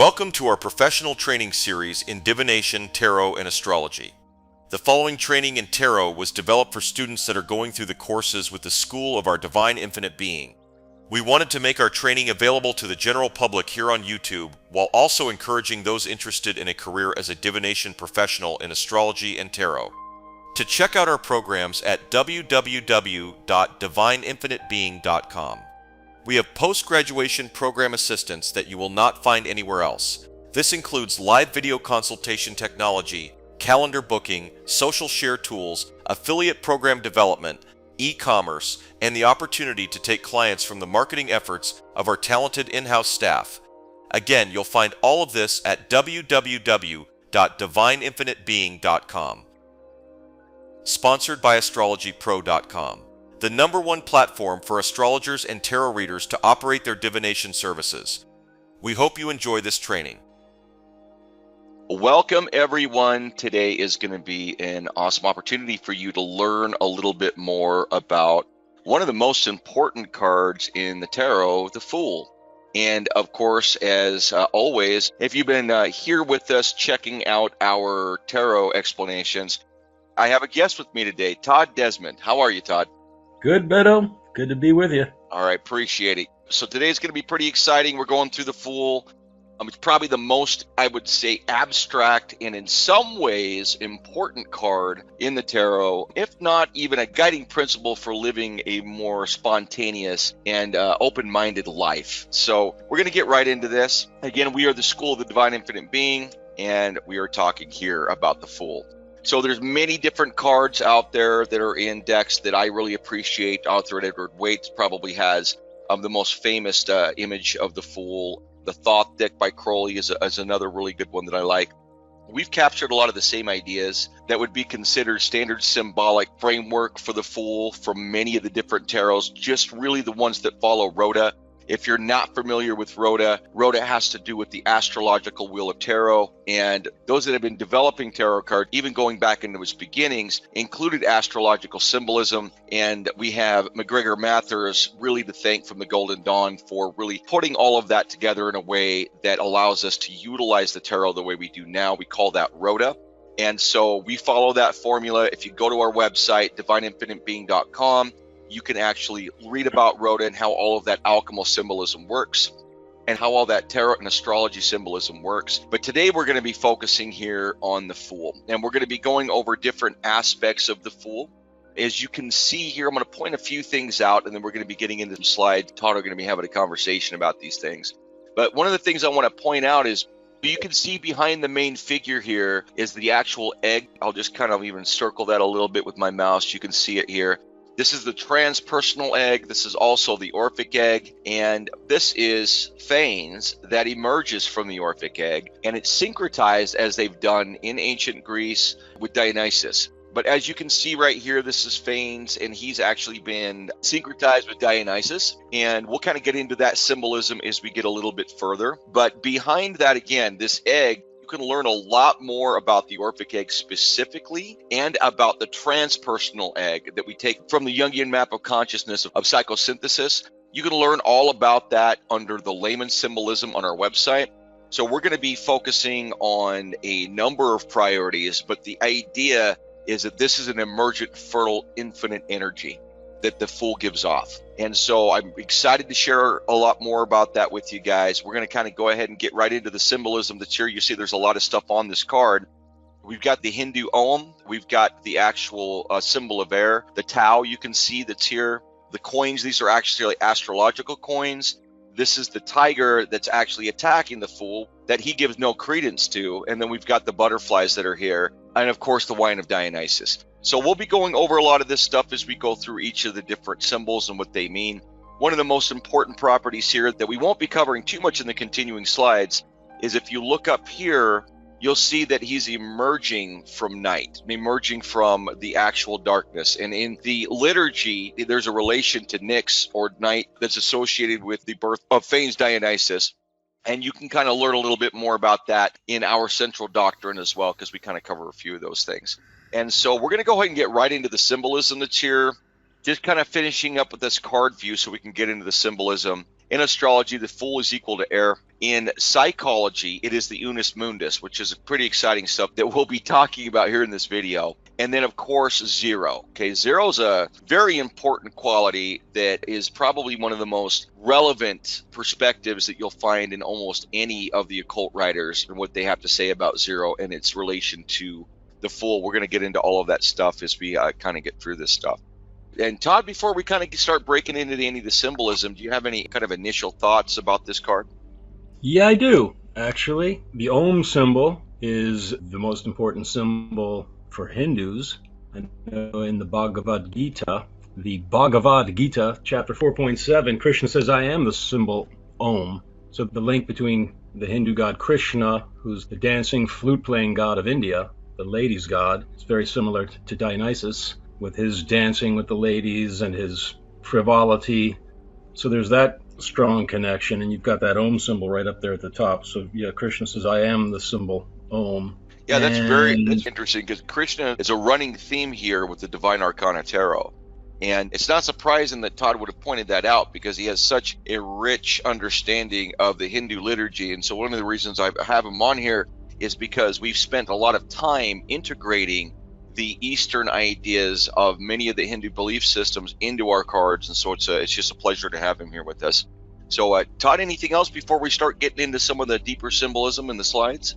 Welcome to our professional training series in divination, tarot, and astrology. The following training in tarot was developed for students that are going through the courses with the School of Our Divine Infinite Being. We wanted to make our training available to the general public here on YouTube, while also encouraging those interested in a career as a divination professional in astrology and tarot. To check out our programs at www.divineinfinitebeing.com. We have post-graduation program assistance that you will not find anywhere else. This includes live video consultation technology, calendar booking, social share tools, affiliate program development, e-commerce, and the opportunity to take clients from the marketing efforts of our talented in-house staff. Again, you'll find all of this at www.divineinfinitebeing.com. Sponsored by astrologypro.com. The #1 platform for astrologers and tarot readers to operate their divination services. We hope you enjoy this training. Welcome everyone. Today is going to be an awesome opportunity for you to learn a little bit more about one of the most important cards in the tarot, the Fool. And of course, as always, if you've been here with us checking out our tarot explanations, I have a guest with me today, Todd Desmond. How are you, Todd? Good, Beto. Good to be with you. All right, appreciate it. So today's going to be pretty exciting. We're going through the Fool. It's probably the most, I would say, abstract and in some ways important card in the tarot, if not even a guiding principle for living a more spontaneous and open-minded life. So we're going to get right into this. Again, we are the School of the Divine Infinite Being, and we are talking here about the Fool. So there's many different cards out there that are in decks that I really appreciate. Author Edward Waite probably has the most famous image of the Fool. The Thoth deck by Crowley is another really good one that I like. We've captured a lot of the same ideas that would be considered standard symbolic framework for the Fool from many of the different tarots, just really the ones that follow Rhoda. If you're not familiar with Rhoda, Rhoda has to do with the astrological wheel of tarot, and those that have been developing tarot cards, even going back into its beginnings, included astrological symbolism. And we have McGregor Mathers really to thank from the Golden Dawn for really putting all of that together in a way that allows us to utilize the tarot the way we do now. We call that Rhoda. And so we follow that formula. If you go to our website, divineinfinitebeing.com, you can actually read about Rhoda and how all of that alchemical symbolism works and how all that tarot and astrology symbolism works. But today we're going to be focusing here on the Fool, and we're going to be going over different aspects of the Fool. As you can see here, I'm going to point a few things out, and then we're going to be getting into some slides. Todd are going to be having a conversation about these things. But one of the things I want to point out is you can see behind the main figure here is the actual egg. I'll just kind of even circle that a little bit with my mouse. You can see it here. This is the transpersonal egg. This is also the Orphic egg. And this is Phanes that emerges from the Orphic egg. And it's syncretized as they've done in ancient Greece with Dionysus. But as you can see right here, this is Phanes, and he's actually been syncretized with Dionysus. And we'll kind of get into that symbolism as we get a little bit further. But behind that, again, this egg, you can learn a lot more about the Orphic egg specifically and about the transpersonal egg that we take from the Jungian map of consciousness of psychosynthesis. You can learn all about that under the layman symbolism on our website. So we're going to be focusing on a number of priorities, but the idea is that this is an emergent, fertile, infinite energy that the Fool gives off. And so I'm excited to share a lot more about that with you guys. We're going to kind of go ahead and get right into the symbolism that's here. You see there's a lot of stuff on this card. We've got the Hindu Om. We've got the actual symbol of air. The Tau you can see that's here. The coins, these are actually astrological coins. This is the tiger that's actually attacking the Fool that he gives no credence to. And then we've got the butterflies that are here. And of course, the wine of Dionysus. So we'll be going over a lot of this stuff as we go through each of the different symbols and what they mean. One of the most important properties here that we won't be covering too much in the continuing slides is if you look up here, you'll see that he's emerging from night, emerging from the actual darkness. And in the liturgy, there's a relation to Nyx or night that's associated with the birth of Phanes Dionysus. And you can kind of learn a little bit more about that in our central doctrine as well, because we kind of cover a few of those things. And so we're going to go ahead and get right into the symbolism that's here, just kind of finishing up with this card view so we can get into the symbolism. In astrology, the Fool is equal to air. In psychology, it is the unus mundus, which is pretty exciting stuff that we'll be talking about here in this video. And then, of course, zero. Okay, zero is a very important quality that is probably one of the most relevant perspectives that you'll find in almost any of the occult writers and what they have to say about zero and its relation to the Fool. We're going to get into all of that stuff as we kind of get through this stuff. And Todd, before we kind of start breaking into any of the symbolism, do you have any kind of initial thoughts about this card? Yeah, I do, actually. The Om symbol is the most important symbol for Hindus. I know in the Bhagavad Gita, chapter 4.7, Krishna says, I am the symbol Om. So the link between the Hindu god Krishna, who's the dancing, flute-playing god of India, the ladies' god, is very similar to Dionysus, with his dancing with the ladies and his frivolity. So there's that strong connection, and you've got that Om symbol right up there at the top. So yeah, Krishna says, I am the symbol Om. Yeah, that's interesting, because Krishna is a running theme here with the Divine Arcana Tarot. And it's not surprising that Todd would have pointed that out, because he has such a rich understanding of the Hindu liturgy. And so one of the reasons I have him on here is because we've spent a lot of time integrating the Eastern ideas of many of the Hindu belief systems into our cards, and so it's just a pleasure to have him here with us. So, Todd, anything else before we start getting into some of the deeper symbolism in the slides?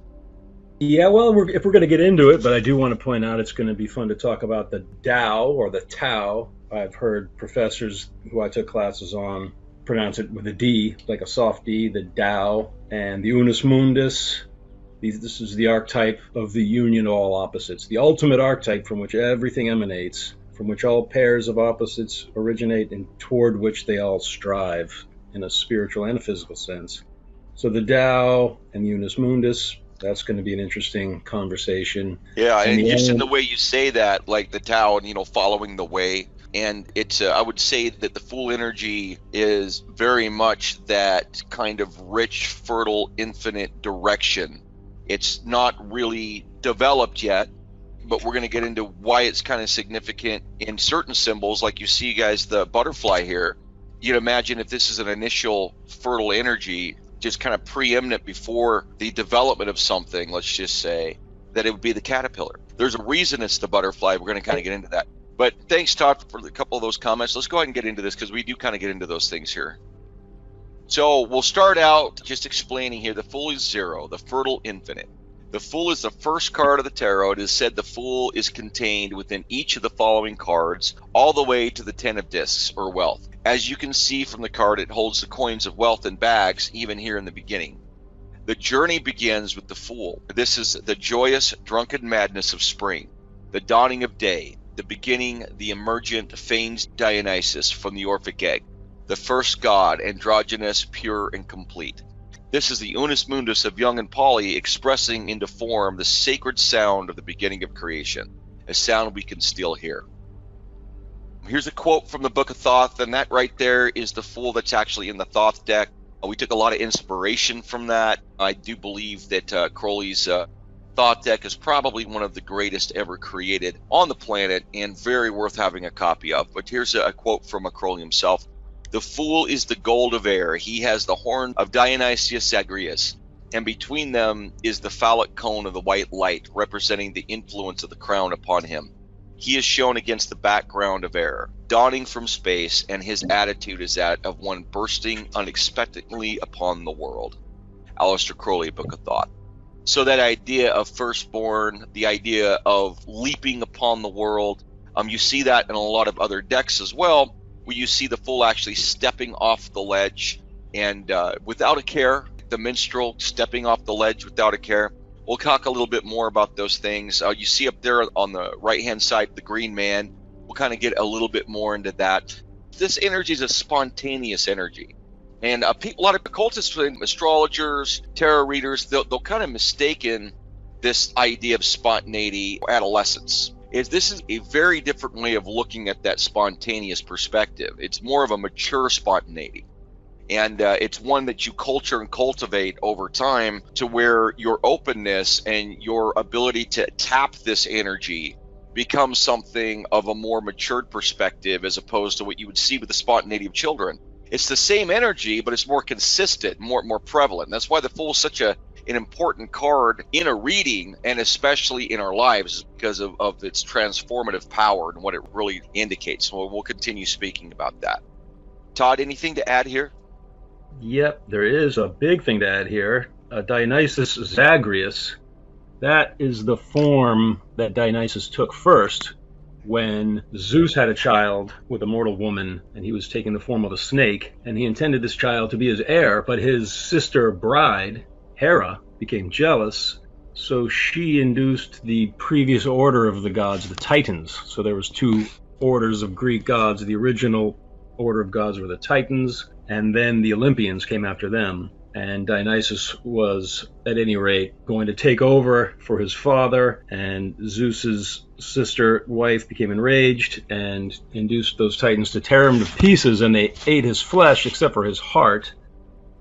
Yeah, well, if we're going to get into it, but I do want to point out it's going to be fun to talk about the Tao or the Tao. I've heard professors who I took classes on pronounce it with a D, like a soft D, the Tao, and the Unus Mundus. This is the archetype of the union of all opposites, the ultimate archetype from which everything emanates, from which all pairs of opposites originate and toward which they all strive in a spiritual and a physical sense. So the Tao and Unus Mundus, that's going to be an interesting conversation. Yeah, and just in the way you say that, like the Tao and, following the way. And it's, I would say that the Fool energy is very much that kind of rich, fertile, infinite direction. It's not really developed yet, but we're going to get into why it's kind of significant in certain symbols. Like you see, guys, the butterfly here. You'd imagine if this is an initial fertile energy, just kind of preeminent before the development of something, let's just say, that it would be the caterpillar. There's a reason it's the butterfly. We're going to kind of get into that. But thanks, Todd, for a couple of those comments. Let's go ahead and get into this, because we do kind of get into those things here. So we'll start out just explaining here. The Fool is zero, the fertile infinite. The Fool is the first card of the tarot. It is said the Fool is contained within each of the following cards, all the way to the Ten of Discs, or wealth. As you can see from the card, it holds the coins of wealth in bags, even here in the beginning. The journey begins with the Fool. This is the joyous, drunken madness of spring, the dawning of day, the beginning, the emergent, feigned Dionysus from the Orphic egg, the first god, androgynous, pure, and complete. This is the Unus Mundus of Jung and Pauli, expressing into form the sacred sound of the beginning of creation, a sound we can still hear. Here's a quote from the Book of Thoth, and that right there is the Fool that's actually in the Thoth deck. We took a lot of inspiration from that. I do believe that Crowley's Thoth deck is probably one of the greatest ever created on the planet, and very worth having a copy of. But here's a quote from Crowley himself. The Fool is the gold of air. He has the horn of Dionysius Zagreus, and between them is the phallic cone of the white light, representing the influence of the crown upon him. He is shown against the background of air, dawning from space, and his attitude is that of one bursting unexpectedly upon the world. Aleister Crowley, Book of Thoth. So that idea of firstborn, the idea of leaping upon the world, you see that in a lot of other decks as well, where you see the Fool actually stepping off the ledge and without a care, the minstrel stepping off the ledge without a care. We'll talk a little bit more about those things. You see up there on the right-hand side, the green man. We'll kind of get a little bit more into that. This energy is a spontaneous energy. And a lot of occultists, astrologers, tarot readers, they'll kind of mistaken this idea of spontaneity or adolescence. This is a very different way of looking at that spontaneous perspective. It's more of a mature spontaneity. And it's one that you culture and cultivate over time, to where your openness and your ability to tap this energy becomes something of a more matured perspective, as opposed to what you would see with the spontaneity of children. It's the same energy, but it's more consistent, more prevalent. That's why the Fool is such an important card in a reading, and especially in our lives, because of its transformative power and what it really indicates. So we'll continue speaking about that. Todd, anything to add here? Yep, there is a big thing to add here. Dionysus Zagreus, that is the form that Dionysus took first when Zeus had a child with a mortal woman, and he was taking the form of a snake, and he intended this child to be his heir, but his sister bride, Hera, became jealous, so she induced the previous order of the gods, the Titans. So there was two orders of Greek gods. The original order of gods were the Titans, and then the Olympians came after them. And Dionysus was, at any rate, going to take over for his father, and Zeus's sister wife became enraged and induced those Titans to tear him to pieces, and they ate his flesh except for his heart.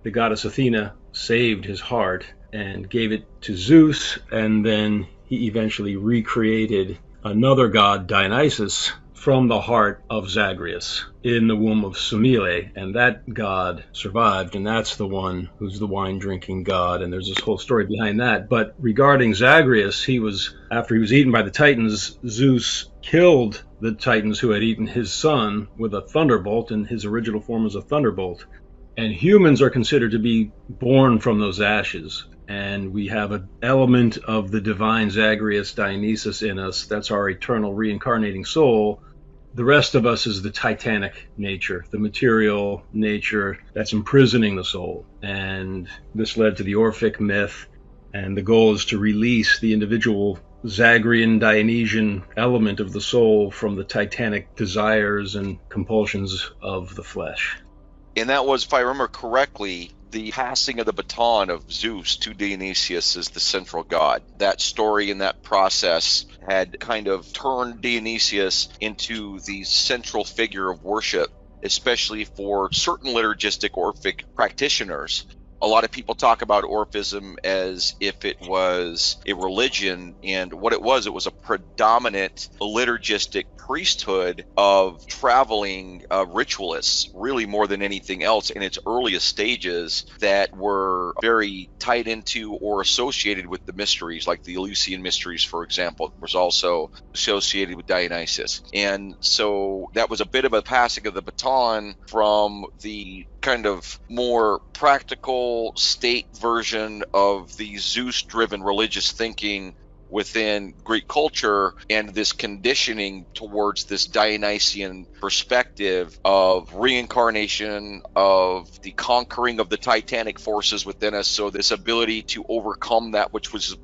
The goddess Athena saved his heart and gave it to Zeus, and then he eventually recreated another god, Dionysus, from the heart of Zagreus in the womb of Semele, and that god survived, and that's the one who's the wine-drinking god, and there's this whole story behind that. But regarding Zagreus, after he was eaten by the Titans, Zeus killed the Titans who had eaten his son with a thunderbolt, and his original form was a thunderbolt. And humans are considered to be born from those ashes, and we have an element of the divine Zagreus Dionysus in us. That's our eternal reincarnating soul. The rest of us is the titanic nature, the material nature that's imprisoning the soul. And this led to the Orphic myth, and the goal is to release the individual Zagrean Dionysian element of the soul from the titanic desires and compulsions of the flesh. And that was, if I remember correctly, the passing of the baton of Zeus to Dionysius as the central god. That story and that process had kind of turned Dionysius into the central figure of worship, especially for certain liturgistic Orphic practitioners. A lot of people talk about Orphism as if it was a religion, and what it was a predominant liturgistic priesthood of traveling ritualists, really more than anything else in its earliest stages, that were very tied into or associated with the mysteries, like the Eleusinian mysteries, for example, was also associated with Dionysus. And so that was a bit of a passing of the baton from the kind of more practical state version of the Zeus-driven religious thinking within Greek culture, and this conditioning towards this Dionysian perspective of reincarnation, of the conquering of the titanic forces within us. So this ability to overcome that which is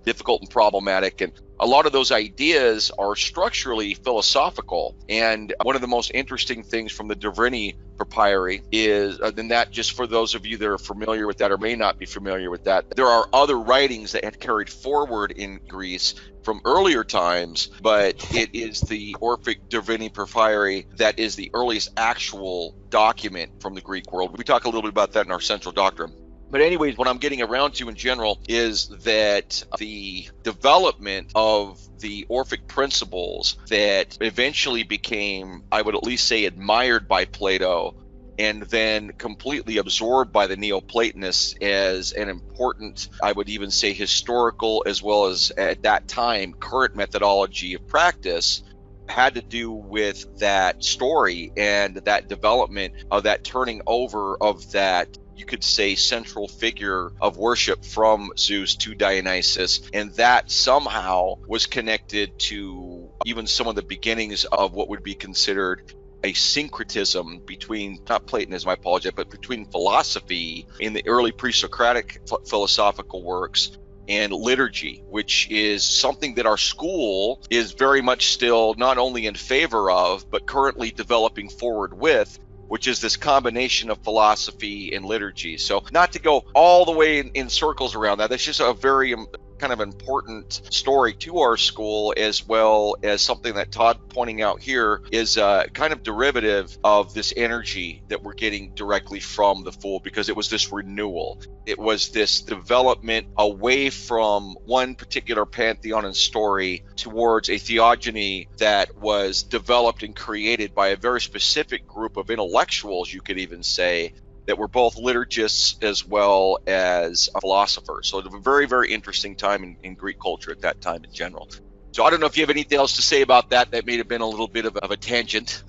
difficult and problematic. And a lot of those ideas are structurally philosophical. And one of the most interesting things from the Divini Papyri is, and that just for those of you that are familiar with that or may not be familiar with that, there are other writings that had carried forward in Greece from earlier times, but it is the Orphic Divini Papyri that is the earliest actual document from the Greek world. We talk a little bit about that in our central doctrine. But anyways, what I'm getting around to in general is that the development of the Orphic principles that eventually became, I would at least say, admired by Plato, and then completely absorbed by the Neoplatonists as an important, I would even say, historical as well as at that time current methodology of practice, had to do with that story and that development of that turning over of that, you could say, central figure of worship from Zeus to Dionysus, and that somehow was connected to even some of the beginnings of what would be considered a syncretism between, not Platonism, I apologize, but between philosophy in the early pre-Socratic philosophical works and liturgy, which is something that our school is very much still not only in favor of, but currently developing forward with, which is this combination of philosophy and liturgy. So not to go all the way in circles around that, that's just a very kind kind of important story to our school, as well as something that Todd pointing out here is kind of derivative of this energy that we're getting directly from the Fool, because it was this renewal. It was this development away from one particular pantheon and story towards a theogony that was developed and created by a very specific group of intellectuals, you could even say, that were both liturgists as well as philosophers. So it was a very, very interesting time in Greek culture at that time in general. So I don't know if you have anything else to say about that. That may have been a little bit of a tangent.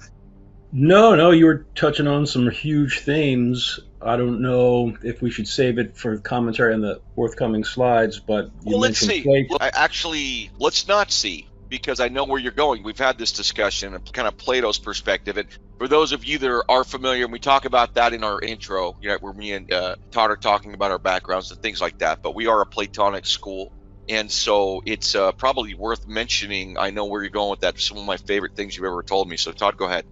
No, you were touching on some huge themes. I don't know if we should save it for commentary on the forthcoming slides, but you let's mentioned see. Plato. Let's not see, because I know where you're going. We've had this discussion of kind of Plato's perspective. And for those of you that are familiar, and we talk about that in our intro, where me and Todd are talking about our backgrounds and things like that. But we are a Platonic school. And so it's probably worth mentioning. I know where you're going with that. Some of my favorite things you've ever told me. So Todd, go ahead.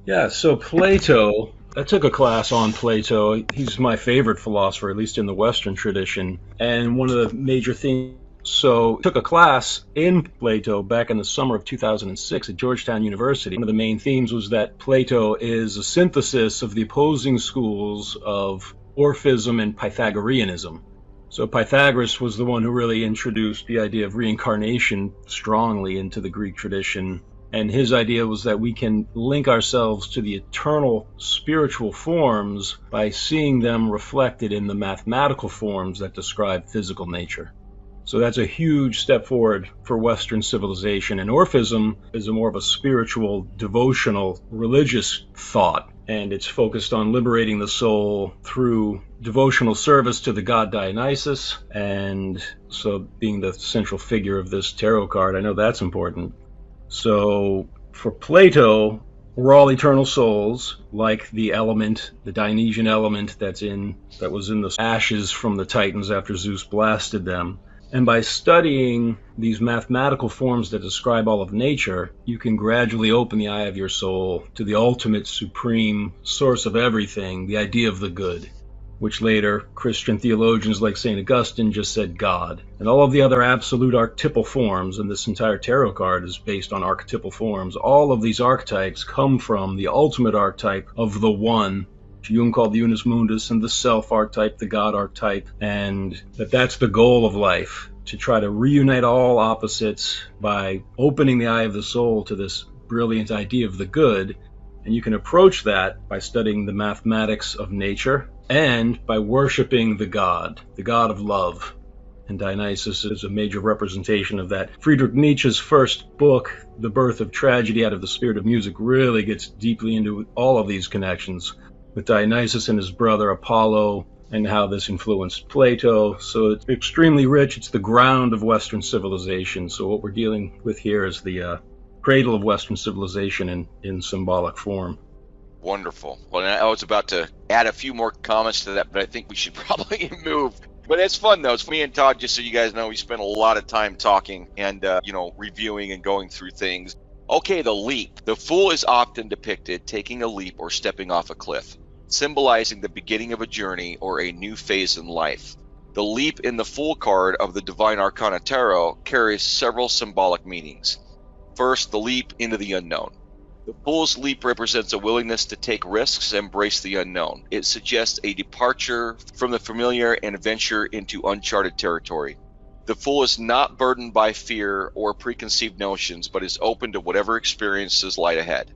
Yeah, so Plato, I took a class on Plato. He's my favorite philosopher, at least in the Western tradition. And one of the major themes, so I took a class in Plato back in the summer of 2006 at Georgetown University. One of the main themes was that Plato is a synthesis of the opposing schools of Orphism and Pythagoreanism. So Pythagoras was the one who really introduced the idea of reincarnation strongly into the Greek tradition. And his idea was that we can link ourselves to the eternal spiritual forms by seeing them reflected in the mathematical forms that describe physical nature. So that's a huge step forward for Western civilization. And Orphism is more of a spiritual, devotional, religious thought. And it's focused on liberating the soul through devotional service to the god Dionysus. And so being the central figure of this tarot card, I know that's important. So for Plato, we're all eternal souls, like the element, the Dionysian element that was in the ashes from the Titans after Zeus blasted them. And by studying these mathematical forms that describe all of nature, you can gradually open the eye of your soul to the ultimate supreme source of everything, the idea of the good, which later Christian theologians like St. Augustine just said God. And all of the other absolute archetypal forms, and this entire tarot card is based on archetypal forms, all of these archetypes come from the ultimate archetype of the One, which Jung called the Unus Mundus, and the self archetype, the God archetype, and that's the goal of life, to try to reunite all opposites by opening the eye of the soul to this brilliant idea of the good. And you can approach that by studying the mathematics of nature and by worshiping the God of love. And Dionysus is a major representation of that. Friedrich Nietzsche's first book, The Birth of Tragedy Out of the Spirit of Music, really gets deeply into all of these connections with Dionysus and his brother Apollo, and how this influenced Plato. So it's extremely rich. It's the ground of Western civilization. So what we're dealing with here is the cradle of Western civilization in symbolic form. Wonderful. Well, I was about to add a few more comments to that, but I think we should probably move. But it's fun, though. It's me and Todd, just so you guys know, we spent a lot of time talking and, reviewing and going through things. Okay, the leap. The Fool is often depicted taking a leap or stepping off a cliff, symbolizing the beginning of a journey or a new phase in life. The leap in the Fool card of the Divine Arcana Tarot carries several symbolic meanings. First, the leap into the unknown. The Fool's leap represents a willingness to take risks and embrace the unknown. It suggests a departure from the familiar and venture into uncharted territory. The Fool is not burdened by fear or preconceived notions, but is open to whatever experiences lie ahead.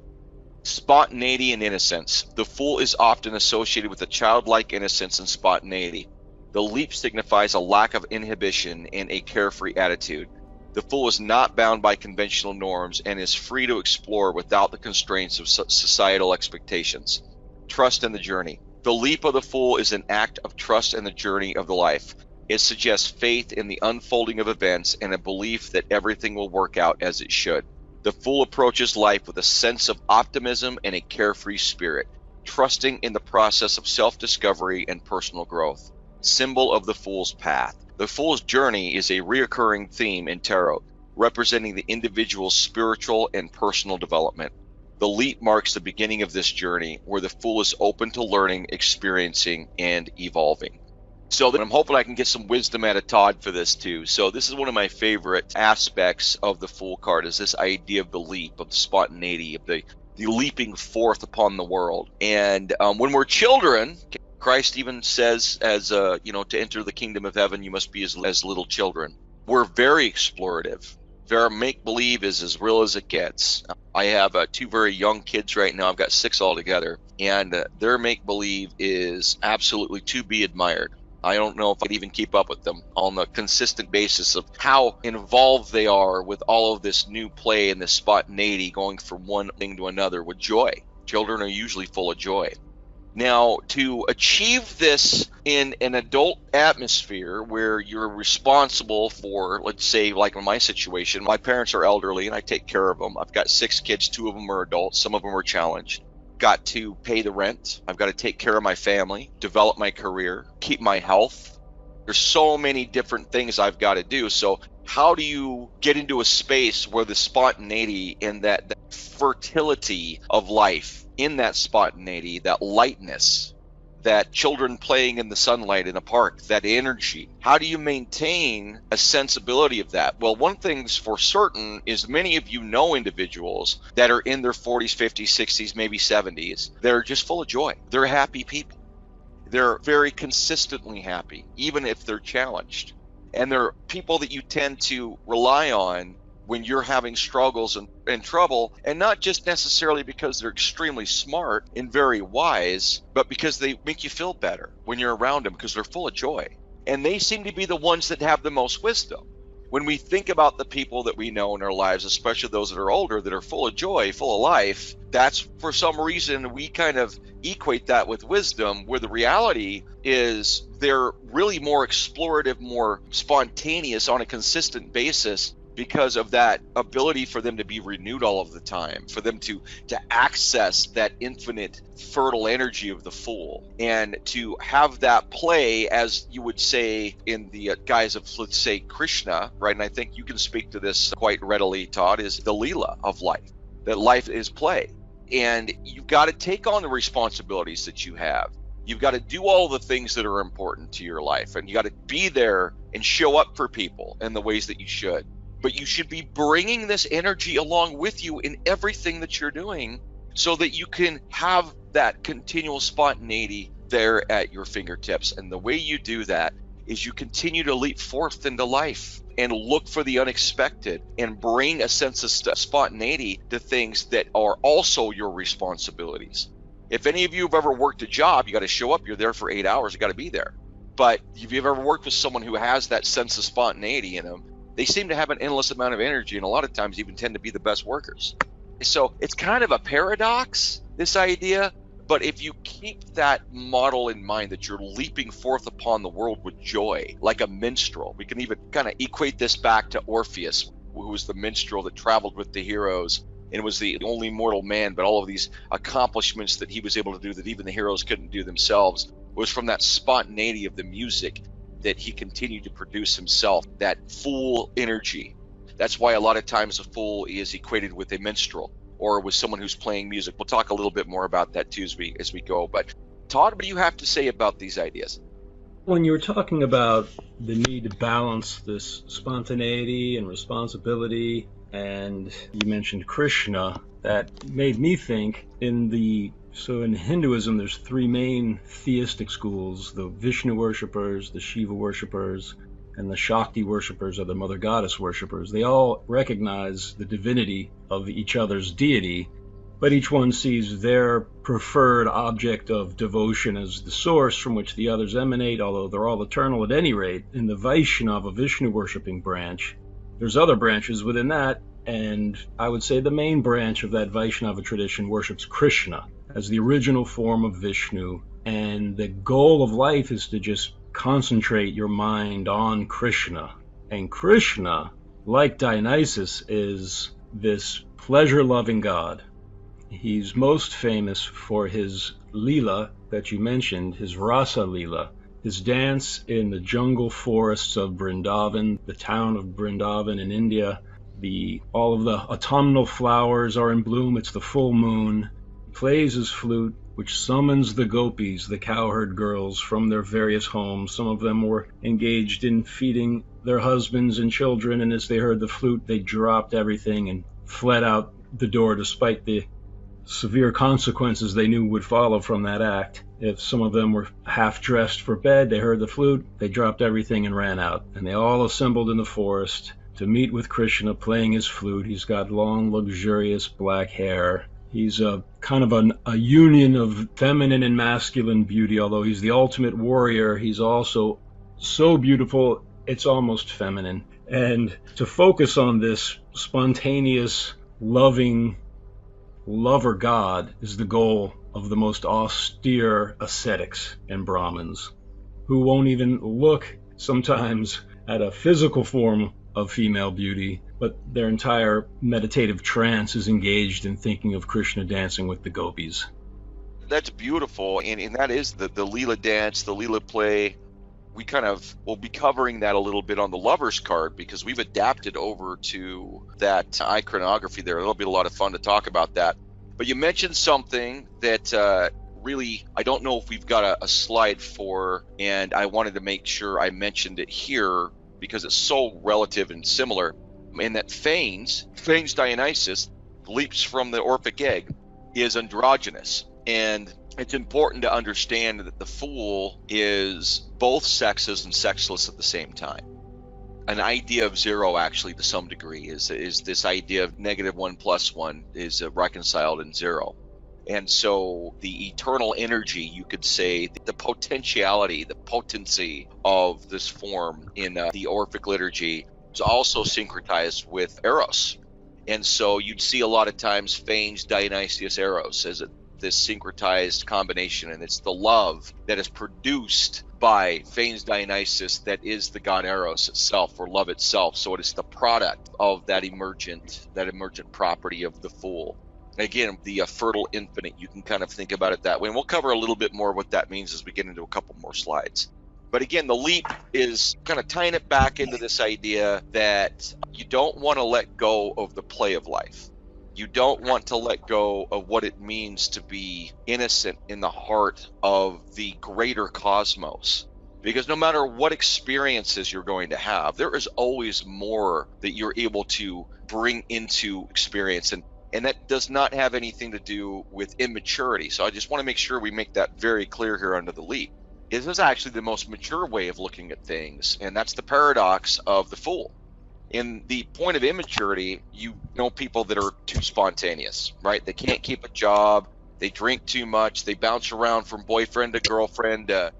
Spontaneity and innocence. The Fool is often associated with a childlike innocence and spontaneity. The leap signifies a lack of inhibition and a carefree attitude. The Fool is not bound by conventional norms and is free to explore without the constraints of societal expectations. Trust in the journey. The leap of the Fool is an act of trust in the journey of the life. It suggests faith in the unfolding of events and a belief that everything will work out as it should. The Fool approaches life with a sense of optimism and a carefree spirit, trusting in the process of self-discovery and personal growth. Symbol of the Fool's path. The Fool's journey is a recurring theme in tarot, representing the individual's spiritual and personal development. The leap marks the beginning of this journey, where the Fool is open to learning, experiencing, and evolving. So then I'm hoping I can get some wisdom out of Todd for this too. So this is one of my favorite aspects of the Fool card, is this idea of the leap, of the spontaneity, of the leaping forth upon the world. And when we're children, Christ even says, as to enter the kingdom of heaven, you must be as little children. We're very explorative. Their make-believe is as real as it gets. I have 2 very young kids right now. I've got 6 altogether. And their make-believe is absolutely to be admired. I don't know if I could even keep up with them on a consistent basis of how involved they are with all of this new play and this spontaneity, going from one thing to another with joy. Children are usually full of joy. Now, to achieve this in an adult atmosphere where you're responsible for, let's say, like in my situation, my parents are elderly and I take care of them. I've got 6 kids, 2 of them are adults, some of them are challenged. Got to pay the rent. I've got to take care of my family, develop my career, keep my health. There's so many different things I've got to do. So how do you get into a space where the spontaneity and that fertility of life, in that spontaneity, that lightness, that children playing in the sunlight in a park, that energy, how do you maintain a sensibility of that? Well, one thing's for certain is many of you know individuals that are in their 40s, 50s, 60s, maybe 70s. They're just full of joy. They're happy people. They're very consistently happy, even if they're challenged. And they're people that you tend to rely on when you're having struggles and trouble, and not just necessarily because they're extremely smart and very wise, but because they make you feel better when you're around them, because they're full of joy. And they seem to be the ones that have the most wisdom. When we think about the people that we know in our lives, especially those that are older, that are full of joy, full of life, that's for some reason we kind of equate that with wisdom, where the reality is they're really more explorative, more spontaneous on a consistent basis, because of that ability for them to be renewed all of the time, for them to access that infinite fertile energy of the Fool, and to have that play, as you would say, in the guise of, let's say, Krishna, right? And I think you can speak to this quite readily, Todd, is the Leela of life, that life is play. And you've got to take on the responsibilities that you have. You've got to do all the things that are important to your life, and you got to be there and show up for people in the ways that you should. But you should be bringing this energy along with you in everything that you're doing, so that you can have that continual spontaneity there at your fingertips. And the way you do that is you continue to leap forth into life and look for the unexpected and bring a sense of spontaneity to things that are also your responsibilities. If any of you have ever worked a job, you got to show up, you're there for 8 hours, you got to be there. But if you've ever worked with someone who has that sense of spontaneity in them, they seem to have an endless amount of energy, and a lot of times even tend to be the best workers. So it's kind of a paradox, this idea, but if you keep that model in mind, that you're leaping forth upon the world with joy, like a minstrel. We can even kind of equate this back to Orpheus, who was the minstrel that traveled with the heroes and was the only mortal man, but all of these accomplishments that he was able to do that even the heroes couldn't do themselves was from that spontaneity of the music that he continued to produce himself, that Fool energy. That's why a lot of times a Fool is equated with a minstrel or with someone who's playing music. We'll talk a little bit more about that too as we go. But Todd, what do you have to say about these ideas? When you were talking about the need to balance this spontaneity and responsibility, and you mentioned Krishna, that made me think so in Hinduism, there's 3 main theistic schools: the Vishnu worshippers, the Shiva worshippers, and the Shakti worshippers, or the Mother Goddess worshippers. They all recognize the divinity of each other's deity, but each one sees their preferred object of devotion as the source from which the others emanate, although they're all eternal at any rate. In the Vaishnava, Vishnu worshipping branch, there's other branches within that, and I would say the main branch of that Vaishnava tradition worships Krishna as the original form of Vishnu, and the goal of life is to just concentrate your mind on Krishna. And Krishna, like Dionysus, is this pleasure-loving god. He's most famous for his Leela that you mentioned, his Rasa Leela, his dance in the jungle forests of Vrindavan, the town of Vrindavan in India. All of the autumnal flowers are in bloom, it's the full moon. He plays his flute, which summons the gopis, the cowherd girls, from their various homes. Some of them were engaged in feeding their husbands and children, and as they heard the flute, they dropped everything and fled out the door despite the severe consequences they knew would follow from that act. If some of them were half-dressed for bed, they heard the flute, they dropped everything and ran out. And they all assembled in the forest to meet with Krishna playing his flute. He's got long, luxurious black hair. He's a kind of a union of feminine and masculine beauty. Although he's the ultimate warrior, he's also so beautiful, it's almost feminine. And to focus on this spontaneous, loving lover god is the goal of the most austere ascetics and Brahmins, who won't even look sometimes at a physical form of female beauty, but their entire meditative trance is engaged in thinking of Krishna dancing with the gopis. That's beautiful, and that is the Leela dance, the Leela play. We kind of will be covering that a little bit on the Lovers card because we've adapted over to that iconography there. It'll be a lot of fun to talk about that. But you mentioned something that really, I don't know if we've got a slide for, and I wanted to make sure I mentioned it here because it's so relative and similar. And that Phanes Dionysus, leaps from the Orphic egg, is androgynous. And it's important to understand that the Fool is both sexes and sexless at the same time. An idea of zero, actually, to some degree, is this idea of -1 + 1 is reconciled in zero. And so the eternal energy, you could say, the potentiality, the potency of this form in the Orphic liturgy is also syncretized with Eros. And so you'd see a lot of times Phanes Dionysius Eros as this syncretized combination, and it's the love that is produced by Phanes Dionysus that is the god Eros itself, or love itself. So it is the product of that emergent property of the Fool. Again, the fertile infinite, you can kind of think about it that way. And we'll cover a little bit more what that means as we get into a couple more slides. But again, the leap is kind of tying it back into this idea that you don't want to let go of the play of life. You don't want to let go of what it means to be innocent in the heart of the greater cosmos. Because no matter what experiences you're going to have, there is always more that you're able to bring into experience. And that does not have anything to do with immaturity. So I just want to make sure we make that very clear here under the leap. This is actually the most mature way of looking at things. And that's the paradox of the Fool. In the point of immaturity, you know people that are too spontaneous, right? They can't keep a job. They drink too much. They bounce around from boyfriend to girlfriend to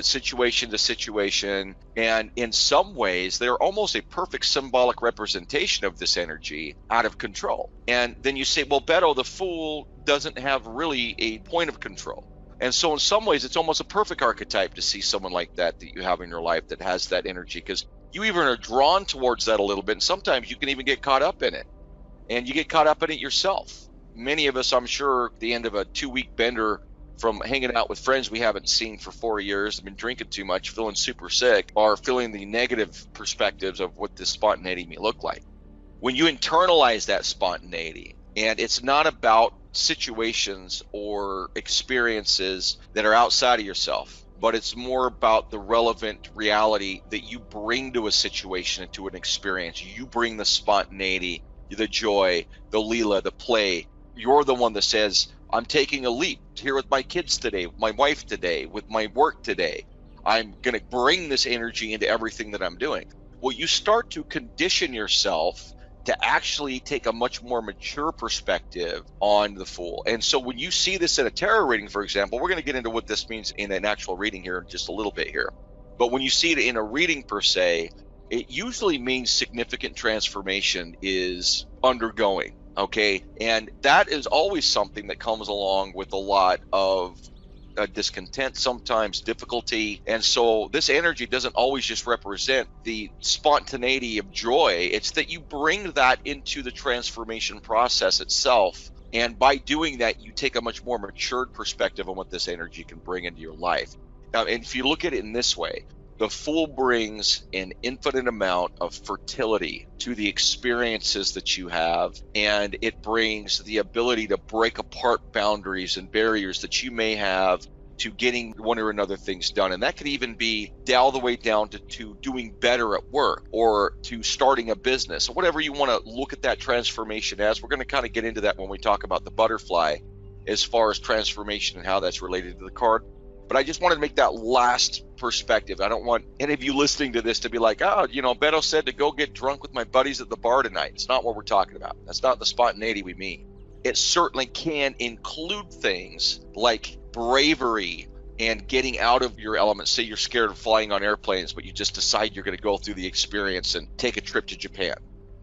situation. And in some ways, they're almost a perfect symbolic representation of this energy out of control. And then you say, well, Beto, the Fool doesn't have really a point of control. And so in some ways, it's almost a perfect archetype to see someone like that you have in your life that has that energy, because you even are drawn towards that a little bit. And sometimes you can even get caught up in it. And you get caught up in it yourself. Many of us, I'm sure, at the end of a 2-week bender from hanging out with friends we haven't seen for 4 years, been drinking too much, feeling super sick, are feeling the negative perspectives of what this spontaneity may look like. When you internalize that spontaneity, and it's not about situations or experiences that are outside of yourself, but it's more about the relevant reality that you bring to a situation, to an experience. You bring the spontaneity, the joy, the Leela, the play. You're the one that says, I'm taking a leap here with my kids today, with my wife today, with my work today. I'm going to bring this energy into everything that I'm doing. Well, you start to condition yourself to actually take a much more mature perspective on the Fool. And so when you see this in a tarot reading, for example, we're going to get into what this means in an actual reading here in just a little bit here. But when you see it in a reading per se, it usually means significant transformation is undergoing, okay? And that is always something that comes along with a lot of discontent, sometimes difficulty. And so this energy doesn't always just represent the spontaneity of joy. It's that you bring that into the transformation process itself. And by doing that, you take a much more matured perspective on what this energy can bring into your life. Now, and if you look at it in this way, The Fool brings an infinite amount of fertility to the experiences that you have, and it brings the ability to break apart boundaries and barriers that you may have to getting one or another things done. And that could even be all the way down to doing better at work or to starting a business or whatever you want to look at that transformation as. We're going to kind of get into that when we talk about the butterfly as far as transformation and how that's related to the card. But I just wanted to make that last perspective. I don't want any of you listening to this to be like, oh, Beto said to go get drunk with my buddies at the bar tonight. It's not what we're talking about. That's not the spontaneity we mean. It certainly can include things like bravery and getting out of your element. Say you're scared of flying on airplanes, but you just decide you're going to go through the experience and take a trip to Japan.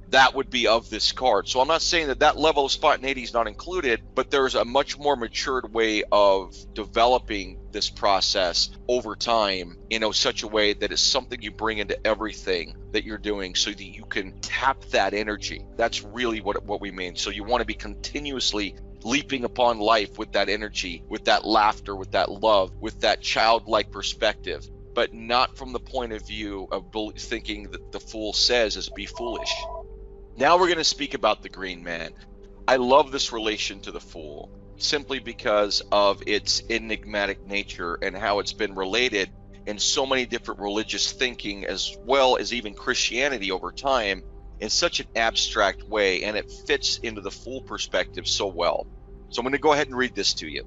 That would be of this card. So I'm not saying that level of spontaneity is not included, but there's a much more matured way of developing this process over time in such a way that it's something you bring into everything that you're doing so that you can tap that energy. That's really what we mean. So you want to be continuously leaping upon life with that energy, with that laughter, with that love, with that childlike perspective, but not from the point of view of thinking that the Fool says is be foolish. Now we're going to speak about the Green Man. I love this relation to the Fool simply because of its enigmatic nature and how it's been related in so many different religious thinking as well as even Christianity over time in such an abstract way, and it fits into the Fool perspective so well. So I'm going to go ahead and read this to you.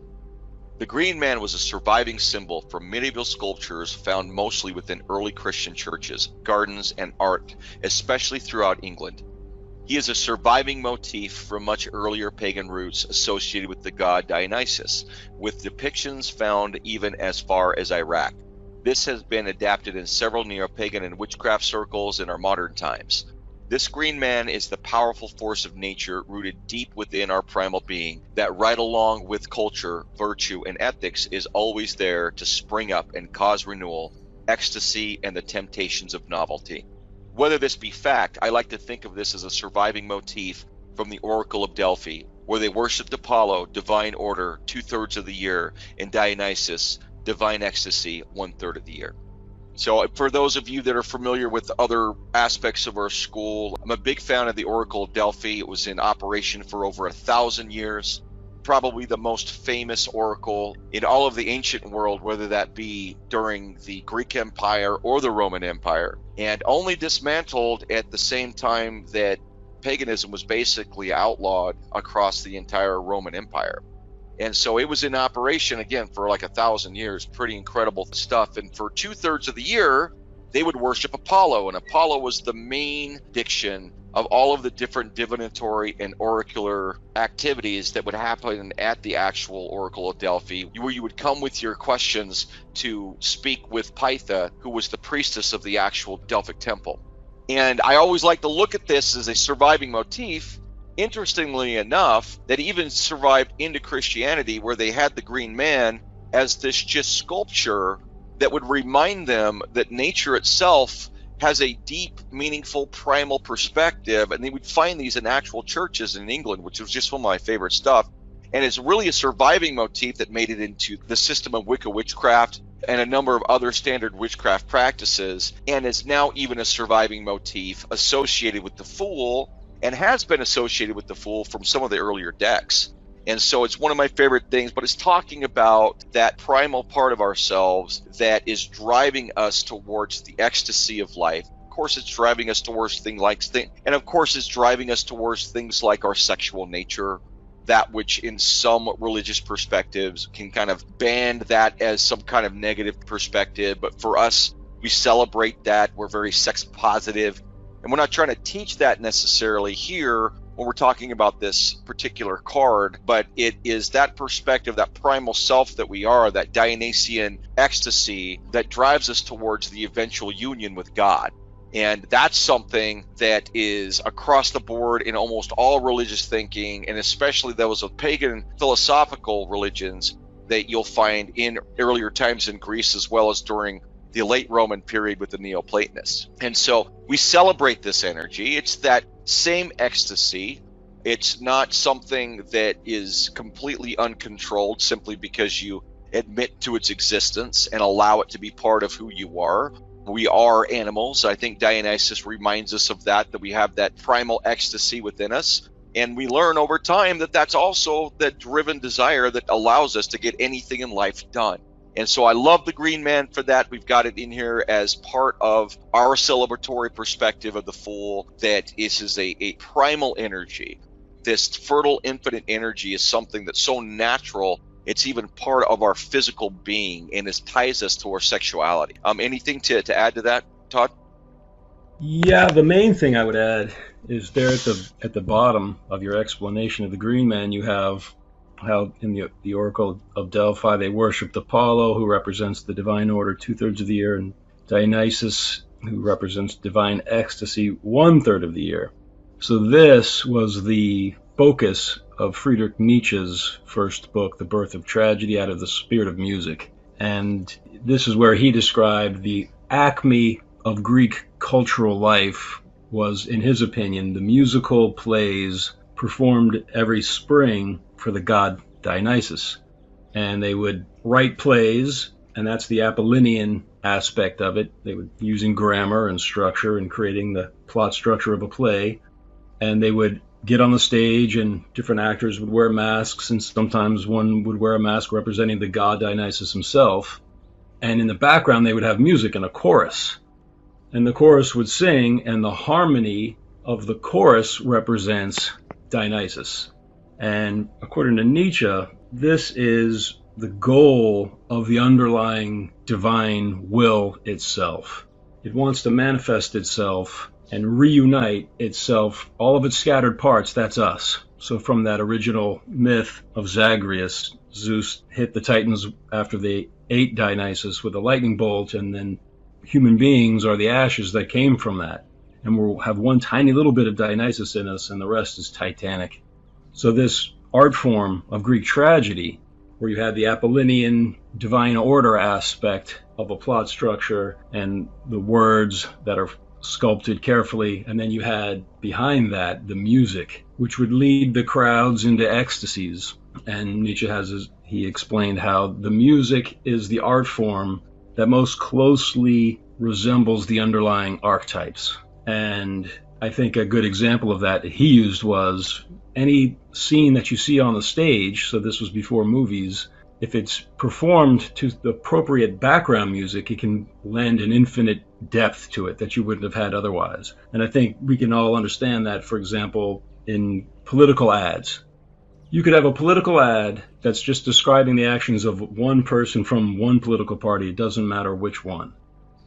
The Green Man was a surviving symbol from medieval sculptures found mostly within early Christian churches, gardens, and art, especially throughout England. He is a surviving motif from much earlier pagan roots associated with the god Dionysus, with depictions found even as far as Iraq. This has been adapted in several neo-pagan and witchcraft circles in our modern times. This Green Man is the powerful force of nature rooted deep within our primal being that right along with culture, virtue, and ethics is always there to spring up and cause renewal, ecstasy, and the temptations of novelty. Whether this be fact, I like to think of this as a surviving motif from the Oracle of Delphi, where they worshipped Apollo, divine order, 2/3 of the year, and Dionysus, divine ecstasy, 1/3 of the year. So for those of you that are familiar with other aspects of our school, I'm a big fan of the Oracle of Delphi. It was in operation for over 1,000 years. Probably the most famous oracle in all of the ancient world, whether that be during the Greek Empire or the Roman Empire, and only dismantled at the same time that paganism was basically outlawed across the entire Roman Empire. And so it was in operation again for like 1,000 years. Pretty incredible stuff. And for 2/3 of the year, they would worship Apollo, and Apollo was the main diction of all of the different divinatory and oracular activities that would happen at the actual Oracle of Delphi, where you would come with your questions to speak with Pytha, who was the priestess of the actual Delphic temple. And I always like to look at this as a surviving motif, interestingly enough, that even survived into Christianity, where they had the Green Man as this just sculpture that would remind them that nature itself has a deep, meaningful, primal perspective. And they would find these in actual churches in England, which was just one of my favorite stuff. And it's really a surviving motif that made it into the system of Wicca witchcraft and a number of other standard witchcraft practices, and is now even a surviving motif associated with the Fool, and has been associated with the Fool from some of the earlier decks. And so it's one of my favorite things, but it's talking about that primal part of ourselves that is driving us towards the ecstasy of life. Of course, it's driving us towards things like, and of course, it's driving us towards things like our sexual nature, that which in some religious perspectives can kind of ban that as some kind of negative perspective. But for us, we celebrate that. We're very sex positive. And we're not trying to teach that necessarily here when we're talking about this particular card, but it is that perspective, that primal self that we are, that Dionysian ecstasy that drives us towards the eventual union with God. And that's something that is across the board in almost all religious thinking, and especially those of pagan philosophical religions that you'll find in earlier times in Greece, as well as during the late Roman period with the Neoplatonists. And so we celebrate this energy. It's that same ecstasy. It's not something that is completely uncontrolled simply because you admit to its existence and allow it to be part of who you are. we are animals. I think Dionysus reminds us of that we have that primal ecstasy within us. And we learn over time that that's also the driven desire that allows us to get anything in life done. And so I love the Green Man for that. We've got it in here as part of our celebratory perspective of the Fool, that this is a primal energy. This fertile, infinite energy is something that's so natural, it's even part of our physical being, and it ties us to our sexuality. Anything to add to that, Todd? Yeah, the main thing I would add is there at the bottom of your explanation of the Green Man, you have how in the Oracle of Delphi they worshipped Apollo, who represents the divine order 2/3 of the year, and Dionysus, who represents divine ecstasy 1/3 of the year. So this was the focus of Friedrich Nietzsche's first book, The Birth of Tragedy, out of the spirit of music. And this is where he described the acme of Greek cultural life was, in his opinion, the musical plays performed every spring for the god Dionysus. And they would write plays, and that's the Apollinian aspect of it. They would using grammar and structure and creating the plot structure of a play. And they would get on the stage, and different actors would wear masks, and sometimes one would wear a mask representing the god Dionysus himself. And in the background, they would have music and a chorus. And the chorus would sing, and the harmony of the chorus represents Dionysus. And according to Nietzsche, this is the goal of the underlying divine will itself. It wants to manifest itself and reunite itself, all of its scattered parts, that's us. So from that original myth of Zagreus, Zeus hit the Titans after they ate Dionysus with a lightning bolt, and then human beings are the ashes that came from that. And we'll have one tiny little bit of Dionysus in us, and the rest is titanic. So this art form of Greek tragedy, where you had the Apollinian divine order aspect of a plot structure and the words that are sculpted carefully, and then you had behind that the music, which would lead the crowds into ecstasies. And Nietzsche he explained how the music is the art form that most closely resembles the underlying archetypes. And I think a good example of that he used was any scene that you see on the stage, so this was before movies, if it's performed to the appropriate background music, it can lend an infinite depth to it that you wouldn't have had otherwise. And I think we can all understand that, for example, in political ads. You could have a political ad that's just describing the actions of one person from one political party. It doesn't matter which one.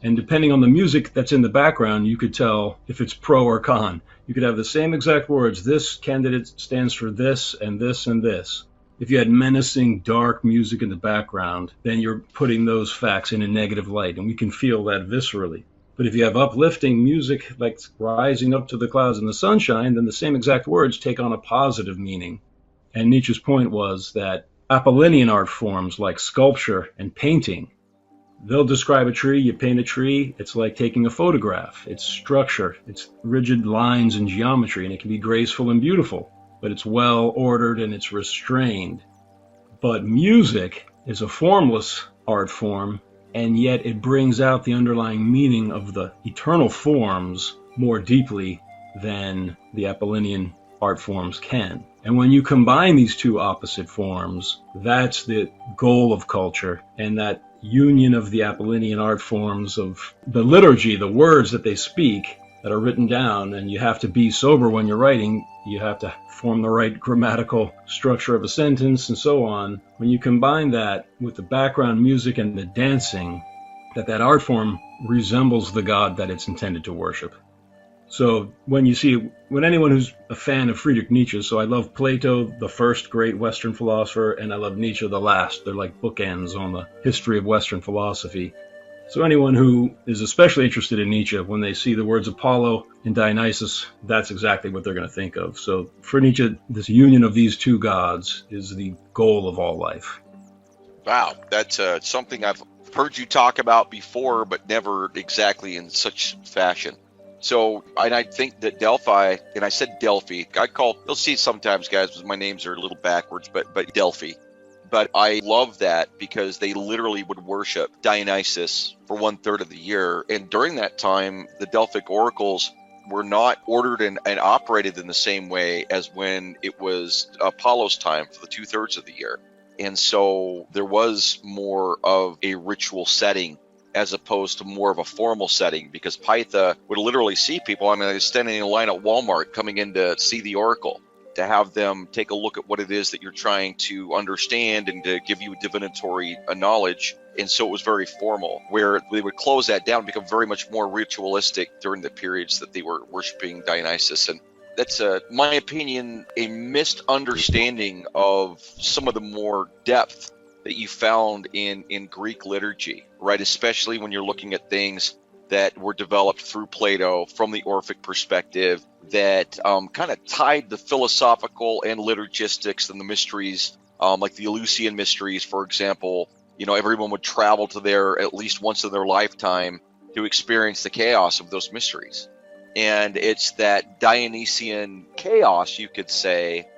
And depending on the music that's in the background, you could tell if it's pro or con. You could have the same exact words. This candidate stands for this and this and this. If you had menacing, dark music in the background, then you're putting those facts in a negative light, and we can feel that viscerally. But if you have uplifting music like rising up to the clouds in the sunshine, then the same exact words take on a positive meaning. And Nietzsche's point was that Apollinian art forms like sculpture and painting, they'll describe a tree, you paint a tree, it's like taking a photograph. It's structure, it's rigid lines and geometry, and it can be graceful and beautiful, but it's well ordered and it's restrained. But music is a formless art form, and yet it brings out the underlying meaning of the eternal forms more deeply than the Apollinian art forms can. And when you combine these two opposite forms, that's the goal of culture, and that union of the Apollinian art forms of the liturgy, the words that they speak that are written down, and you have to be sober when you're writing, you have to form the right grammatical structure of a sentence and so on. When you combine that with the background music and the dancing, that art form resembles the God that it's intended to worship. So when anyone who's a fan of Friedrich Nietzsche, so I love Plato, the first great Western philosopher, and I love Nietzsche, the last. They're like bookends on the history of Western philosophy. So anyone who is especially interested in Nietzsche, when they see the words Apollo and Dionysus, that's exactly what they're going to think of. So for Nietzsche, this union of these two gods is the goal of all life. Wow, that's something I've heard you talk about before, but never exactly in such fashion. So, and I think that Delphi, and I said Delphi, you'll see sometimes, guys, my names are a little backwards, but Delphi. But I love that because they literally would worship Dionysus for 1/3 of the year. And during that time, the Delphic oracles were not ordered and operated in the same way as when it was Apollo's time for the 2/3 of the year. And so there was more of a ritual setting as opposed to more of a formal setting, because Pytha would literally see people. I mean, they're standing in a line at Walmart coming in to see the oracle, to have them take a look at what it is that you're trying to understand and to give you divinatory knowledge. And so it was very formal, where they would close that down and become very much more ritualistic during the periods that they were worshiping Dionysus. And that's, my opinion, a misunderstanding of some of the more depth that you found in Greek liturgy, right? Especially when you're looking at things that were developed through Plato from the Orphic perspective, that kind of tied the philosophical and liturgistics and the mysteries, like the Eleusinian mysteries, for example. You know, everyone would travel to there at least once in their lifetime to experience the chaos of those mysteries. And it's that Dionysian chaos, you could say,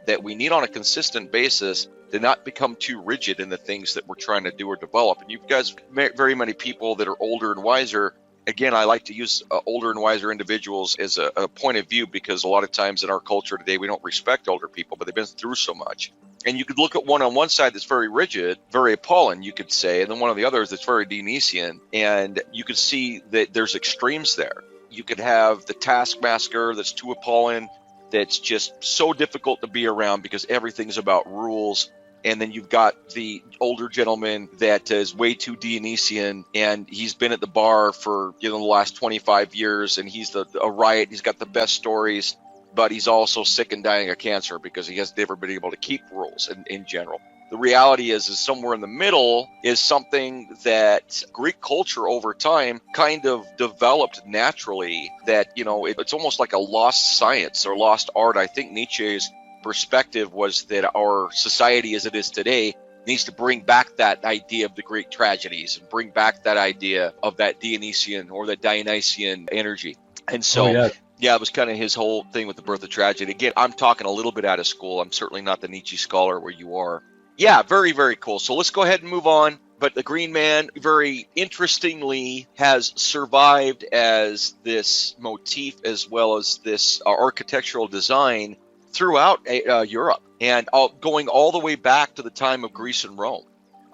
that we need on a consistent basis to not become too rigid in the things that we're trying to do or develop. And you guys, very many people that are older and wiser, again, I like to use older and wiser individuals as a point of view, because a lot of times in our culture today, we don't respect older people, but they've been through so much. And you could look at one on one side that's very rigid, very Apollon, you could say, and then one of the others that's very Dionysian. And you could see that there's extremes there. You could have the taskmaster that's too Apollon, that's just so difficult to be around because everything's about rules. And then you've got the older gentleman that is way too Dionysian, and he's been at the bar for, the last 25 years, and he's a riot. He's got the best stories, but he's also sick and dying of cancer because he has never been able to keep rules in general. The reality is somewhere in the middle is something that Greek culture over time kind of developed naturally, that, it's almost like a lost science or lost art. I think Nietzsche's perspective was that our society as it is today needs to bring back that idea of the Greek tragedies and bring back that idea of that Dionysian or that Dionysian energy. And so, yeah, it was kind of his whole thing with the birth of tragedy. Again, I'm talking a little bit out of school. I'm certainly not the Nietzsche scholar where you are. Yeah, very, very cool. So let's go ahead and move on. But the Green Man, very interestingly, has survived as this motif as well as this architectural design throughout Europe, and going all the way back to the time of Greece and Rome.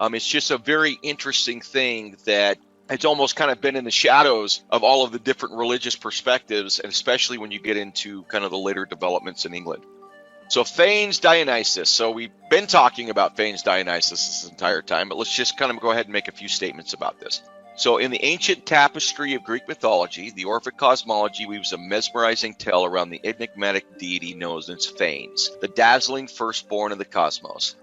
It's just a very interesting thing that it's almost kind of been in the shadows of all of the different religious perspectives, and especially when you get into kind of the later developments in England. So Phanes Dionysus. So we've been talking about Phanes Dionysus this entire time, but let's just kind of go ahead and make a few statements about this. So in the ancient tapestry of Greek mythology, the Orphic cosmology weaves a mesmerizing tale around the enigmatic deity known as Phanes, the dazzling firstborn of the cosmos.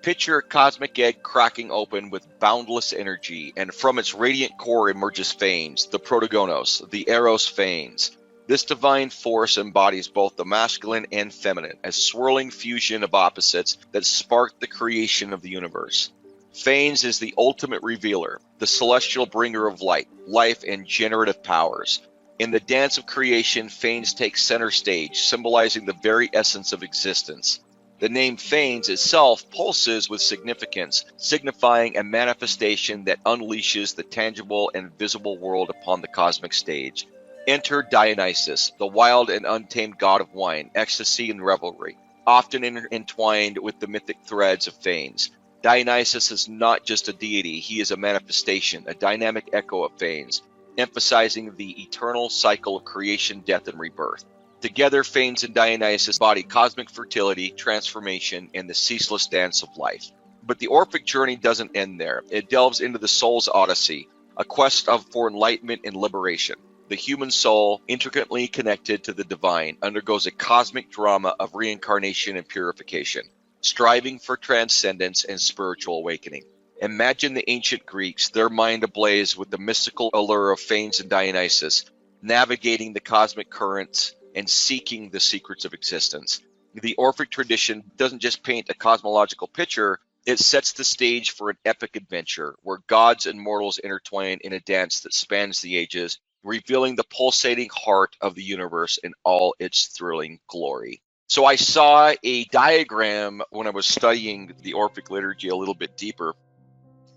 Picture a cosmic egg cracking open with boundless energy, and from its radiant core emerges Phanes, the protogonos, the Eros Phanes. This divine force embodies both the masculine and feminine, a swirling fusion of opposites that sparked the creation of the universe. Phanes is the ultimate revealer, the celestial bringer of light, life, and generative powers. In the dance of creation, Phanes takes center stage, symbolizing the very essence of existence. The name Phanes itself pulses with significance, signifying a manifestation that unleashes the tangible and visible world upon the cosmic stage. Enter Dionysus, the wild and untamed god of wine, ecstasy, and revelry, often entwined with the mythic threads of Phanes. Dionysus is not just a deity, he is a manifestation, a dynamic echo of Phanes, emphasizing the eternal cycle of creation, death, and rebirth. Together, Phanes and Dionysus embody cosmic fertility, transformation, and the ceaseless dance of life. But the Orphic journey doesn't end there. It delves into the soul's odyssey, a quest for enlightenment and liberation. The human soul, intricately connected to the divine, undergoes a cosmic drama of reincarnation and purification, striving for transcendence and spiritual awakening. Imagine the ancient Greeks, their mind ablaze with the mystical allure of Phanes and Dionysus, navigating the cosmic currents and seeking the secrets of existence. The Orphic tradition doesn't just paint a cosmological picture, it sets the stage for an epic adventure where gods and mortals intertwine in a dance that spans the ages, revealing the pulsating heart of the universe in all its thrilling glory. So I saw a diagram when I was studying the Orphic liturgy a little bit deeper.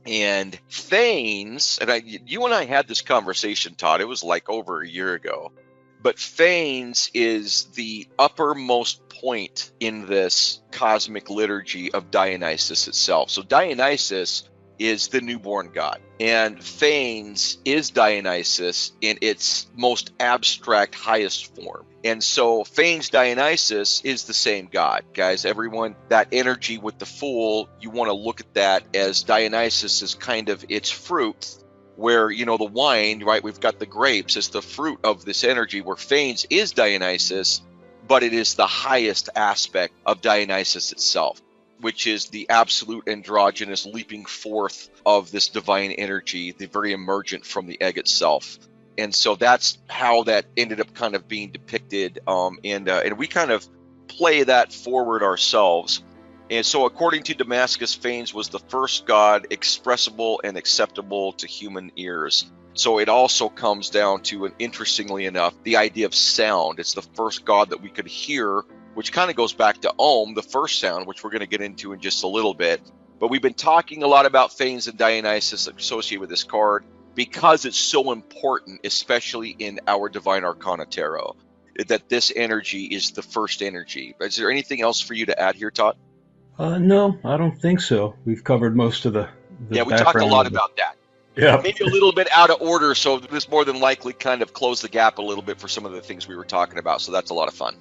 And Thanes, and you and I had this conversation, Todd, it was like over a year ago. But Thanes is the uppermost point in this cosmic liturgy of Dionysus itself. So Dionysus is the newborn god, and Thanes is Dionysus in its most abstract, highest form. And so Thanes Dionysus is the same god, guys. Everyone, that energy with the Fool, you want to look at that as Dionysus is kind of its fruit, where, you know, the wine, right, we've got the grapes as the fruit of this energy, where Thanes is Dionysus, but it is the highest aspect of Dionysus itself, which is the absolute androgynous leaping forth of this divine energy, the very emergent from the egg itself. And so that's how that ended up kind of being depicted, and we kind of play that forward ourselves. And so according to Damascus, Thanes was the first god expressible and acceptable to human ears. So it also comes down to, and interestingly enough, the idea of sound. It's the first god that we could hear, which kind of goes back to Om, the first sound, which we're going to get into in just a little bit. But we've been talking a lot about Thanes and Dionysus associated with this card because it's so important, especially in our Divine Arcana Tarot, that this energy is the first energy. Is there anything else for you to add here, Todd? No, I don't think so. We've covered most of the yeah, we talked a lot about that. Yeah. Maybe a little bit out of order, so this more than likely kind of closed the gap a little bit for some of the things we were talking about, so that's a lot of fun.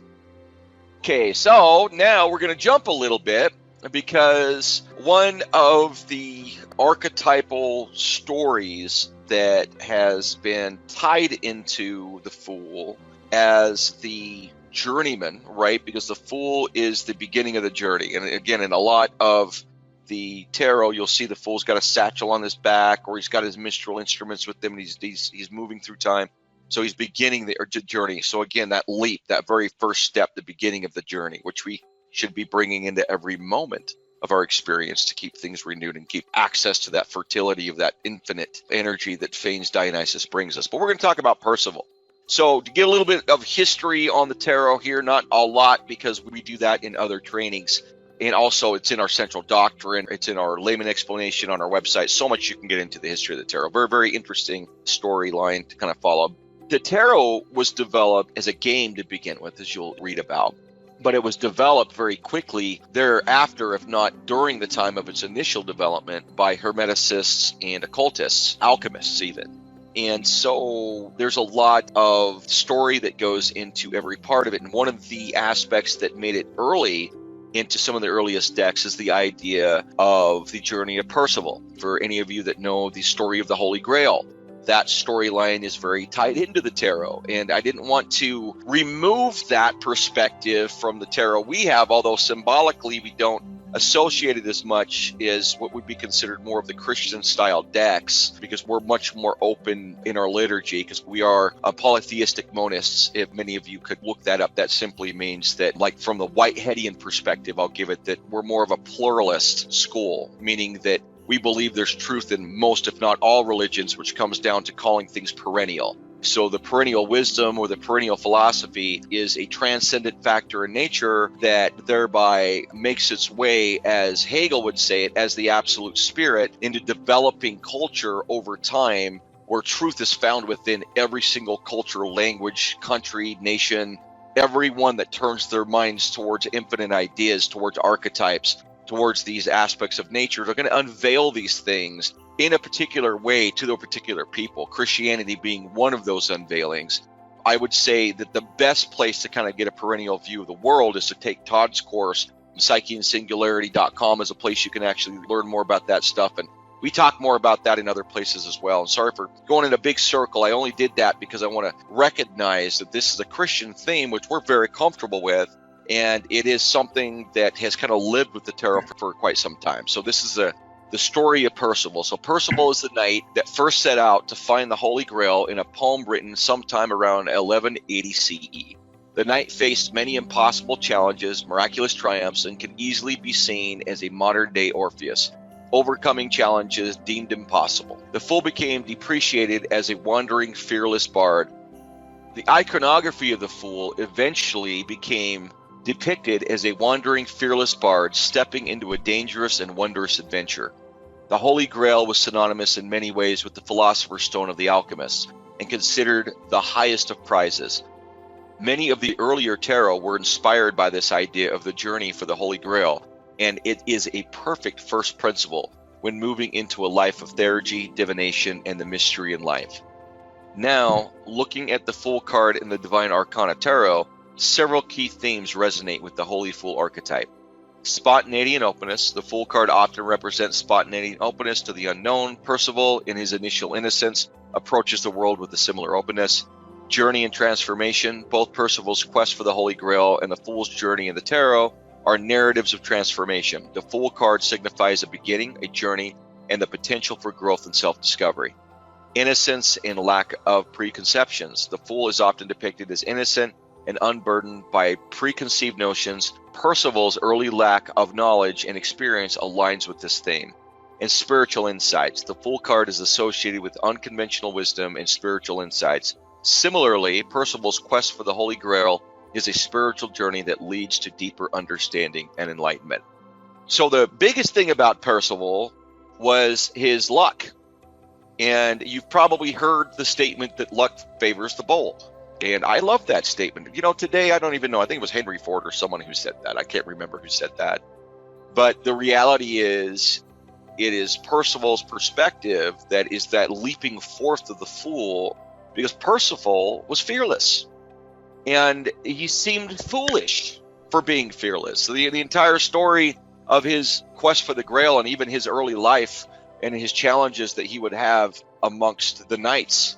Okay, so now we're going to jump a little bit, because one of the archetypal stories that has been tied into the Fool as the journeyman, right? Because the Fool is the beginning of the journey. And again, in a lot of the tarot, you'll see the Fool's got a satchel on his back, or he's got his minstrel instruments with him, and he's moving through time. So he's beginning the journey. So again, that leap, that very first step, the beginning of the journey, which we should be bringing into every moment of our experience to keep things renewed and keep access to that fertility of that infinite energy that Thanes Dionysus brings us. But we're going to talk about Percival. So to get a little bit of history on the tarot here, not a lot, because we do that in other trainings. And also it's in our central doctrine. It's in our layman explanation on our website. So much you can get into the history of the tarot. Very, very interesting storyline to kind of follow. The tarot was developed as a game to begin with, as you'll read about. But it was developed very quickly thereafter, if not during the time of its initial development, by hermeticists and occultists, alchemists even. And so there's a lot of story that goes into every part of it. And one of the aspects that made it early into some of the earliest decks is the idea of the journey of Percival. For any of you that know the story of the Holy Grail, that storyline is very tied into the tarot. And I didn't want to remove that perspective from the tarot we have, although symbolically we don't associate it as much as what would be considered more of the Christian style decks, because we're much more open in our liturgy, because we are polytheistic monists. If many of you could look that up, that simply means that, like, from the Whiteheadian perspective, I'll give it that we're more of a pluralist school, meaning that we believe there's truth in most, if not all, religions, which comes down to calling things perennial. So the perennial wisdom or the perennial philosophy is a transcendent factor in nature that thereby makes its way, as Hegel would say it, as the absolute spirit into developing culture over time, where truth is found within every single culture, language, country, nation, everyone that turns their minds towards infinite ideas, towards archetypes, towards these aspects of nature. They're going to unveil these things in a particular way to their particular people, Christianity being one of those unveilings. I would say that the best place to kind of get a perennial view of the world is to take Todd's course. PsycheandSingularity.com is a place you can actually learn more about that stuff, and we talk more about that in other places as well. And sorry for going in a big circle. I only did that because I want to recognize that this is a Christian theme, which we're very comfortable with. And it is something that has kind of lived with the tarot for quite some time. So this is the story of Percival. So Percival is the knight that first set out to find the Holy Grail in a poem written sometime around 1180 CE. The knight faced many impossible challenges, miraculous triumphs, and can easily be seen as a modern-day Orpheus, overcoming challenges deemed impossible. The Fool became depreciated as a wandering, fearless bard. The iconography of the Fool eventually became depicted as a wandering, fearless bard stepping into a dangerous and wondrous adventure. The Holy Grail was synonymous in many ways with the Philosopher's Stone of the alchemists and considered the highest of prizes. Many of the earlier tarot were inspired by this idea of the journey for the Holy Grail, and it is a perfect first principle when moving into a life of theurgy, divination, and the mystery in life. Now, looking at the Fool card in the Divine Arcana Tarot, several key themes resonate with the Holy Fool archetype. Spontaneity and openness. The Fool card often represents spontaneity and openness to the unknown. Percival, in his initial innocence, approaches the world with a similar openness. Journey and transformation. Both Percival's quest for the Holy Grail and the Fool's journey in the Tarot are narratives of transformation. The Fool card signifies a beginning, a journey, and the potential for growth and self-discovery. Innocence and lack of preconceptions. The Fool is often depicted as innocent and unburdened by preconceived notions. Percival's early lack of knowledge and experience aligns with this theme. And spiritual insights. The Fool card is associated with unconventional wisdom and spiritual insights. Similarly, Percival's quest for the Holy Grail is a spiritual journey that leads to deeper understanding and enlightenment. So the biggest thing about Percival was his luck. And you've probably heard the statement that luck favors the bold. And I love that statement. You know, today, I don't even know. I think it was Henry Ford or someone who said that. I can't remember who said that. But the reality is, it is Percival's perspective that is that leaping forth of the Fool, because Percival was fearless. And he seemed foolish for being fearless. So the entire story of his quest for the Grail and even his early life and his challenges that he would have amongst the knights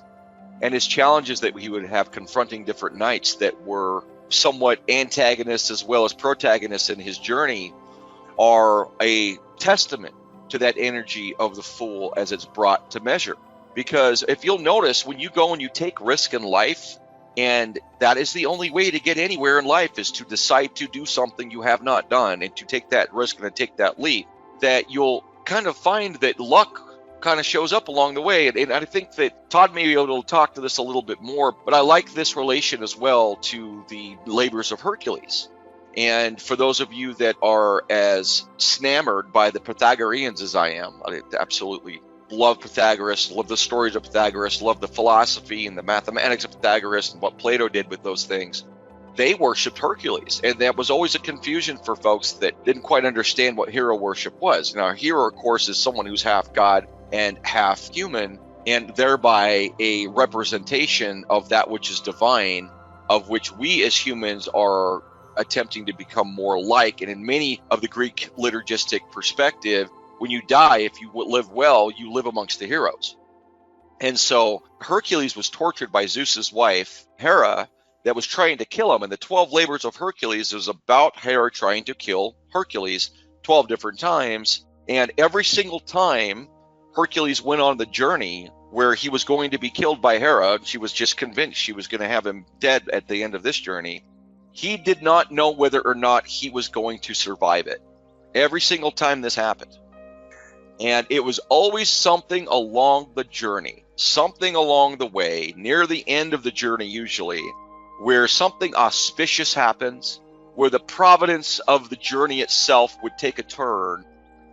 and his challenges that he would have confronting different knights that were somewhat antagonists as well as protagonists in his journey are a testament to that energy of the Fool as it's brought to measure. Because if you'll notice, when you go and you take risk in life, and that is the only way to get anywhere in life, is to decide to do something you have not done and to take that risk and to take that leap, that you'll kind of find that luck kind of shows up along the way. And I think that Todd may be able to talk to this a little bit more, but I like this relation as well to the labors of Hercules. And for those of you that are as snamored by the Pythagoreans as I am, I absolutely love Pythagoras, love the stories of Pythagoras, love the philosophy and the mathematics of Pythagoras and what Plato did with those things. They worshipped Hercules, and that was always a confusion for folks that didn't quite understand what hero worship was. Now, a hero, of course, is someone who's half god and half human, and thereby a representation of that which is divine, of which we as humans are attempting to become more like. And in many of the Greek liturgistic perspective, when you die, if you live well, you live amongst the heroes. And so Hercules was tortured by Zeus's wife, Hera, that was trying to kill him. And the 12 labors of Hercules was about Hera trying to kill Hercules 12 different times. And every single time Hercules went on the journey where he was going to be killed by Hera, she was just convinced she was going to have him dead at the end of this journey. He did not know whether or not he was going to survive it. Every single time this happened. And it was always something along the journey, something along the way, near the end of the journey usually, where something auspicious happens, where the providence of the journey itself would take a turn,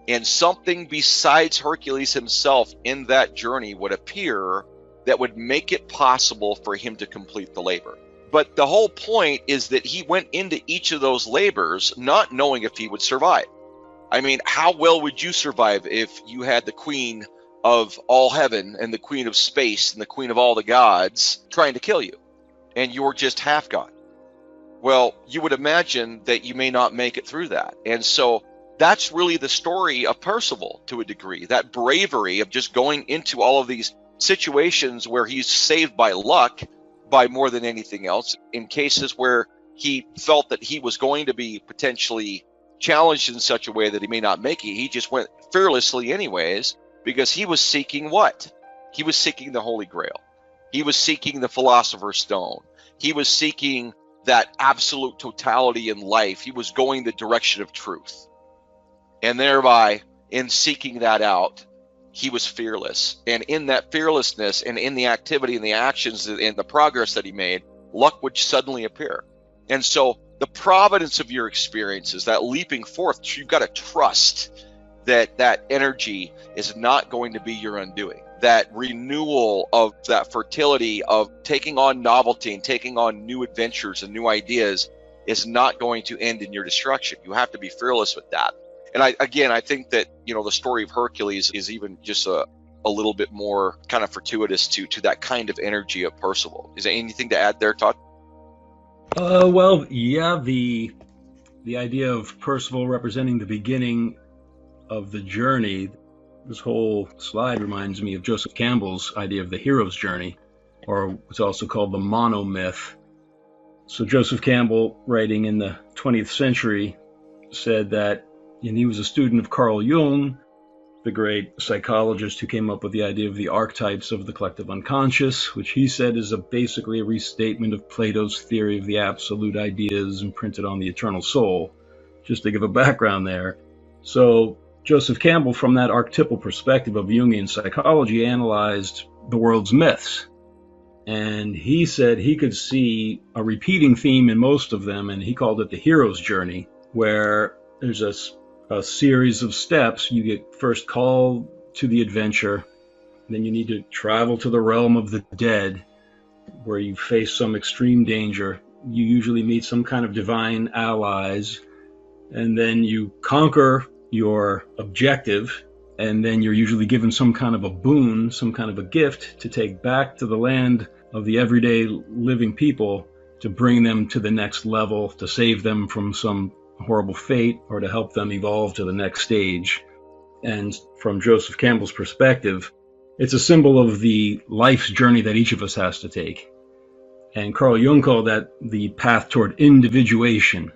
and something besides Hercules himself in that journey would appear that would make it possible for him to complete the labor. But the whole point is that he went into each of those labors not knowing if he would survive. I mean, how well would you survive if you had the queen of all heaven and the queen of space and the queen of all the gods trying to kill you, and you're just half god? Well, you would imagine that you may not make it through that. And so that's really the story of Percival to a degree, that bravery of just going into all of these situations where he's saved by luck, by more than anything else, in cases where he felt that he was going to be potentially challenged in such a way that he may not make it. He just went fearlessly anyways, because he was seeking what? He was seeking the Holy Grail. He was seeking the Philosopher's Stone. He was seeking that absolute totality in life. He was going the direction of truth. And thereby, in seeking that out, he was fearless. And in that fearlessness and in the activity and the actions and the progress that he made, luck would suddenly appear. And so the providence of your experiences, that leaping forth, you've got to trust that that energy is not going to be your undoing. That renewal of that fertility of taking on novelty and taking on new adventures and new ideas is not going to end in your destruction. You have to be fearless with that. And I think that, the story of Hercules is even just a little bit more kind of fortuitous to that kind of energy of Percival. Is there anything to add there, Todd? Well, yeah, the idea of Percival representing the beginning of the journey, this whole slide reminds me of Joseph Campbell's idea of the hero's journey, or what's also called the monomyth. So Joseph Campbell, writing in the 20th century, said that, and he was a student of Carl Jung, the great psychologist who came up with the idea of the archetypes of the collective unconscious, which he said is basically a restatement of Plato's theory of the absolute ideas imprinted on the eternal soul, just to give a background there. So Joseph Campbell, from that archetypal perspective of Jungian psychology, analyzed the world's myths. And he said he could see a repeating theme in most of them, and he called it the hero's journey, where there's a series of steps. You get first called to the adventure, then you need to travel to the realm of the dead, where you face some extreme danger. You usually meet some kind of divine allies, and then you conquer your objective, and then you're usually given some kind of a boon, some kind of a gift to take back to the land of the everyday living people, to bring them to the next level, to save them from some horrible fate, or to help them evolve to the next stage. And from Joseph Campbell's perspective, it's a symbol of the life's journey that each of us has to take. And Carl Jung called that the path toward individuation,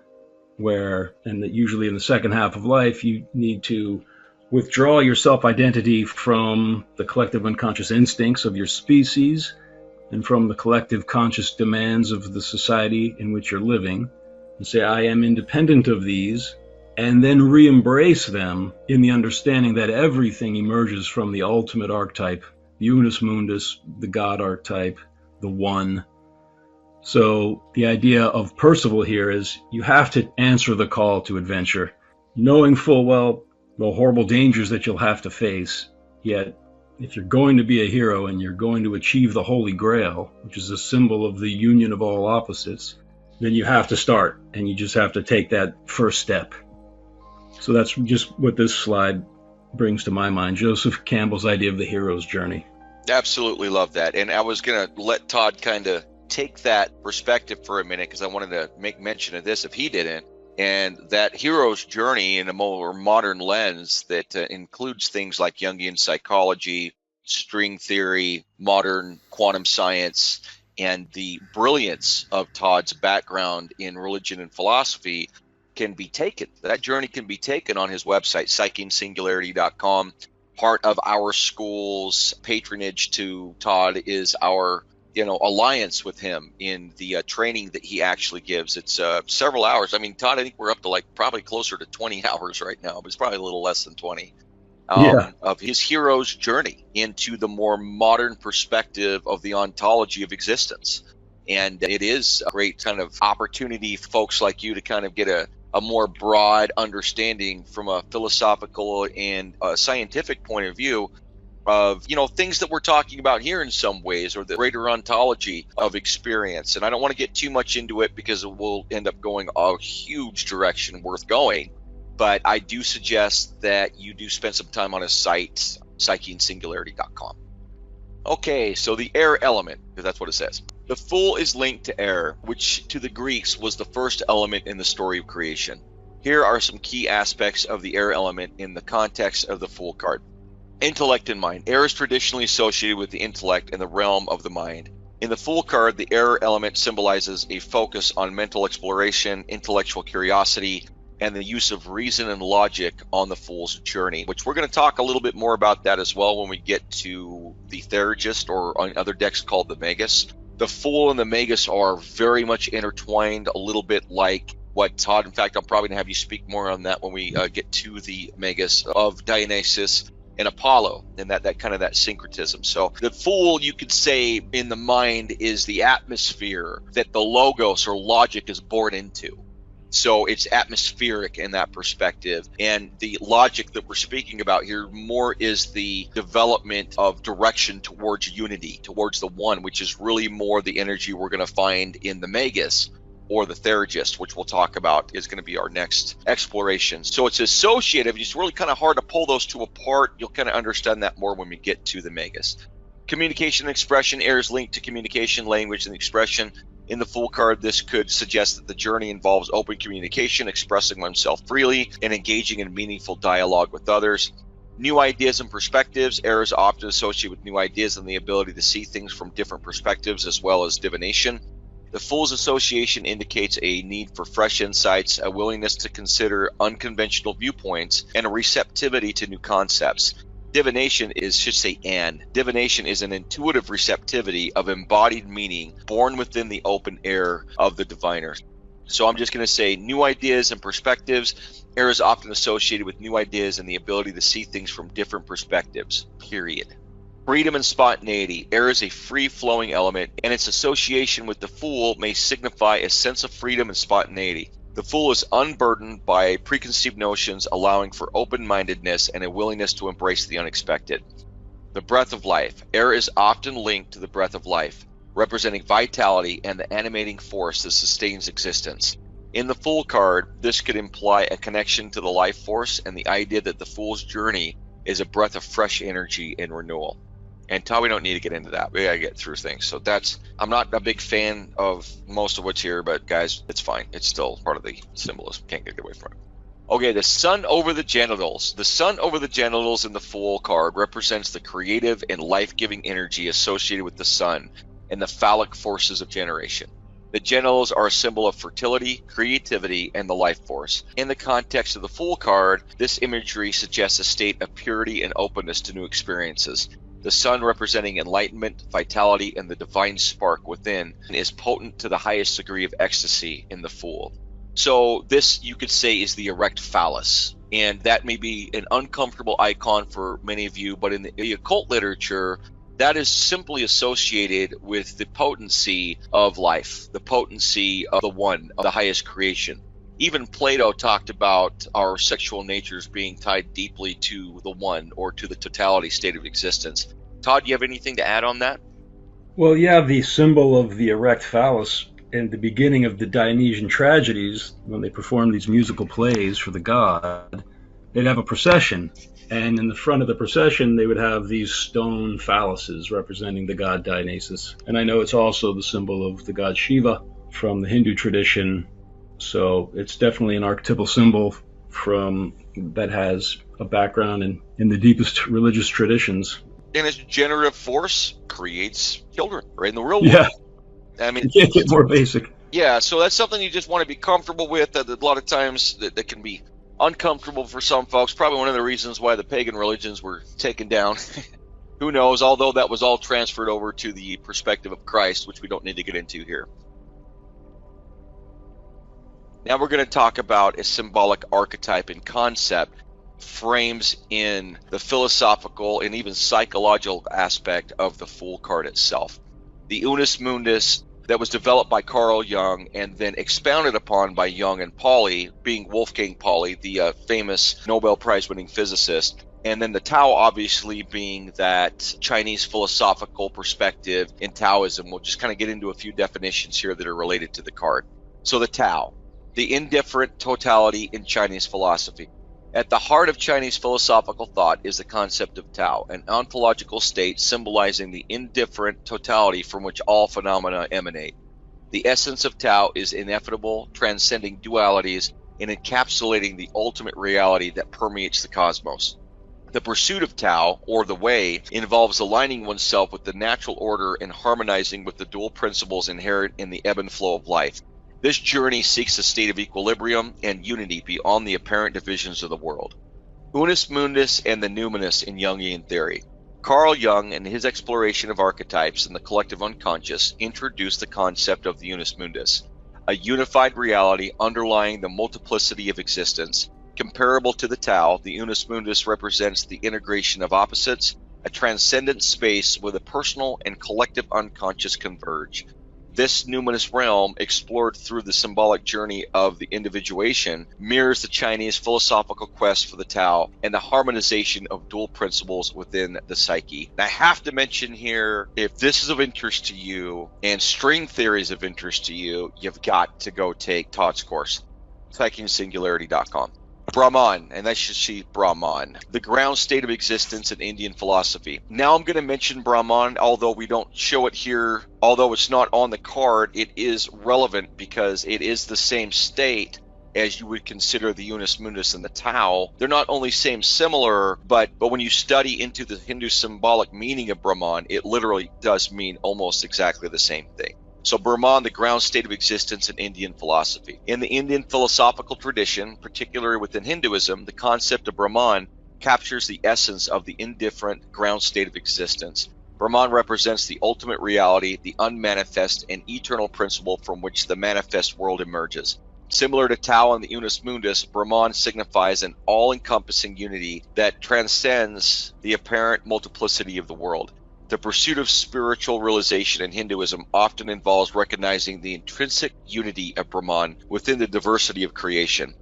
and that usually in the second half of life, you need to withdraw your self-identity from the collective unconscious instincts of your species and from the collective conscious demands of the society in which you're living, and say, I am independent of these, and then re-embrace them in the understanding that everything emerges from the ultimate archetype, the unus mundus, the God archetype, the one. So the idea of Percival here is you have to answer the call to adventure, knowing full well the horrible dangers that you'll have to face. Yet, if you're going to be a hero and you're going to achieve the Holy Grail, which is a symbol of the union of all opposites, then you have to start, and you just have to take that first step. So that's just what this slide brings to my mind, Joseph Campbell's idea of the hero's journey. Absolutely love that. And I was going to let Todd kind of take that perspective for a minute, because I wanted to make mention of this if he didn't. And that hero's journey in a more modern lens that includes things like Jungian psychology, string theory, modern quantum science, and the brilliance of Todd's background in religion and philosophy can be taken. That journey can be taken on his website, psychingsingularity.com. Part of our school's patronage to Todd is our alliance with him in the training that he actually gives. It's several hours. I mean, Todd, I think we're up to probably closer to 20 hours right now, but it's probably a little less than 20. Of his hero's journey into the more modern perspective of the ontology of existence. And it is a great kind of opportunity for folks like you to kind of get a more broad understanding from a philosophical and scientific point of view of, things that we're talking about here in some ways, or the greater ontology of experience. And I don't want to get too much into it because it will end up going a huge direction worth going. But I do suggest that you do spend some time on his site, psychingsingularity.com. Okay, so the air element, because that's what it says. The Fool is linked to air, which to the Greeks was the first element in the story of creation. Here are some key aspects of the air element in the context of the Fool card. Intellect and mind. Air is traditionally associated with the intellect and the realm of the mind. In the Fool card, the air element symbolizes a focus on mental exploration, intellectual curiosity, and the use of reason and logic on the Fool's journey, which we're going to talk a little bit more about that as well when we get to the Theurgist, or on other decks called the Magus. The Fool and the Magus are very much intertwined, a little bit like what Todd, in fact, I'm probably going to have you speak more on that when we get to the Magus of Dionysus and Apollo, and that kind of that syncretism. So the Fool, you could say, in the mind is the atmosphere that the logos or logic is born into. So it's atmospheric in that perspective. And the logic that we're speaking about here more is the development of direction towards unity, towards the one, which is really more the energy we're going to find in the Magus or the Theurgist, which we'll talk about is going to be our next exploration. So it's associative. It's really kind of hard to pull those two apart. You'll kind of understand that more when we get to the Magus. Communication and expression. Air is linked to communication, language, and expression. In the Fool card, this could suggest that the journey involves open communication, expressing oneself freely, and engaging in meaningful dialogue with others. New ideas and perspectives. Air is often associated with new ideas and the ability to see things from different perspectives, as well as divination. The Fool's association indicates a need for fresh insights, a willingness to consider unconventional viewpoints, and a receptivity to new concepts. Divination Divination is an intuitive receptivity of embodied meaning born within the open air of the diviner. So I'm just going to say new ideas and perspectives. Air is often associated with new ideas and the ability to see things from different perspectives, period. Freedom and spontaneity. Air is a free-flowing element, and its association with the Fool may signify a sense of freedom and spontaneity. The Fool is unburdened by preconceived notions, allowing for open-mindedness and a willingness to embrace the unexpected. The breath of life. Air is often linked to the breath of life, representing vitality and the animating force that sustains existence. In the Fool card, this could imply a connection to the life force and the idea that the Fool's journey is a breath of fresh energy and renewal. And Todd, we don't need to get into that. We gotta get through things. So I'm not a big fan of most of what's here, but guys, it's fine. It's still part of the symbolism. Can't get away from it. Okay, the sun over the genitals. The sun over the genitals in the Fool card represents the creative and life-giving energy associated with the sun and the phallic forces of generation. The genitals are a symbol of fertility, creativity, and the life force. In the context of the Fool card, this imagery suggests a state of purity and openness to new experiences. The sun, representing enlightenment, vitality, and the divine spark within, is potent to the highest degree of ecstasy in the Fool. So this, you could say, is the erect phallus. And that may be an uncomfortable icon for many of you, but in the occult literature, that is simply associated with the potency of life, the potency of the one, of the highest creation. Even Plato talked about our sexual natures being tied deeply to the one or to the totality state of existence. Todd, do you have anything to add on that? Well, yeah, the symbol of the erect phallus in the beginning of the Dionysian tragedies, when they performed these musical plays for the god, they'd have a procession. And in the front of the procession, they would have these stone phalluses representing the god Dionysus. And I know it's also the symbol of the god Shiva from the Hindu tradition. So it's definitely an archetypal symbol that has a background in the deepest religious traditions. And its generative force creates children, right, in the real world. Yeah. I mean, you can't get more basic. Yeah, so that's something you just want to be comfortable with. That a lot of times that can be uncomfortable for some folks. Probably one of the reasons why the pagan religions were taken down. Who knows? Although that was all transferred over to the perspective of Christ, which we don't need to get into here. Now we're going to talk about a symbolic archetype and concept frames in the philosophical and even psychological aspect of the Fool card itself. The Unus Mundus that was developed by Carl Jung and then expounded upon by Jung and Pauli, being Wolfgang Pauli, the famous Nobel Prize-winning physicist, and then the Tao obviously being that Chinese philosophical perspective in Taoism. We'll just kind of get into a few definitions here that are related to the card. So the Tao, the indifferent totality in Chinese philosophy. At the heart of Chinese philosophical thought is the concept of Tao, an ontological state symbolizing the indifferent totality from which all phenomena emanate. The essence of Tao is ineffable, transcending dualities, and encapsulating the ultimate reality that permeates the cosmos. The pursuit of Tao, or the Way, involves aligning oneself with the natural order and harmonizing with the dual principles inherent in the ebb and flow of life. This journey seeks a state of equilibrium and unity beyond the apparent divisions of the world. Unus Mundus and the Numinous in Jungian theory. Carl Jung, in his exploration of archetypes and the collective unconscious, introduced the concept of the Unus Mundus, a unified reality underlying the multiplicity of existence. Comparable to the Tao, the Unus Mundus represents the integration of opposites, a transcendent space where the personal and collective unconscious converge. This numinous realm, explored through the symbolic journey of the individuation, mirrors the Chinese philosophical quest for the Tao and the harmonization of dual principles within the psyche. Now, I have to mention here, if this is of interest to you and string theory is of interest to you, you've got to go take Todd's course, psychingsingularity.com. Brahman, and that should see Brahman, the ground state of existence in Indian philosophy. Now I'm going to mention Brahman, although we don't show it here, although it's not on the card, it is relevant because it is the same state as you would consider the Unus Mundus and the Tao. They're not only similar, but when you study into the Hindu symbolic meaning of Brahman, it literally does mean almost exactly the same thing. So Brahman, the ground state of existence in Indian philosophy. In the Indian philosophical tradition, particularly within Hinduism, the concept of Brahman captures the essence of the indifferent ground state of existence. Brahman represents the ultimate reality, the unmanifest and eternal principle from which the manifest world emerges. Similar to Tao and the Unus Mundus, Brahman signifies an all-encompassing unity that transcends the apparent multiplicity of the world. The pursuit of spiritual realization in Hinduism often involves recognizing the intrinsic unity of Brahman within the diversity of creation.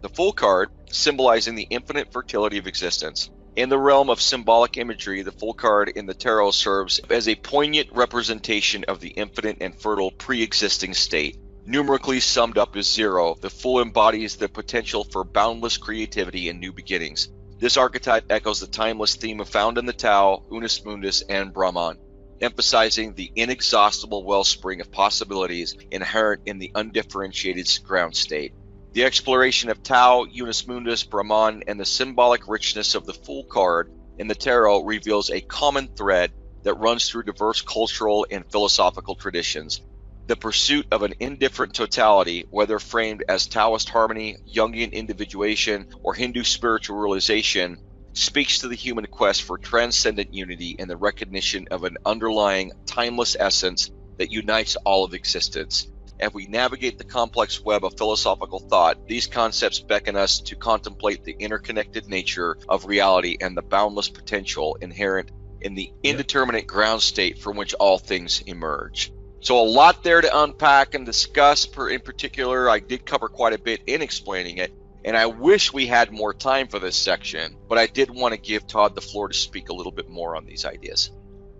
The Fool card, symbolizing the infinite fertility of existence. In the realm of symbolic imagery, the Fool card in the tarot serves as a poignant representation of the infinite and fertile pre-existing state. Numerically summed up as 0, the Fool embodies the potential for boundless creativity and new beginnings. This archetype echoes the timeless theme found in the Tao, Unus Mundus, and Brahman, emphasizing the inexhaustible wellspring of possibilities inherent in the undifferentiated ground state. The exploration of Tao, Unus Mundus, Brahman, and the symbolic richness of the Fool card in the tarot reveals a common thread that runs through diverse cultural and philosophical traditions. The pursuit of an indifferent totality, whether framed as Taoist harmony, Jungian individuation, or Hindu spiritual realization, speaks to the human quest for transcendent unity and the recognition of an underlying, timeless essence that unites all of existence. As we navigate the complex web of philosophical thought, these concepts beckon us to contemplate the interconnected nature of reality and the boundless potential inherent in the indeterminate ground state from which all things emerge. So a lot there to unpack and discuss. In particular, I did cover quite a bit in explaining it, and I wish we had more time for this section, but I did want to give Todd the floor to speak a little bit more on these ideas.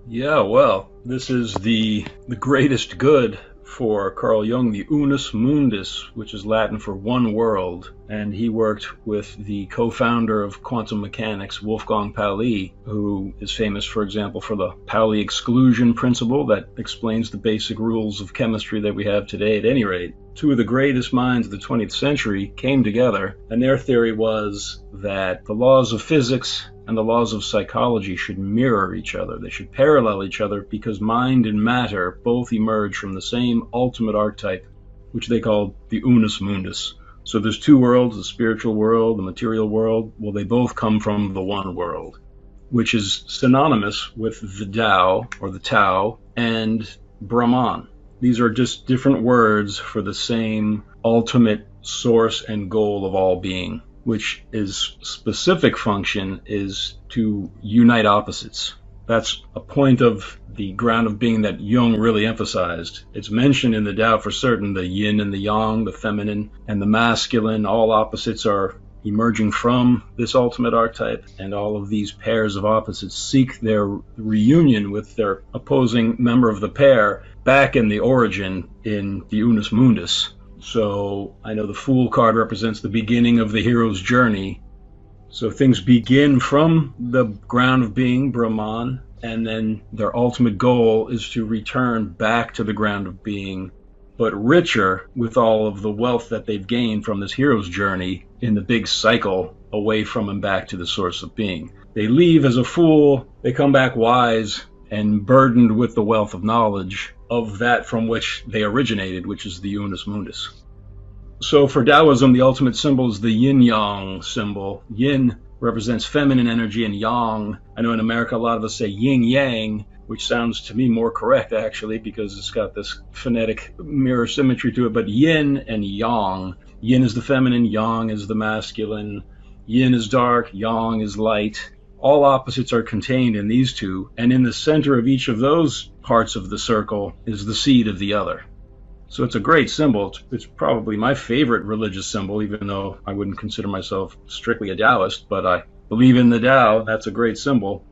Yeah, well, this is the greatest good for Carl Jung, the Unus Mundus, which is Latin for one world, and he worked with the co-founder of quantum mechanics, Wolfgang Pauli, who is famous, for example, for the Pauli exclusion principle that explains the basic rules of chemistry that we have today at any rate. Two of the greatest minds of the 20th century came together, and their theory was that the laws of physics and the laws of psychology should mirror each other. They should parallel each other because mind and matter both emerge from the same ultimate archetype, which they called the Unus Mundus. So there's two worlds, the spiritual world, the material world. Well, they both come from the one world, which is synonymous with the Tao or the Tao and Brahman. These are just different words for the same ultimate source and goal of all being, which is specific function is to unite opposites. That's a point of the ground of being that Jung really emphasized. It's mentioned in the Tao for certain, the yin and the yang, the feminine and the masculine, all opposites are emerging from this ultimate archetype, and all of these pairs of opposites seek their reunion with their opposing member of the pair back in the origin in the Unus Mundus. So I know the Fool card represents the beginning of the hero's journey. So things begin from the ground of being, Brahman, and then their ultimate goal is to return back to the ground of being, but richer with all of the wealth that they've gained from this hero's journey in the big cycle away from and back to the source of being. They leave as a fool, they come back wise and burdened with the wealth of knowledge of that from which they originated, which is the Unus Mundus. So for Taoism, the ultimate symbol is the yin-yang symbol. Yin represents feminine energy and yang. I know in America a lot of us say yin-yang, which sounds to me more correct actually because it's got this phonetic mirror symmetry to it, but yin and yang. Yin is the feminine, yang is the masculine. Yin is dark, yang is light. all opposites are contained in these two, and in the center of each of those parts of the circle is the seed of the other. So it's a great symbol. It's probably my favorite religious symbol, even though I wouldn't consider myself strictly a Taoist, but I believe in the Tao. That's a great symbol.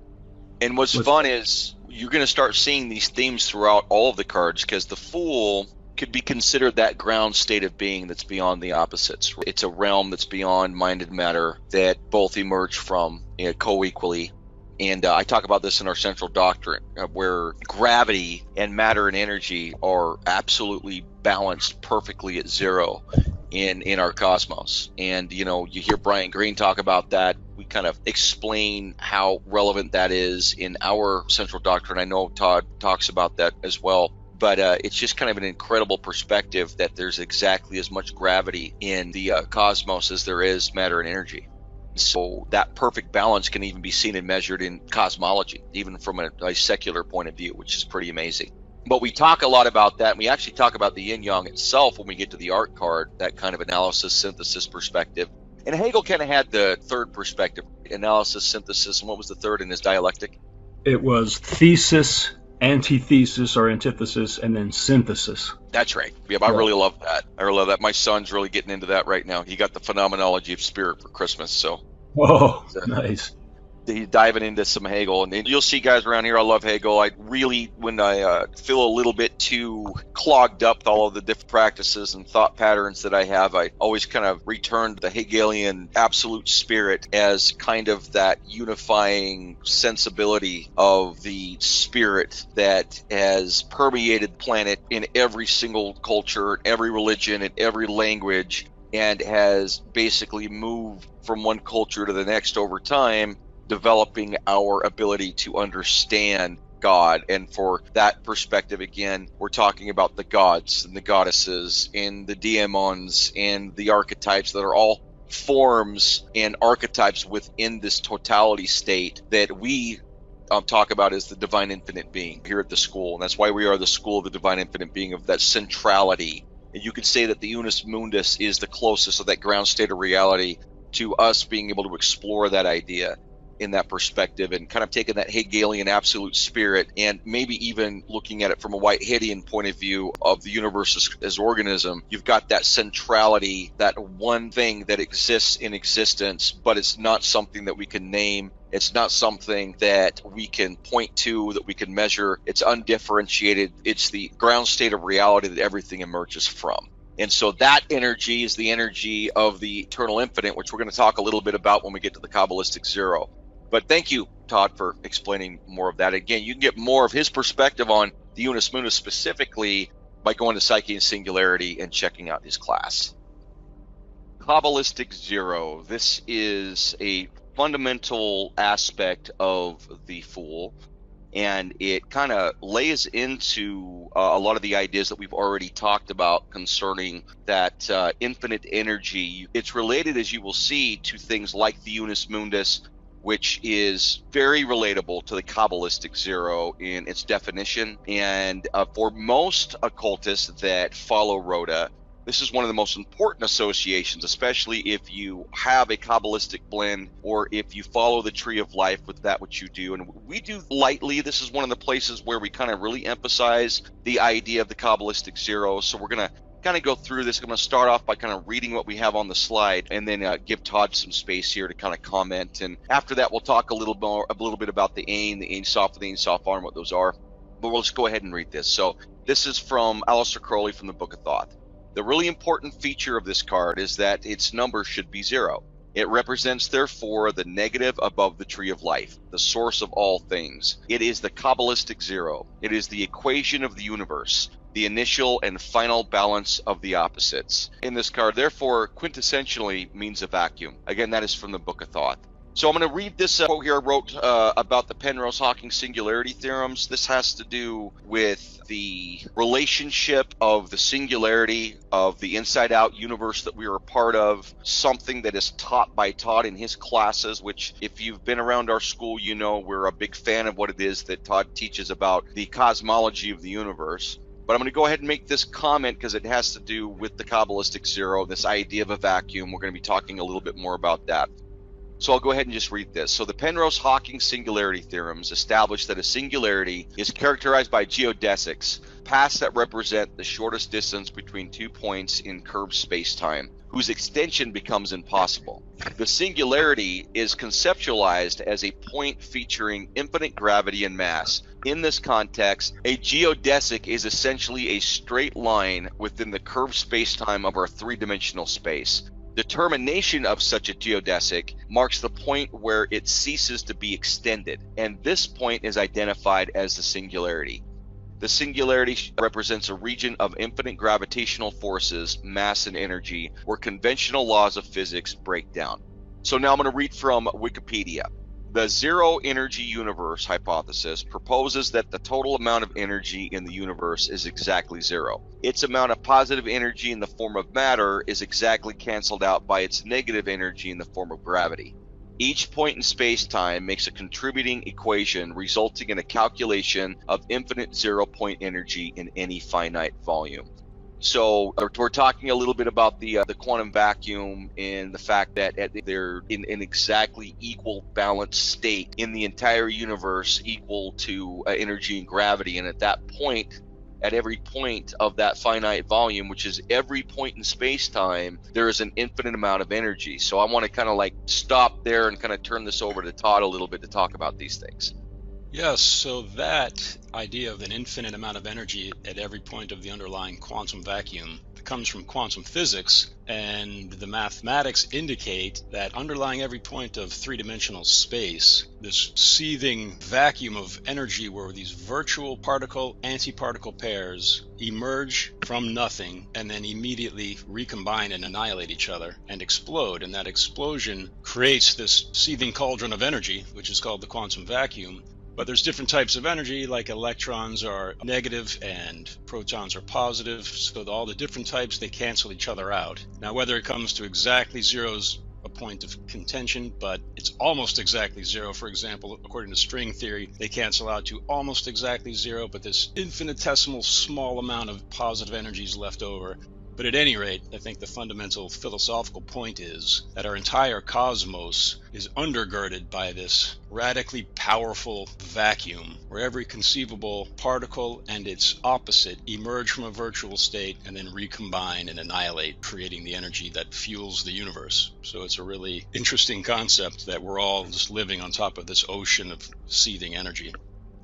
And what's fun is you're going to start seeing these themes throughout all of the cards, because the Fool could be considered that ground state of being that's beyond the opposites. It's a realm that's beyond mind and matter that both emerge from co-equally. And I talk about this in our central doctrine, where gravity and matter and energy are absolutely balanced perfectly at zero in our cosmos. And, you hear Brian Greene talk about that. We kind of explain how relevant that is in our central doctrine. I know Todd talks about that as well. But it's just kind of an incredible perspective that there's exactly as much gravity in the cosmos as there is matter and energy. So that perfect balance can even be seen and measured in cosmology, even from a secular point of view, which is pretty amazing. But we talk a lot about that, and we actually talk about the yin-yang itself when we get to the art card, that kind of analysis, synthesis perspective. And Hegel kind of had the third perspective, analysis, synthesis, and what was the third in his dialectic? It was thesis, antithesis or antithesis, and then synthesis. That's right. Yeah, I really love that. I really love that. My son's really getting into that right now. He got the Phenomenology of Spirit for Christmas, so. Oh, nice. He's diving into some Hegel, and you'll see guys around here. I love Hegel. I really, when I feel a little bit too clogged up with all of the different practices and thought patterns that I have, I always kind of return to the Hegelian absolute spirit as kind of that unifying sensibility of the spirit that has permeated the planet in every single culture, every religion, and every language, and has basically moved from one culture to the next over time, developing our ability to understand God. And for that perspective, again, we're talking about the gods and the goddesses and the daemons and the archetypes that are all forms and archetypes within this totality state that we talk about as the divine infinite being here at the school. And that's why we are the school of the divine infinite being, of that centrality. And you could say that the unus mundus is the closest of that ground state of reality to us being able to explore that idea in that perspective, and kind of taking that Hegelian absolute spirit and maybe even looking at it from a Whiteheadian point of view of the universe as organism. You've got that centrality, that one thing that exists in existence, but it's not something that we can name. It's not something that we can point to, that we can measure. It's undifferentiated. It's the ground state of reality that everything emerges from. And so that energy is the energy of the eternal infinite, which we're going to talk a little bit about when we get to the Kabbalistic zero. But thank you, Todd, for explaining more of that. Again, you can get more of his perspective on the Unus Mundus specifically by going to Psyche and Singularity and checking out his class. Kabbalistic zero. This is a fundamental aspect of the Fool, and it kind of lays into a lot of the ideas that we've already talked about concerning that infinite energy. It's related, as you will see, to things like the Unus Mundus, which is very relatable to the Kabbalistic zero in its definition. And for most occultists that follow Rhoda, this is one of the most important associations, especially if you have a Kabbalistic blend or if you follow the tree of life with that which you do. And we do lightly. This is one of the places where we kind of really emphasize the idea of the Kabbalistic zero. So we're going to kind of go through this. I'm going to start off by kind of reading what we have on the slide, and then give Todd some space here to kind of comment. And after that, we'll talk a little bit about the Ein Sof, and the Ein Sof and what those are. But we'll just go ahead and read this. So this is from Aleister Crowley from the Book of Thoth. The really important feature of this card is that its number should be 0. It represents, therefore, the negative above the tree of life, the source of all things. It is the Kabbalistic zero. It is the equation of the universe, the initial and final balance of the opposites. In this card, therefore, quintessentially means a vacuum. Again, that is from the Book of Thoth. So I'm going to read this quote here I wrote about the Penrose-Hawking singularity theorems. This has to do with the relationship of the singularity of the inside-out universe that we are a part of, something that is taught by Todd in his classes, which if you've been around our school, you know we're a big fan of what it is that Todd teaches about the cosmology of the universe. But I'm going to go ahead and make this comment because it has to do with the Kabbalistic zero, this idea of a vacuum. We're going to be talking a little bit more about that. So I'll go ahead and just read this. So the Penrose-Hawking singularity theorems establish that a singularity is characterized by geodesics, paths that represent the shortest distance between 2 points in curved space-time, whose extension becomes impossible. The singularity is conceptualized as a point featuring infinite gravity and mass. In this context, a geodesic is essentially a straight line within the curved space-time of our three-dimensional space. Determination of such a geodesic marks the point where it ceases to be extended, and this point is identified as the singularity. The singularity represents a region of infinite gravitational forces, mass, and energy where conventional laws of physics break down. So now I'm going to read from Wikipedia. The zero energy universe hypothesis proposes that the total amount of energy in the universe is exactly zero. Its amount of positive energy in the form of matter is exactly canceled out by its negative energy in the form of gravity. Each point in space-time makes a contributing equation resulting in a calculation of infinite zero-point energy in any finite volume. So we're talking a little bit about the quantum vacuum and the fact that they're in an exactly equal balanced state in the entire universe, equal to energy and gravity. And at that point, at every point of that finite volume, which is every point in space-time, there is an infinite amount of energy. So I want to kind of like stop there and kind of turn this over to Todd a little bit to talk about these things. Yes, so that idea of an infinite amount of energy at every point of the underlying quantum vacuum comes from quantum physics, and the mathematics indicate that underlying every point of three-dimensional space, this seething vacuum of energy where these virtual particle-antiparticle pairs emerge from nothing and then immediately recombine and annihilate each other and explode, and that explosion creates this seething cauldron of energy, which is called the quantum vacuum. But there's different types of energy, like electrons are negative and protons are positive. So all the different types, they cancel each other out. Now, whether it comes to exactly zero is a point of contention, but it's almost exactly zero. For example, according to string theory, they cancel out to almost exactly zero, but this infinitesimal small amount of positive energy is left over. But at any rate, I think the fundamental philosophical point is that our entire cosmos is undergirded by this radically powerful vacuum where every conceivable particle and its opposite emerge from a virtual state and then recombine and annihilate, creating the energy that fuels the universe. So it's a really interesting concept that we're all just living on top of this ocean of seething energy.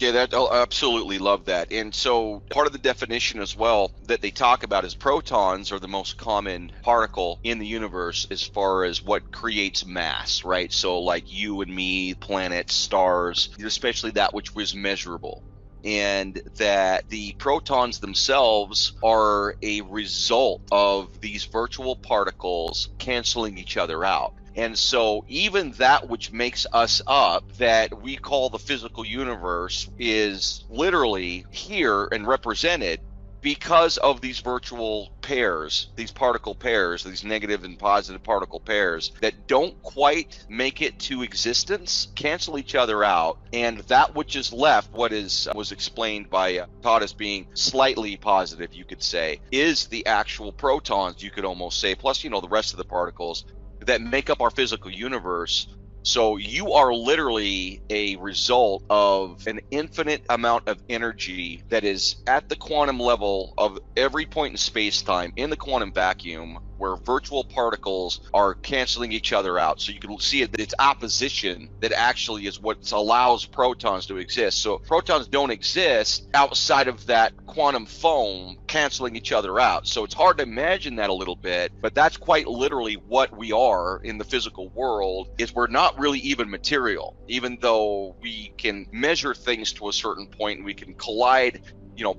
Yeah, I absolutely love that. And so part of the definition as well that they talk about is protons are the most common particle in the universe as far as what creates mass, right? So like you and me, planets, stars, especially that which was measurable. And that the protons themselves are a result of these virtual particles canceling each other out. And so even that which makes us up, that we call the physical universe, is literally here and represented because of these virtual pairs, these particle pairs, these negative and positive particle pairs that don't quite make it to existence, cancel each other out, and that which is left, was explained by Todd as being slightly positive, you could say, is the actual protons, you could almost say, plus, the rest of the particles that make up our physical universe. So you are literally a result of an infinite amount of energy that is at the quantum level of every point in space-time in the quantum vacuum, where virtual particles are canceling each other out. So you can see it, that it's opposition that actually is what allows protons to exist. So protons don't exist outside of that quantum foam canceling each other out. So it's hard to imagine that a little bit, but that's quite literally what we are in the physical world. Is we're not really even material, even though we can measure things to a certain point and we can collide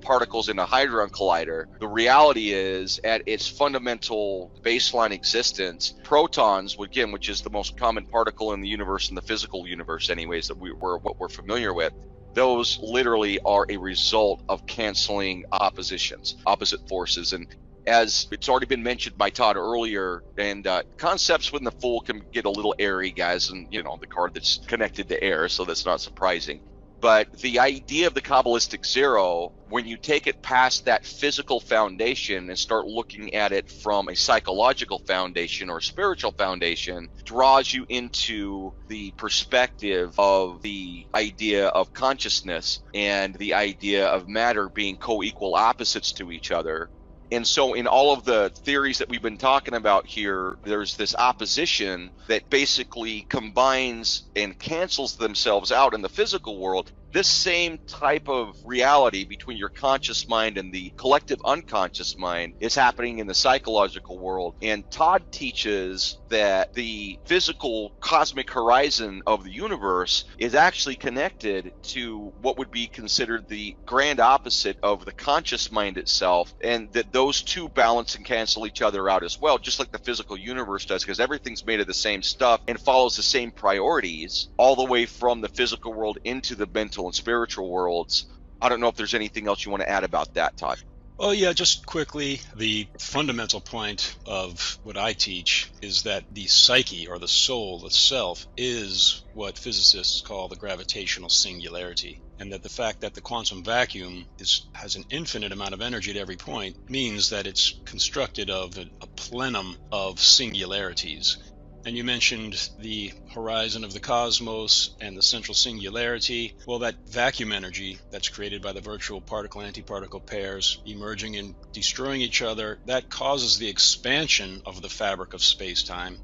particles in a hadron collider. The reality is, at its fundamental baseline existence, protons, again, which is the most common particle in the universe, in the physical universe anyways, that what we're familiar with, those literally are a result of canceling opposite forces. And as it's already been mentioned by Todd earlier, and concepts within the Fool can get a little airy, guys, and the card that's connected to air, so that's not surprising. But the idea of the Kabbalistic zero, when you take it past that physical foundation and start looking at it from a psychological foundation or spiritual foundation, draws you into the perspective of the idea of consciousness and the idea of matter being co-equal opposites to each other. And so in all of the theories that we've been talking about here, there's this opposition that basically combines and cancels themselves out in the physical world. This same type of reality between your conscious mind and the collective unconscious mind is happening in the psychological world. And Todd teaches that the physical cosmic horizon of the universe is actually connected to what would be considered the grand opposite of the conscious mind itself, and that those two balance and cancel each other out as well, just like the physical universe does, because everything's made of the same stuff and follows the same priorities all the way from the physical world into the mental and spiritual worlds. I don't know if there's anything else you want to add about that, Todd. Oh, yeah, just quickly, the fundamental point of what I teach is that the psyche, or the soul, the self, is what physicists call the gravitational singularity. And that the fact that the quantum vacuum has an infinite amount of energy at every point means that it's constructed of a plenum of singularities. And you mentioned the horizon of the cosmos and the central singularity. Well, that vacuum energy that's created by the virtual particle-antiparticle pairs emerging and destroying each other, that causes the expansion of the fabric of space-time,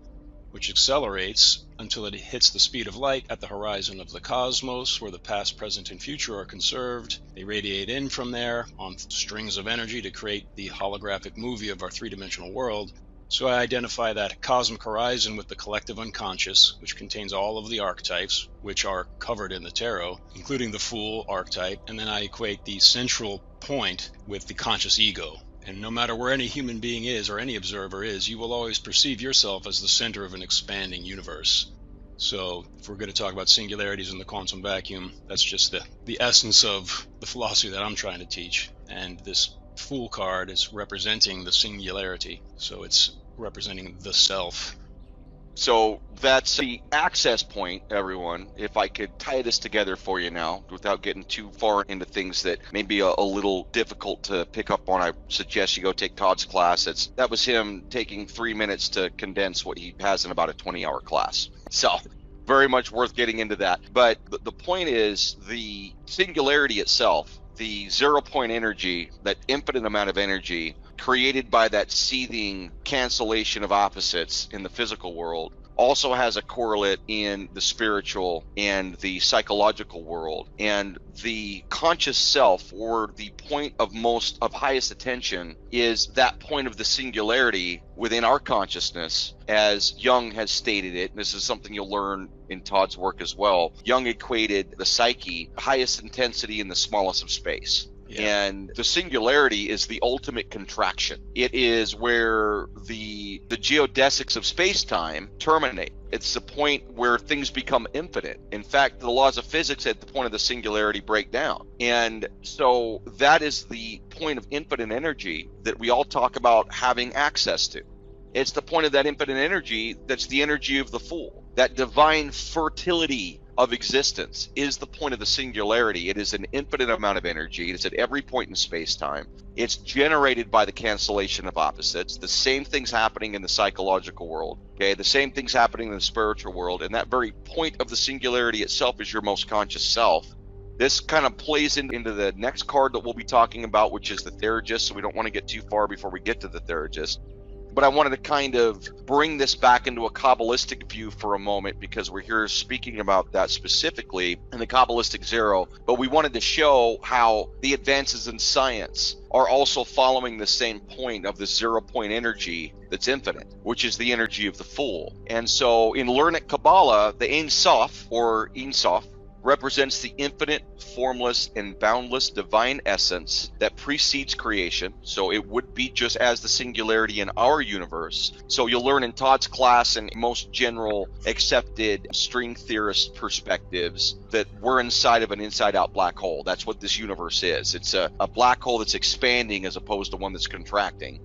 which accelerates until it hits the speed of light at the horizon of the cosmos, where the past, present, and future are conserved. They radiate in from there on strings of energy to create the holographic movie of our three-dimensional world. So I identify that cosmic horizon with the collective unconscious, which contains all of the archetypes, which are covered in the tarot, including the Fool archetype, and then I equate the central point with the conscious ego. And no matter where any human being is or any observer is, you will always perceive yourself as the center of an expanding universe. So if we're going to talk about singularities in the quantum vacuum, that's just the essence of the philosophy that I'm trying to teach. And this Fool card is representing the singularity, so it's representing the self. So that's the access point, everyone. If I could tie this together for you now without getting too far into things that may be a little difficult to pick up on, I suggest you go take Todd's class. That was him taking 3 minutes to condense what he has in about a 20-hour class. So very much worth getting into that. But the point is, the singularity itself, the 0 point energy, that infinite amount of energy created by that seething cancellation of opposites in the physical world, also has a correlate in the spiritual and the psychological world. And the conscious self, or the point of highest attention, is that point of the singularity within our consciousness, as Jung has stated it. This is something you'll learn in Todd's work as well. Jung equated the psyche, highest intensity in the smallest of space. Yeah. And the singularity is the ultimate contraction. It is where the geodesics of space-time terminate. It's the point where things become infinite. In fact, the laws of physics at the point of the singularity break down. And so that is the point of infinite energy that we all talk about having access to. It's the point of that infinite energy that's the energy of the Fool. That divine fertility of existence is the point of the singularity. It is an infinite amount of energy. It's at every point in space-time. It's generated by the cancellation of opposites. The same things happening in the psychological world, okay? The same things happening in the spiritual world. And that very point of the singularity itself is your most conscious self. This kind of plays into the next card that we'll be talking about, which is the Theurgist. So we don't want to get too far before we get to the Theurgist. But I wanted to kind of bring this back into a Kabbalistic view for a moment, because we're here speaking about that specifically in the Kabbalistic zero. But we wanted to show how the advances in science are also following the same point of the 0 point energy that's infinite, which is the energy of the Fool. And so in learned Kabbalah, the Ein Sof, or Ein Sof, represents the infinite, formless, and boundless divine essence that precedes creation. So it would be just as the singularity in our universe. So you'll learn in Todd's class and most general accepted string theorist perspectives that we're inside of an inside-out black hole. That's what this universe is. It's a black hole that's expanding as opposed to one that's contracting.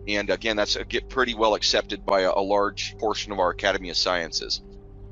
And again, that's pretty well accepted by a large portion of our Academy of Sciences.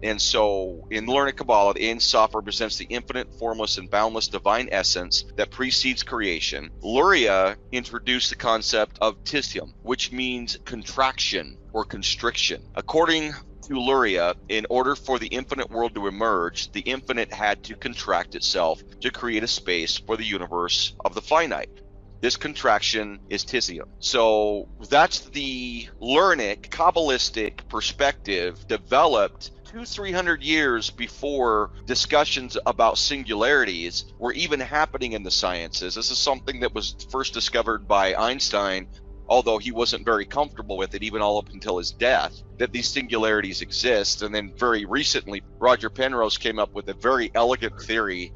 And so in learned Kabbalah, the Ein Sof represents the infinite, formless, and boundless divine essence that precedes creation. Luria introduced the concept of tisium, which means contraction or constriction. According to Luria, in order for the infinite world to emerge, the infinite had to contract itself to create a space for the universe of the finite. This contraction is tisium. So that's the Lernic, Kabbalistic perspective developed 200-300 years before discussions about singularities were even happening in the sciences. This is something that was first discovered by Einstein, although he wasn't very comfortable with it even all up until his death, that these singularities exist. And then very recently, Roger Penrose came up with a very elegant theory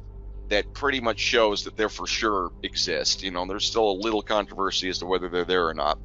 that pretty much shows that they for sure exist. There's still a little controversy as to whether they're there or not.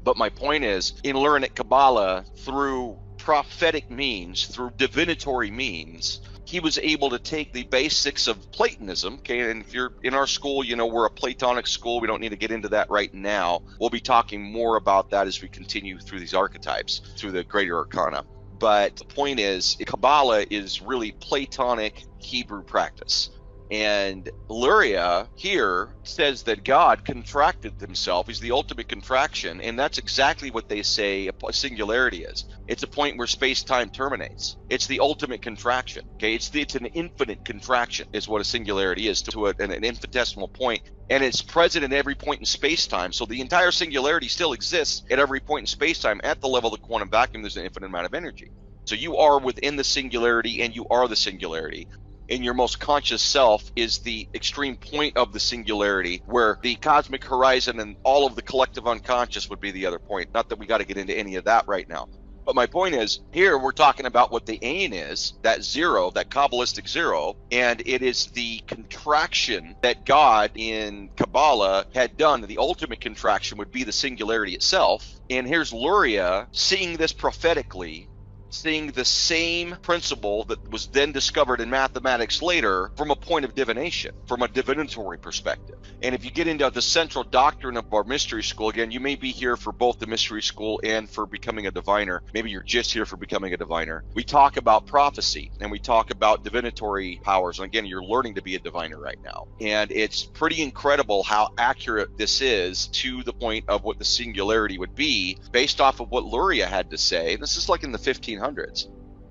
But my point is, in learning Kabbalah, through prophetic means, through divinatory means, he was able to take the basics of Platonism, okay, and if you're in our school, we're a Platonic school. We don't need to get into that right now. We'll be talking more about that as we continue through these archetypes, through the greater arcana. But the point is, Kabbalah is really Platonic Hebrew practice. And Luria here says that God contracted himself. He's the ultimate contraction, and that's exactly what they say a singularity is. It's a point where space-time terminates. It's the ultimate contraction. Okay, it's an infinite contraction is what a singularity is, to an infinitesimal point, and it's present at every point in space-time. So the entire singularity still exists at every point in space-time. At the level of the quantum vacuum, there's an infinite amount of energy. So you are within the singularity, and you are the singularity. And your most conscious self is the extreme point of the singularity, where the cosmic horizon and all of the collective unconscious would be the other point. Not that we got to get into any of that right now. But my point is, here we're talking about what the Ein is, that zero, that Kabbalistic zero, and it is the contraction that God in Kabbalah had done. The ultimate contraction would be the singularity itself. And here's Luria seeing this prophetically, seeing the same principle that was then discovered in mathematics later from a point of divination, from a divinatory perspective. And if you get into the central doctrine of our mystery school, again, you may be here for both the mystery school and for becoming a diviner. Maybe you're just here for becoming a diviner. We talk about prophecy and we talk about divinatory powers. And again, you're learning to be a diviner right now. And it's pretty incredible how accurate this is to the point of what the singularity would be based off of what Luria had to say. This is like in the 1500s.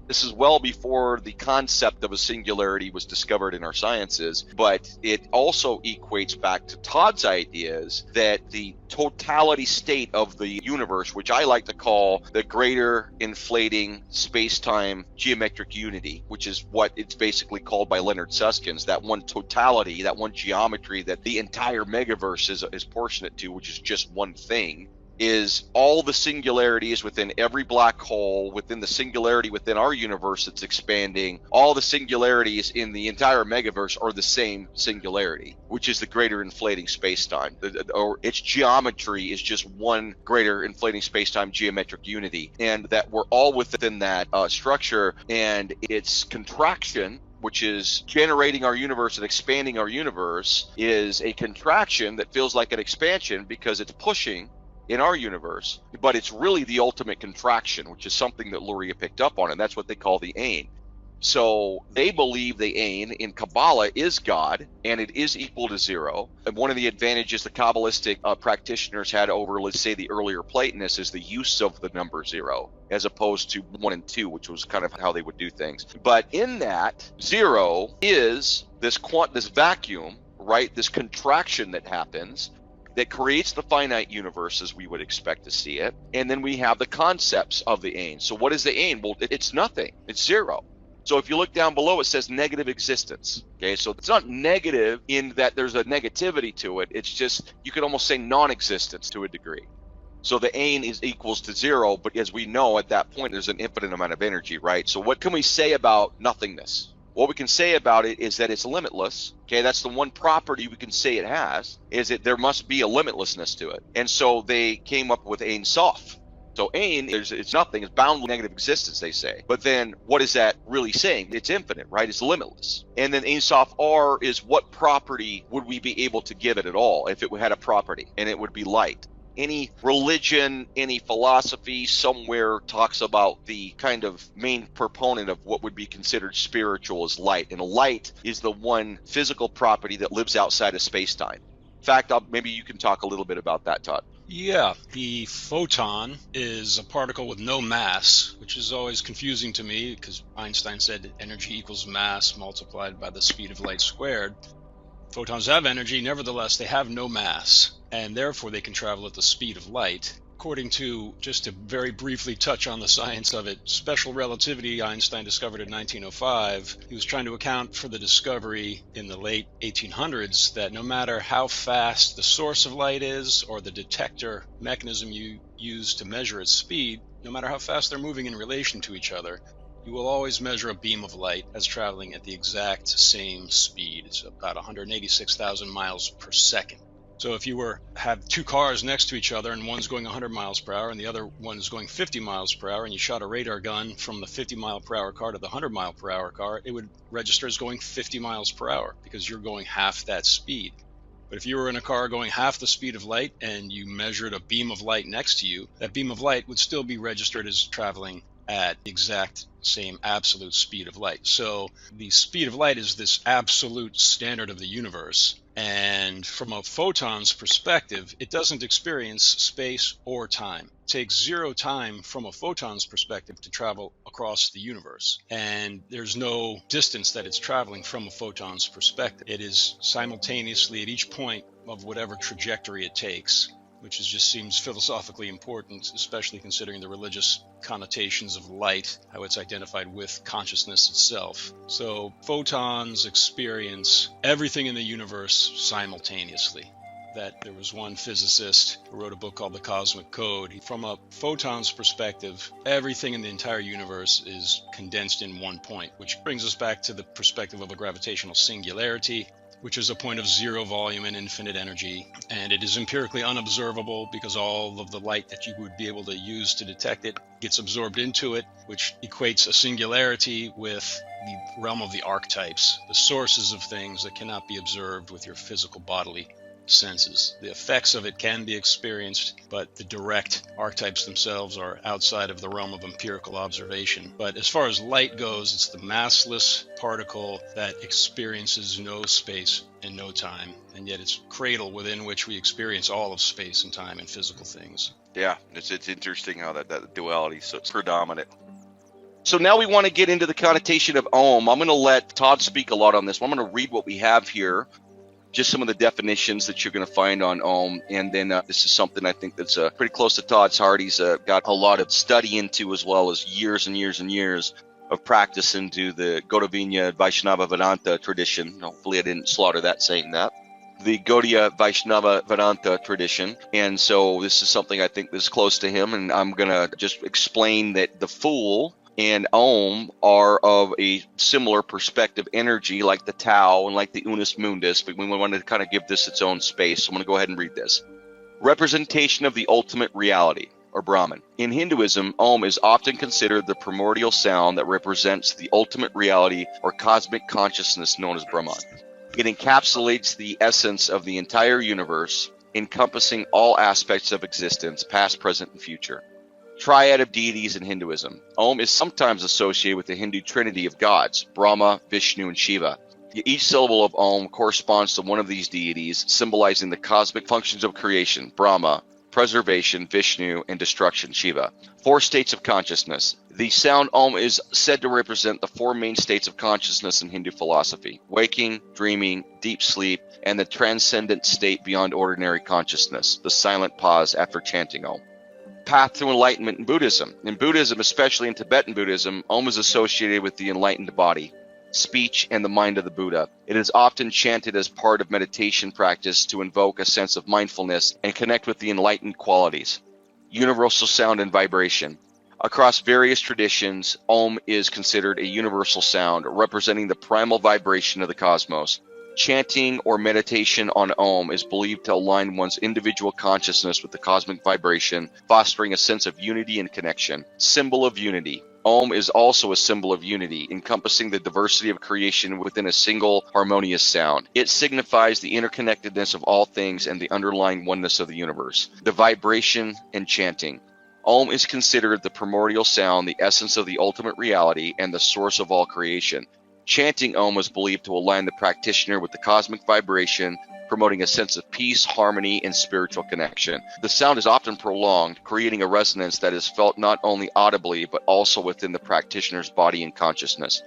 This is well before the concept of a singularity was discovered in our sciences, but it also equates back to Todd's ideas that the totality state of the universe, which I like to call the greater inflating space-time geometric unity, which is what it's basically called by Leonard Susskind, that one totality, that one geometry that the entire megaverse is proportionate to, which is just one thing, is all the singularities within every black hole, within the singularity within our universe that's expanding. All the singularities in the entire megaverse are the same singularity, which is the greater inflating space-time. Or its geometry is just one greater inflating space-time geometric unity, and that we're all within that structure, and its contraction, which is generating our universe and expanding our universe, is a contraction that feels like an expansion because it's pushing in our universe, but it's really the ultimate contraction, which is something that Luria picked up on, and that's what they call the Ein. So they believe the Ein in Kabbalah is God, and it is equal to zero. And one of the advantages the Kabbalistic practitioners had over, let's say, the earlier Platonists is the use of the number zero, as opposed to 1 and 2, which was kind of how they would do things. But in that, zero is this vacuum, right? This contraction that happens, that creates the finite universe as we would expect to see it. And then we have the concepts of the Ein. So what is the Ein? Well, it's nothing. It's zero. So if you look down below, it says negative existence. Okay, so it's not negative in that there's a negativity to it. It's just, you could almost say non-existence to a degree. So the Ein is equals to zero, but as we know, at that point, there's an infinite amount of energy, right? So what can we say about nothingness? What we can say about it is that it's limitless. Okay, that's the one property we can say it has, is that there must be a limitlessness to it. And so they came up with Ein Sof. So Ein, it's nothing, it's boundless negative existence, they say. But then what is that really saying? It's infinite, right? It's limitless. And then Ein Sof R is what property would we be able to give it at all if it had a property, and it would be light. any religion, any philosophy somewhere talks about the kind of main proponent of what would be considered spiritual as light. And light is the one physical property that lives outside of space-time. In fact, maybe you can talk a little bit about that, Todd. Yeah, the photon is a particle with no mass, which is always confusing to me because Einstein said energy equals mass multiplied by the speed of light squared. Photons have energy, nevertheless, they have no mass, and therefore they can travel at the speed of light. According to, just to very briefly touch on the science of it, special relativity Einstein discovered in 1905. He was trying to account for the discovery in the late 1800s that no matter how fast the source of light is or the detector mechanism you use to measure its speed, no matter how fast they're moving in relation to each other, you will always measure a beam of light as traveling at the exact same speed. It's about 186,000 miles per second. So if you have two cars next to each other and one's going 100 miles per hour and the other one's going 50 miles per hour, and you shot a radar gun from the 50 mile per hour car to the 100 mile per hour car, it would register as going 50 miles per hour because you're going half that speed. But if you were in a car going half the speed of light and you measured a beam of light next to you, that beam of light would still be registered as traveling at the exact same absolute speed of light. So the speed of light is this absolute standard of the universe. And from a photon's perspective, it doesn't experience space or time. It takes zero time from a photon's perspective to travel across the universe. And there's no distance that it's traveling from a photon's perspective. It is simultaneously at each point of whatever trajectory it takes, which just seems philosophically important, especially considering the religious connotations of light, how it's identified with consciousness itself. So photons experience everything in the universe simultaneously. That there was one physicist who wrote a book called The Cosmic Code. From a photon's perspective, everything in the entire universe is condensed in one point, which brings us back to the perspective of a gravitational singularity, which is a point of zero volume and infinite energy. And it is empirically unobservable because all of the light that you would be able to use to detect it gets absorbed into it, which equates a singularity with the realm of the archetypes, the sources of things that cannot be observed with your physical bodily senses. The effects of it can be experienced, but the direct archetypes themselves are outside of the realm of empirical observation. But as far as light goes, it's the massless particle that experiences no space and no time, and yet it's cradle within which we experience all of space and time and physical things. Yeah, it's interesting how that duality so it's predominant. So now we want to get into the connotation of Om. I'm going to let Todd speak a lot on this. I'm going to read what we have here, just some of the definitions that you're going to find on Om. And then this is something I think that's pretty close to Todd's heart. He's got a lot of study into, as well as years and years and years of practice into the Gaudiya Vaishnava Vedanta tradition. Hopefully I didn't slaughter that saying that. The Gaudiya Vaishnava Vedanta tradition. And so this is something I think that's close to him. And I'm going to just explain that the Fool and Om are of a similar perspective energy, like the Tao and like the Unus Mundus, but we want to kind of give this its own space. So I'm going to go ahead and read this. Representation of the ultimate reality, or Brahman. In Hinduism, Om is often considered the primordial sound that represents the ultimate reality or cosmic consciousness known as Brahman. It encapsulates the essence of the entire universe, encompassing all aspects of existence, past, present, and future. Triad of deities in Hinduism. Om is sometimes associated with the Hindu trinity of gods, Brahma, Vishnu, and Shiva. Each syllable of Om corresponds to one of these deities, symbolizing the cosmic functions of creation, Brahma, preservation, Vishnu, and destruction, Shiva. 4 states of consciousness. The sound Om is said to represent the 4 main states of consciousness in Hindu philosophy: waking, dreaming, deep sleep, and the transcendent state beyond ordinary consciousness, the silent pause after chanting Om. Path to enlightenment in Buddhism. In Buddhism, especially in Tibetan Buddhism, Om is associated with the enlightened body, speech, and the mind of the Buddha. It is often chanted as part of meditation practice to invoke a sense of mindfulness and connect with the enlightened qualities. Universal sound and vibration. Across various traditions, Om is considered a universal sound, representing the primal vibration of the cosmos. Chanting or meditation on Om is believed to align one's individual consciousness with the cosmic vibration, fostering a sense of unity and connection. Symbol of unity. Om is also a symbol of unity, encompassing the diversity of creation within a single harmonious sound. It signifies the interconnectedness of all things and the underlying oneness of the universe. The vibration and chanting. Om is considered the primordial sound, the essence of the ultimate reality, and the source of all creation. Chanting Om was believed to align the practitioner with the cosmic vibration, promoting a sense of peace, harmony, and spiritual connection. The sound is often prolonged, creating a resonance that is felt not only audibly, but also within the practitioner's body and consciousness.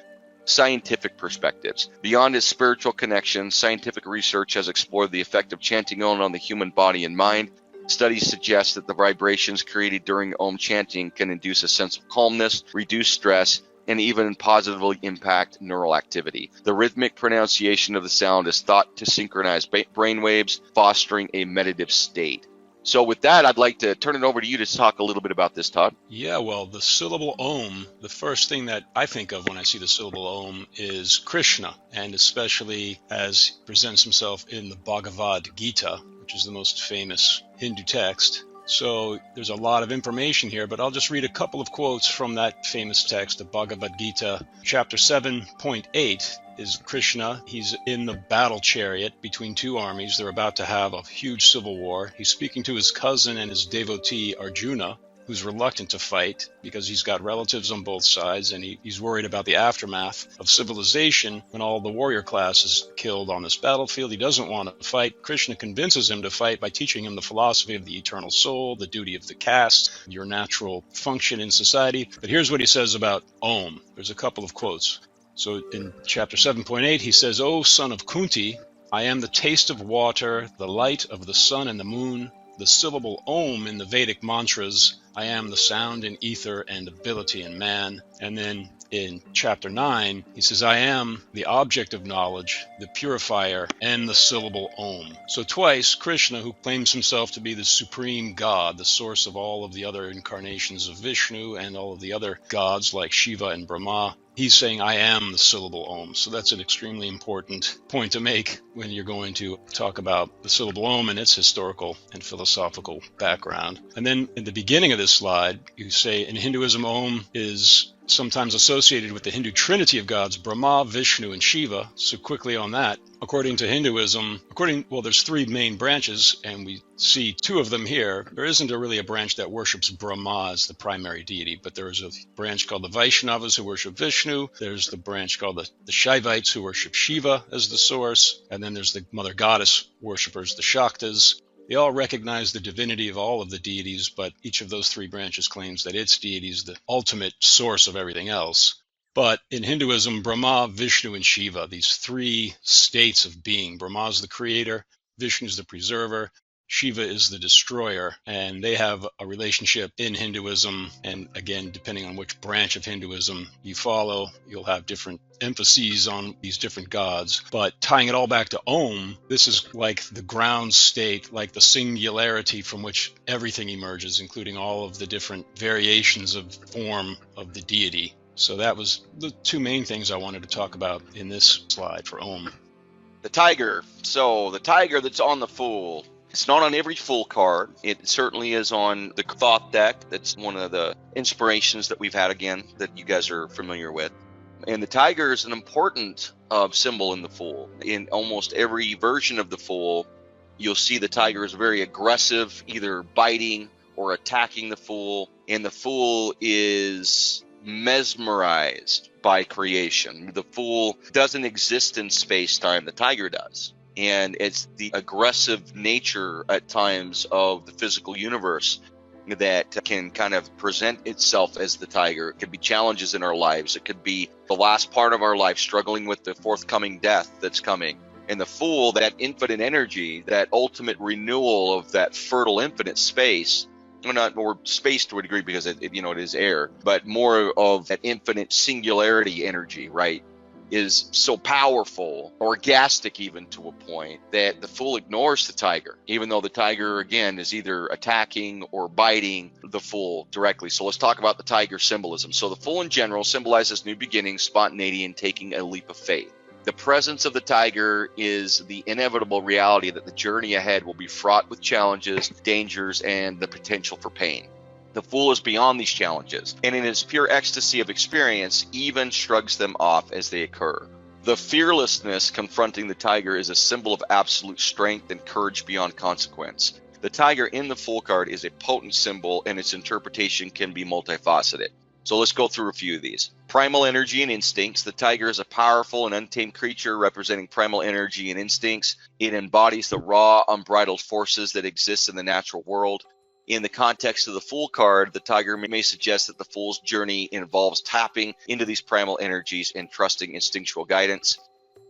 Scientific perspectives. Beyond its spiritual connection, scientific research has explored the effect of chanting Om on the human body and mind. Studies suggest that the vibrations created during Om chanting can induce a sense of calmness, reduce stress, and even positively impact neural activity. The rhythmic pronunciation of the sound is thought to synchronize brain waves, fostering a meditative state. So with that, I'd like to turn it over to you to talk a little bit about this, Todd. Yeah, well, the syllable Om, the first thing that I think of when I see the syllable Om is Krishna, and especially as he presents himself in the Bhagavad Gita, which is the most famous Hindu text. So there's a lot of information here, but I'll just read a couple of quotes from that famous text, the Bhagavad Gita. Chapter 7.8 is Krishna. He's in the battle chariot between two armies. They're about to have a huge civil war. He's speaking to his cousin and his devotee Arjuna, who's reluctant to fight because he's got relatives on both sides, and he's worried about the aftermath of civilization when all the warrior class is killed on this battlefield. He doesn't want to fight. Krishna convinces him to fight by teaching him the philosophy of the eternal soul, the duty of the caste, your natural function in society. But here's what he says about Om. There's a couple of quotes. So in chapter 7.8, he says, "O son of Kunti, I am the taste of water, the light of the sun and the moon, the syllable Om in the Vedic mantras. I am the sound in ether and ability in man." And then in chapter 9, he says, "I am the object of knowledge, the purifier, and the syllable Om." So twice, Krishna, who claims himself to be the supreme God, the source of all of the other incarnations of Vishnu and all of the other gods like Shiva and Brahma, he's saying, "I am the syllable Om." So that's an extremely important point to make when you're going to talk about the syllable Om and its historical and philosophical background. And then in the beginning of this slide, you say in Hinduism, Om is sometimes associated with the Hindu trinity of gods, Brahma, Vishnu, and Shiva. So quickly on that, according to Hinduism, there's three main branches, and we see two of them here. There isn't really a branch that worships Brahma as the primary deity, but there is a branch called the Vaishnavas who worship Vishnu. There's the branch called the Shaivites who worship Shiva as the source. And then there's the mother goddess worshippers, the Shaktas. They all recognize the divinity of all of the deities, but each of those three branches claims that its deity is the ultimate source of everything else. But in Hinduism, Brahma, Vishnu, and Shiva, these three states of being, Brahma is the creator, Vishnu is the preserver, Shiva is the destroyer, and they have a relationship in Hinduism. And again, depending on which branch of Hinduism you follow, you'll have different emphases on these different gods. But tying it all back to Om, this is like the ground state, like the singularity from which everything emerges, including all of the different variations of form of the deity. So that was the two main things I wanted to talk about in this slide for Om. The tiger. So the tiger that's on the Fool. It's not on every Fool card. It certainly is on the Thought deck. That's one of the inspirations that we've had, again, that you guys are familiar with. And the tiger is an important symbol in the Fool. In almost every version of the Fool, you'll see the tiger is very aggressive, either biting or attacking the Fool. And the Fool is mesmerized by creation. The Fool doesn't exist in space-time. The tiger does. And it's the aggressive nature at times of the physical universe that can kind of present itself as the tiger. It could be challenges in our lives. It could be the last part of our life, struggling with the forthcoming death that's coming. And the Fool, that infinite energy, that ultimate renewal of that fertile infinite space, or space to a degree because it is air, but more of that infinite singularity energy, right? Is so powerful, orgastic even to a point, that the Fool ignores the tiger, even though the tiger, again, is either attacking or biting the Fool directly. So let's talk about the tiger symbolism. So the Fool in general symbolizes new beginnings, spontaneity, and taking a leap of faith. The presence of the tiger is the inevitable reality that the journey ahead will be fraught with challenges, dangers, and the potential for pain. The fool is beyond these challenges, and in his pure ecstasy of experience, even shrugs them off as they occur. The fearlessness confronting the tiger is a symbol of absolute strength and courage beyond consequence. The tiger in the Fool card is a potent symbol, and its interpretation can be multifaceted. So let's go through a few of these. Primal energy and instincts. The tiger is a powerful and untamed creature representing primal energy and instincts. It embodies the raw, unbridled forces that exist in the natural world. In the context of the Fool card, the tiger may suggest that the Fool's journey involves tapping into these primal energies and trusting instinctual guidance.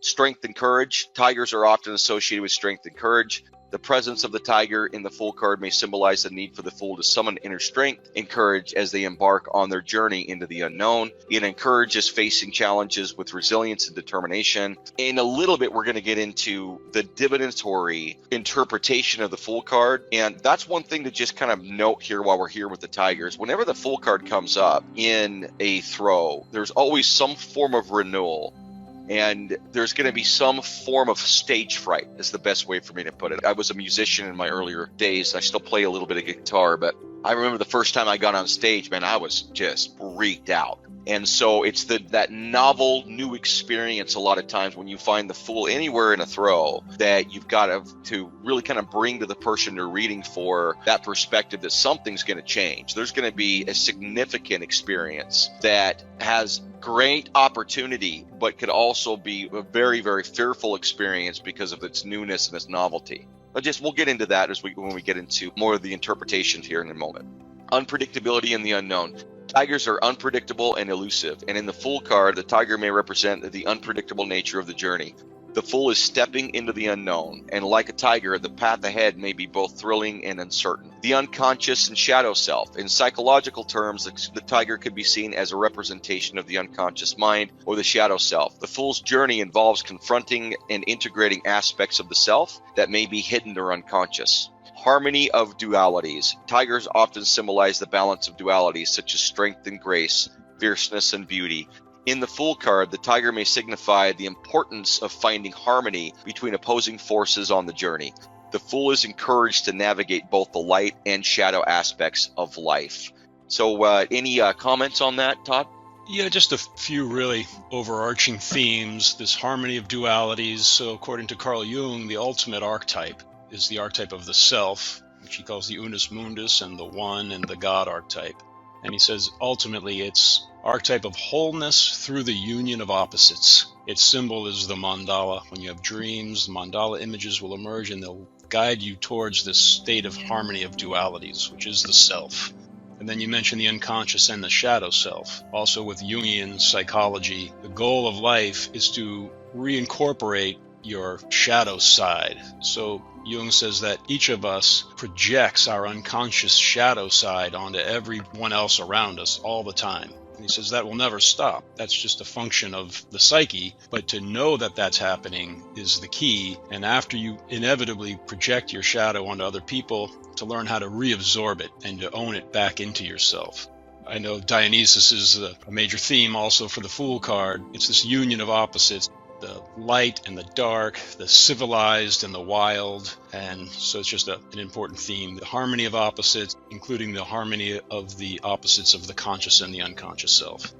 Strength and courage. Tigers are often associated with strength and courage. The presence of the tiger in the Fool card may symbolize the need for the Fool to summon inner strength and courage as they embark on their journey into the unknown. It encourages facing challenges with resilience and determination. In a little bit, we're going to get into the divinatory interpretation of the Fool card. And that's one thing to just kind of note here while we're here with the tigers. Whenever the Fool card comes up in a throw, there's always some form of renewal. And there's going to be some form of stage fright is the best way for me to put it. I was a musician in my earlier days. I still play a little bit of guitar, but I remember the first time I got on stage, man, I was just freaked out. And so it's that novel new experience a lot of times when you find the Fool anywhere in a throw that you've got to really kind of bring to the person you're reading for that perspective that something's going to change. There's going to be a significant experience that has great opportunity, but could also be a very, very fearful experience because of its newness and its novelty. But we'll get into that when we get into more of the interpretations here in a moment. Unpredictability and the unknown. Tigers are unpredictable and elusive, and in the Fool card, the tiger may represent the unpredictable nature of the journey. The Fool is stepping into the unknown, and like a tiger, the path ahead may be both thrilling and uncertain. The unconscious and shadow self. In psychological terms, the tiger could be seen as a representation of the unconscious mind or the shadow self. The Fool's journey involves confronting and integrating aspects of the self that may be hidden or unconscious. Harmony of dualities. Tigers often symbolize the balance of dualities such as strength and grace, fierceness and beauty. In the Fool card, the tiger may signify the importance of finding harmony between opposing forces on the journey. The Fool is encouraged to navigate both the light and shadow aspects of life. So any comments on that, Todd? Yeah, just a few really overarching themes. This harmony of dualities. So according to Carl Jung, the ultimate archetype is the archetype of the self, which he calls the unus mundus, and the one and the God archetype. And he says ultimately it's archetype of wholeness through the union of opposites. Its symbol is the mandala. When you have dreams, the mandala images will emerge and they'll guide you towards this state of harmony of dualities, which is the self. And then you mentioned the unconscious and the shadow self. Also with Jungian psychology, the goal of life is to reincorporate your shadow side. So Jung says that each of us projects our unconscious shadow side onto everyone else around us all the time. And he says that will never stop. That's just a function of the psyche. But to know that that's happening is the key. And after you inevitably project your shadow onto other people, to learn how to reabsorb it and to own it back into yourself. I know Dionysus is a major theme also for the Fool card. It's this union of opposites. The light and the dark, the civilized and the wild. And so it's just an important theme. The harmony of opposites, including the harmony of the opposites of the conscious and the unconscious self.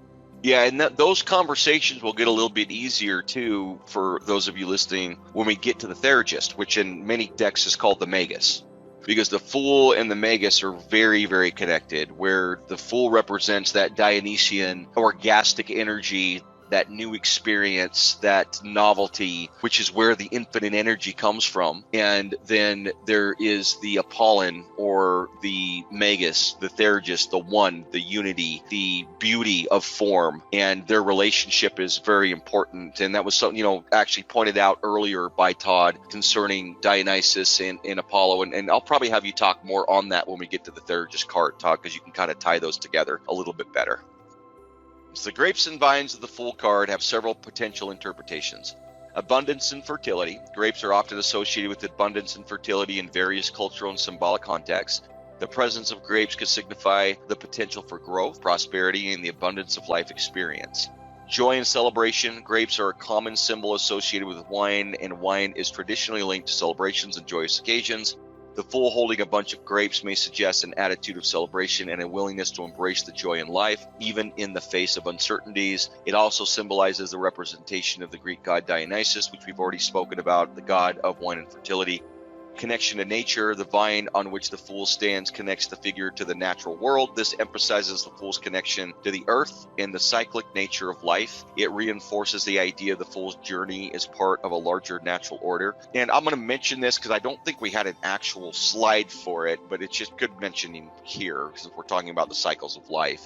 Yeah, and those conversations will get a little bit easier, too, for those of you listening, when we get to the Theurgist, which in many decks is called the Magus. Because the Fool and the Magus are very, very connected, where the Fool represents that Dionysian orgastic energy, that new experience, that novelty, which is where the infinite energy comes from. And then there is the Apollon or the Magus, the Theurgist, the one, the unity, the beauty of form. And their relationship is very important. And that was something, actually pointed out earlier by Todd concerning Dionysus and Apollo. And I'll probably have you talk more on that when we get to the Theurgist card, Todd, because you can kind of tie those together a little bit better. So the grapes and vines of the Fool card have several potential interpretations. Abundance and fertility. Grapes are often associated with abundance and fertility in various cultural and symbolic contexts. The presence of grapes could signify the potential for growth, prosperity, and the abundance of life experience. Joy and celebration. Grapes are a common symbol associated with wine, and wine is traditionally linked to celebrations and joyous occasions. The fool holding a bunch of grapes may suggest an attitude of celebration and a willingness to embrace the joy in life, even in the face of uncertainties. It also symbolizes the representation of the Greek god Dionysus, which we've already spoken about, the god of wine and fertility. Connection to nature, the vine on which the fool stands connects the figure to the natural world. This emphasizes the fool's connection to the earth and the cyclic nature of life. It reinforces the idea of the fool's journey as part of a larger natural order. And I'm going to mention this because I don't think we had an actual slide for it, but it's just good mentioning here because we're talking about the cycles of life.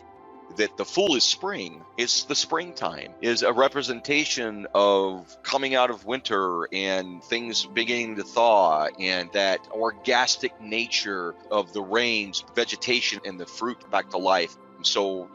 That the fool is spring, is the springtime, is a representation of coming out of winter and things beginning to thaw, and that orgastic nature of the rains, vegetation, and the fruit back to life. So,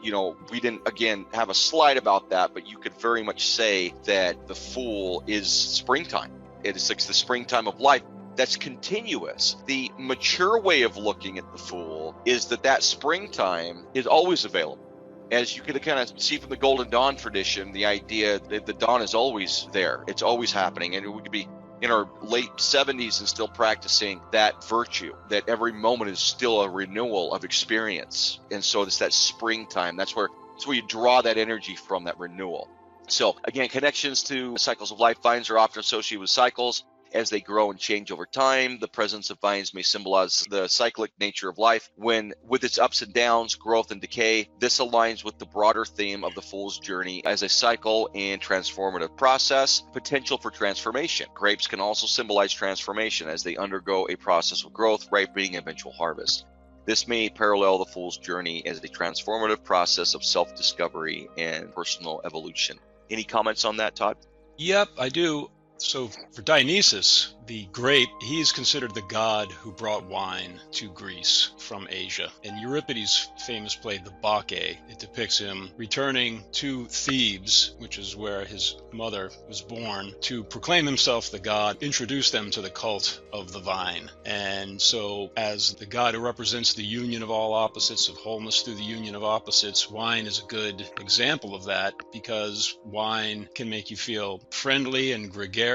we didn't, again, have a slide about that, but you could very much say that the fool is springtime. It is like the springtime of life. That's continuous. The mature way of looking at the fool is that springtime is always available. As you can kind of see from the Golden Dawn tradition, the idea that the dawn is always there. It's always happening. And we could be in our late 70s and still practicing that virtue, that every moment is still a renewal of experience. And so it's that springtime. That's where you draw that energy from, that renewal. So again, connections to cycles of life. Vines are often associated with cycles. As they grow and change over time, the presence of vines may symbolize the cyclic nature of life. When, with its ups and downs, growth and decay, this aligns with the broader theme of the fool's journey as a cycle and transformative process, potential for transformation. Grapes can also symbolize transformation as they undergo a process of growth, ripening, and eventual harvest. This may parallel the fool's journey as a transformative process of self-discovery and personal evolution. Any comments on that, Todd? Yep, I do. So for Dionysus, the grape, he is considered the god who brought wine to Greece from Asia. In Euripides' famous play, The Bacchae, it depicts him returning to Thebes, which is where his mother was born, to proclaim himself the god, introduce them to the cult of the vine. And so as the god who represents the union of all opposites, of wholeness through the union of opposites, wine is a good example of that, because wine can make you feel friendly and gregarious,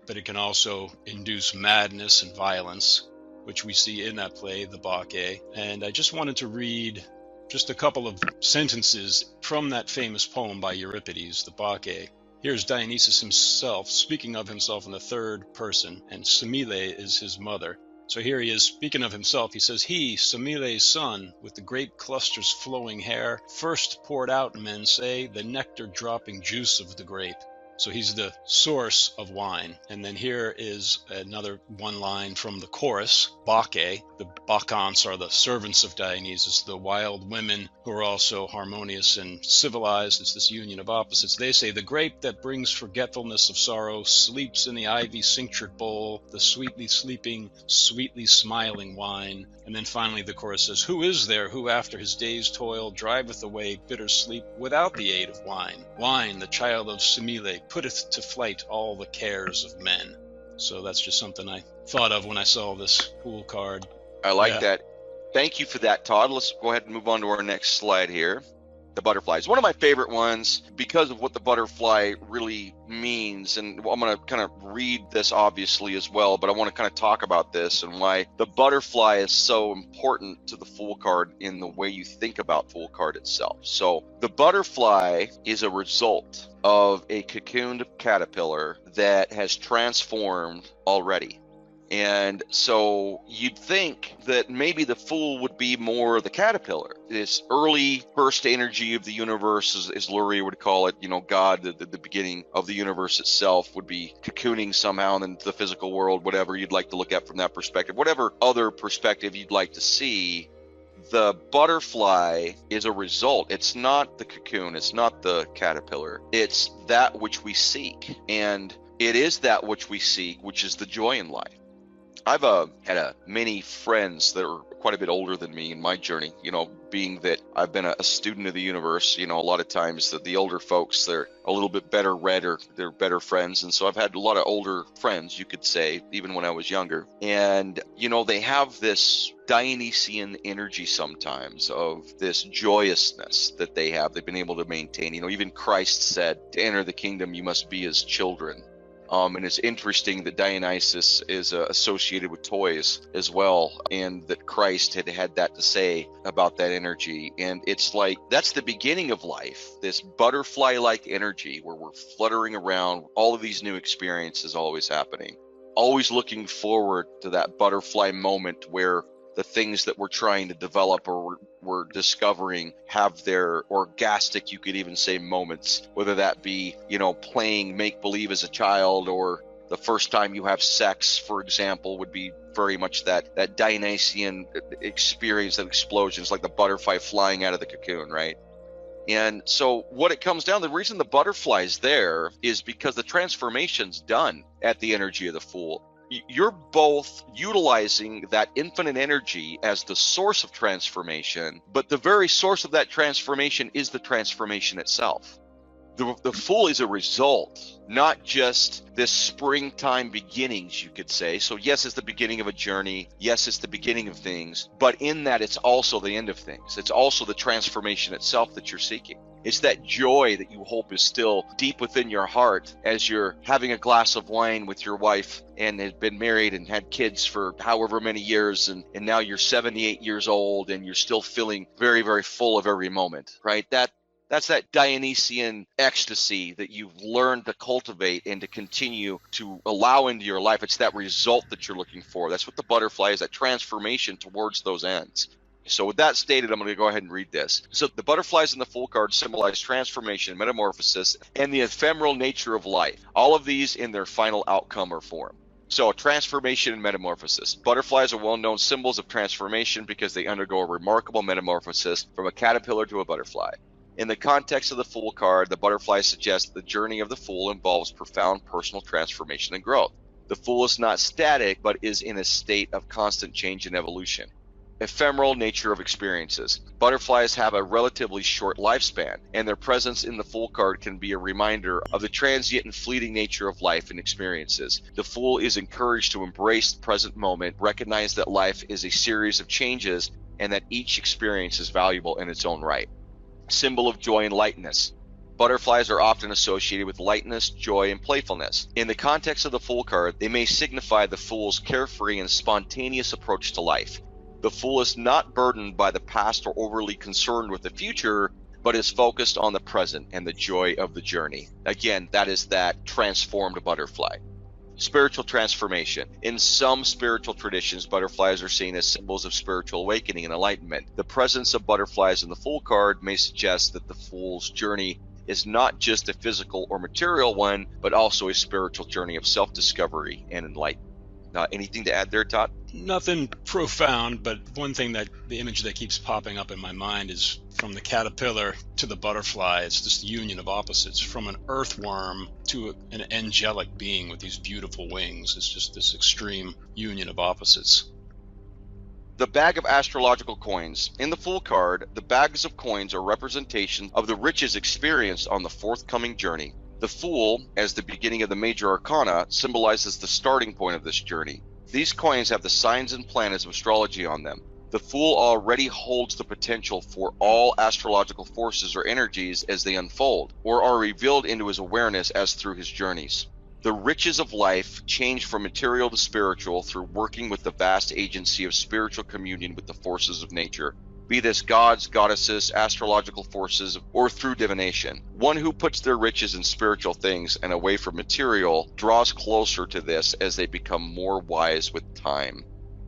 but it can also induce madness and violence, which we see in that play, The Bacchae. And I just wanted to read just a couple of sentences from that famous poem by Euripides, The Bacchae. Here's Dionysus himself, speaking of himself in the third person, and Semele is his mother. So here he is speaking of himself. He says, "He, Semele's son, with the grape clusters flowing hair, first poured out, men say, the nectar-dropping juice of the grape." So he's the source of wine. And then here is another one line from the chorus, Bacchae. The Bacchantes are the servants of Dionysus, the wild women who are also harmonious and civilized. It's this union of opposites. They say, "The grape that brings forgetfulness of sorrow sleeps in the ivy-cinctured bowl, the sweetly sleeping, sweetly smiling wine." And then finally the chorus says, "Who is there who after his day's toil driveth away bitter sleep without the aid of wine? Wine, the child of Semele, putteth to flight all the cares of men." So that's just something I thought of when I saw this pool card. I like that. Thank you for that, Todd. Let's go ahead and move on to our next slide here. The butterflies. One of my favorite ones because of what the butterfly really means. And I'm going to kind of read this obviously as well, but I want to kind of talk about this and why the butterfly is so important to the Fool card in the way you think about Fool card itself. So the butterfly is a result of a cocooned caterpillar that has transformed already. And so you'd think that maybe the Fool would be more the caterpillar, this early burst energy of the universe, as Lurie would call it, God, the beginning of the universe itself would be cocooning somehow into the physical world, whatever you'd like to look at from that perspective, whatever other perspective you'd like to see. The butterfly is a result. It's not the cocoon. It's not the caterpillar. It's that which we seek. And it is that which we seek, which is the joy in life. I've had many friends that are quite a bit older than me in my journey, being that I've been a student of the universe. A lot of times the older folks, they're a little bit better read or they're better friends. And so I've had a lot of older friends, you could say, even when I was younger. And, they have this Dionysian energy sometimes of this joyousness that they've been able to maintain. Even Christ said, to enter the kingdom, you must be as children. And it's interesting that Dionysus is associated with toys as well, and that Christ had that to say about that energy. And it's like, that's the beginning of life, this butterfly-like energy where we're fluttering around, all of these new experiences always happening, always looking forward to that butterfly moment where the things that we're trying to develop or we're discovering have their orgastic, you could even say, moments, whether that be, playing make-believe as a child, or the first time you have sex, for example, would be very much that Dionysian experience, that explosion. It's like the butterfly flying out of the cocoon, right? And so what it comes down, the reason the butterfly's there is because the transformation's done at the energy of the Fool. You're both utilizing that infinite energy as the source of transformation, but the very source of that transformation is the transformation itself. The Fool is a result, not just this springtime beginnings, you could say. So yes, it's the beginning of a journey. Yes, it's the beginning of things, but in that, it's also the end of things. It's also the transformation itself that you're seeking. It's that joy that you hope is still deep within your heart as you're having a glass of wine with your wife and have been married and had kids for however many years, and now you're 78 years old and you're still feeling very, very full of every moment, right? That's that Dionysian ecstasy that you've learned to cultivate and to continue to allow into your life. It's that result that you're looking for. That's what the butterfly is, that transformation towards those ends. So with that stated, I'm going to go ahead and read this. So the butterflies in the Fool card symbolize transformation, metamorphosis, and the ephemeral nature of life. All of these in their final outcome or form. So transformation and metamorphosis. Butterflies are well-known symbols of transformation because they undergo a remarkable metamorphosis from a caterpillar to a butterfly. In the context of the Fool card, the butterfly suggests the journey of the Fool involves profound personal transformation and growth. The Fool is not static, but is in a state of constant change and evolution. Ephemeral nature of experiences. Butterflies have a relatively short lifespan, and their presence in the Fool card can be a reminder of the transient and fleeting nature of life and experiences. The Fool is encouraged to embrace the present moment, recognize that life is a series of changes, and that each experience is valuable in its own right. Symbol of joy and lightness. Butterflies are often associated with lightness, joy, and playfulness. In the context of the Fool card, they may signify the Fool's carefree and spontaneous approach to life. The Fool is not burdened by the past or overly concerned with the future, but is focused on the present and the joy of the journey. Again, that is that transformed butterfly. Spiritual transformation. In some spiritual traditions, butterflies are seen as symbols of spiritual awakening and enlightenment. The presence of butterflies in the Fool card may suggest that the Fool's journey is not just a physical or material one, but also a spiritual journey of self-discovery and enlightenment. Anything to add there, Todd? Nothing profound, but one thing that the image that keeps popping up in my mind is from the caterpillar to the butterfly. It's this union of opposites, from an earthworm to an angelic being with these beautiful wings. It's just this extreme union of opposites. The bag of astrological coins. In the Fool card, the bags of coins are representation of the riches experienced on the forthcoming journey. The Fool, as the beginning of the major arcana, symbolizes the starting point of this journey. These coins have the signs and planets of astrology on them. The Fool already holds the potential for all astrological forces or energies as they unfold, or are revealed into his awareness as through his journeys. The riches of life change from material to spiritual through working with the vast agency of spiritual communion with the forces of nature, be this gods, goddesses, astrological forces, or through divination. One who puts their riches in spiritual things and away from material draws closer to this as they become more wise with time.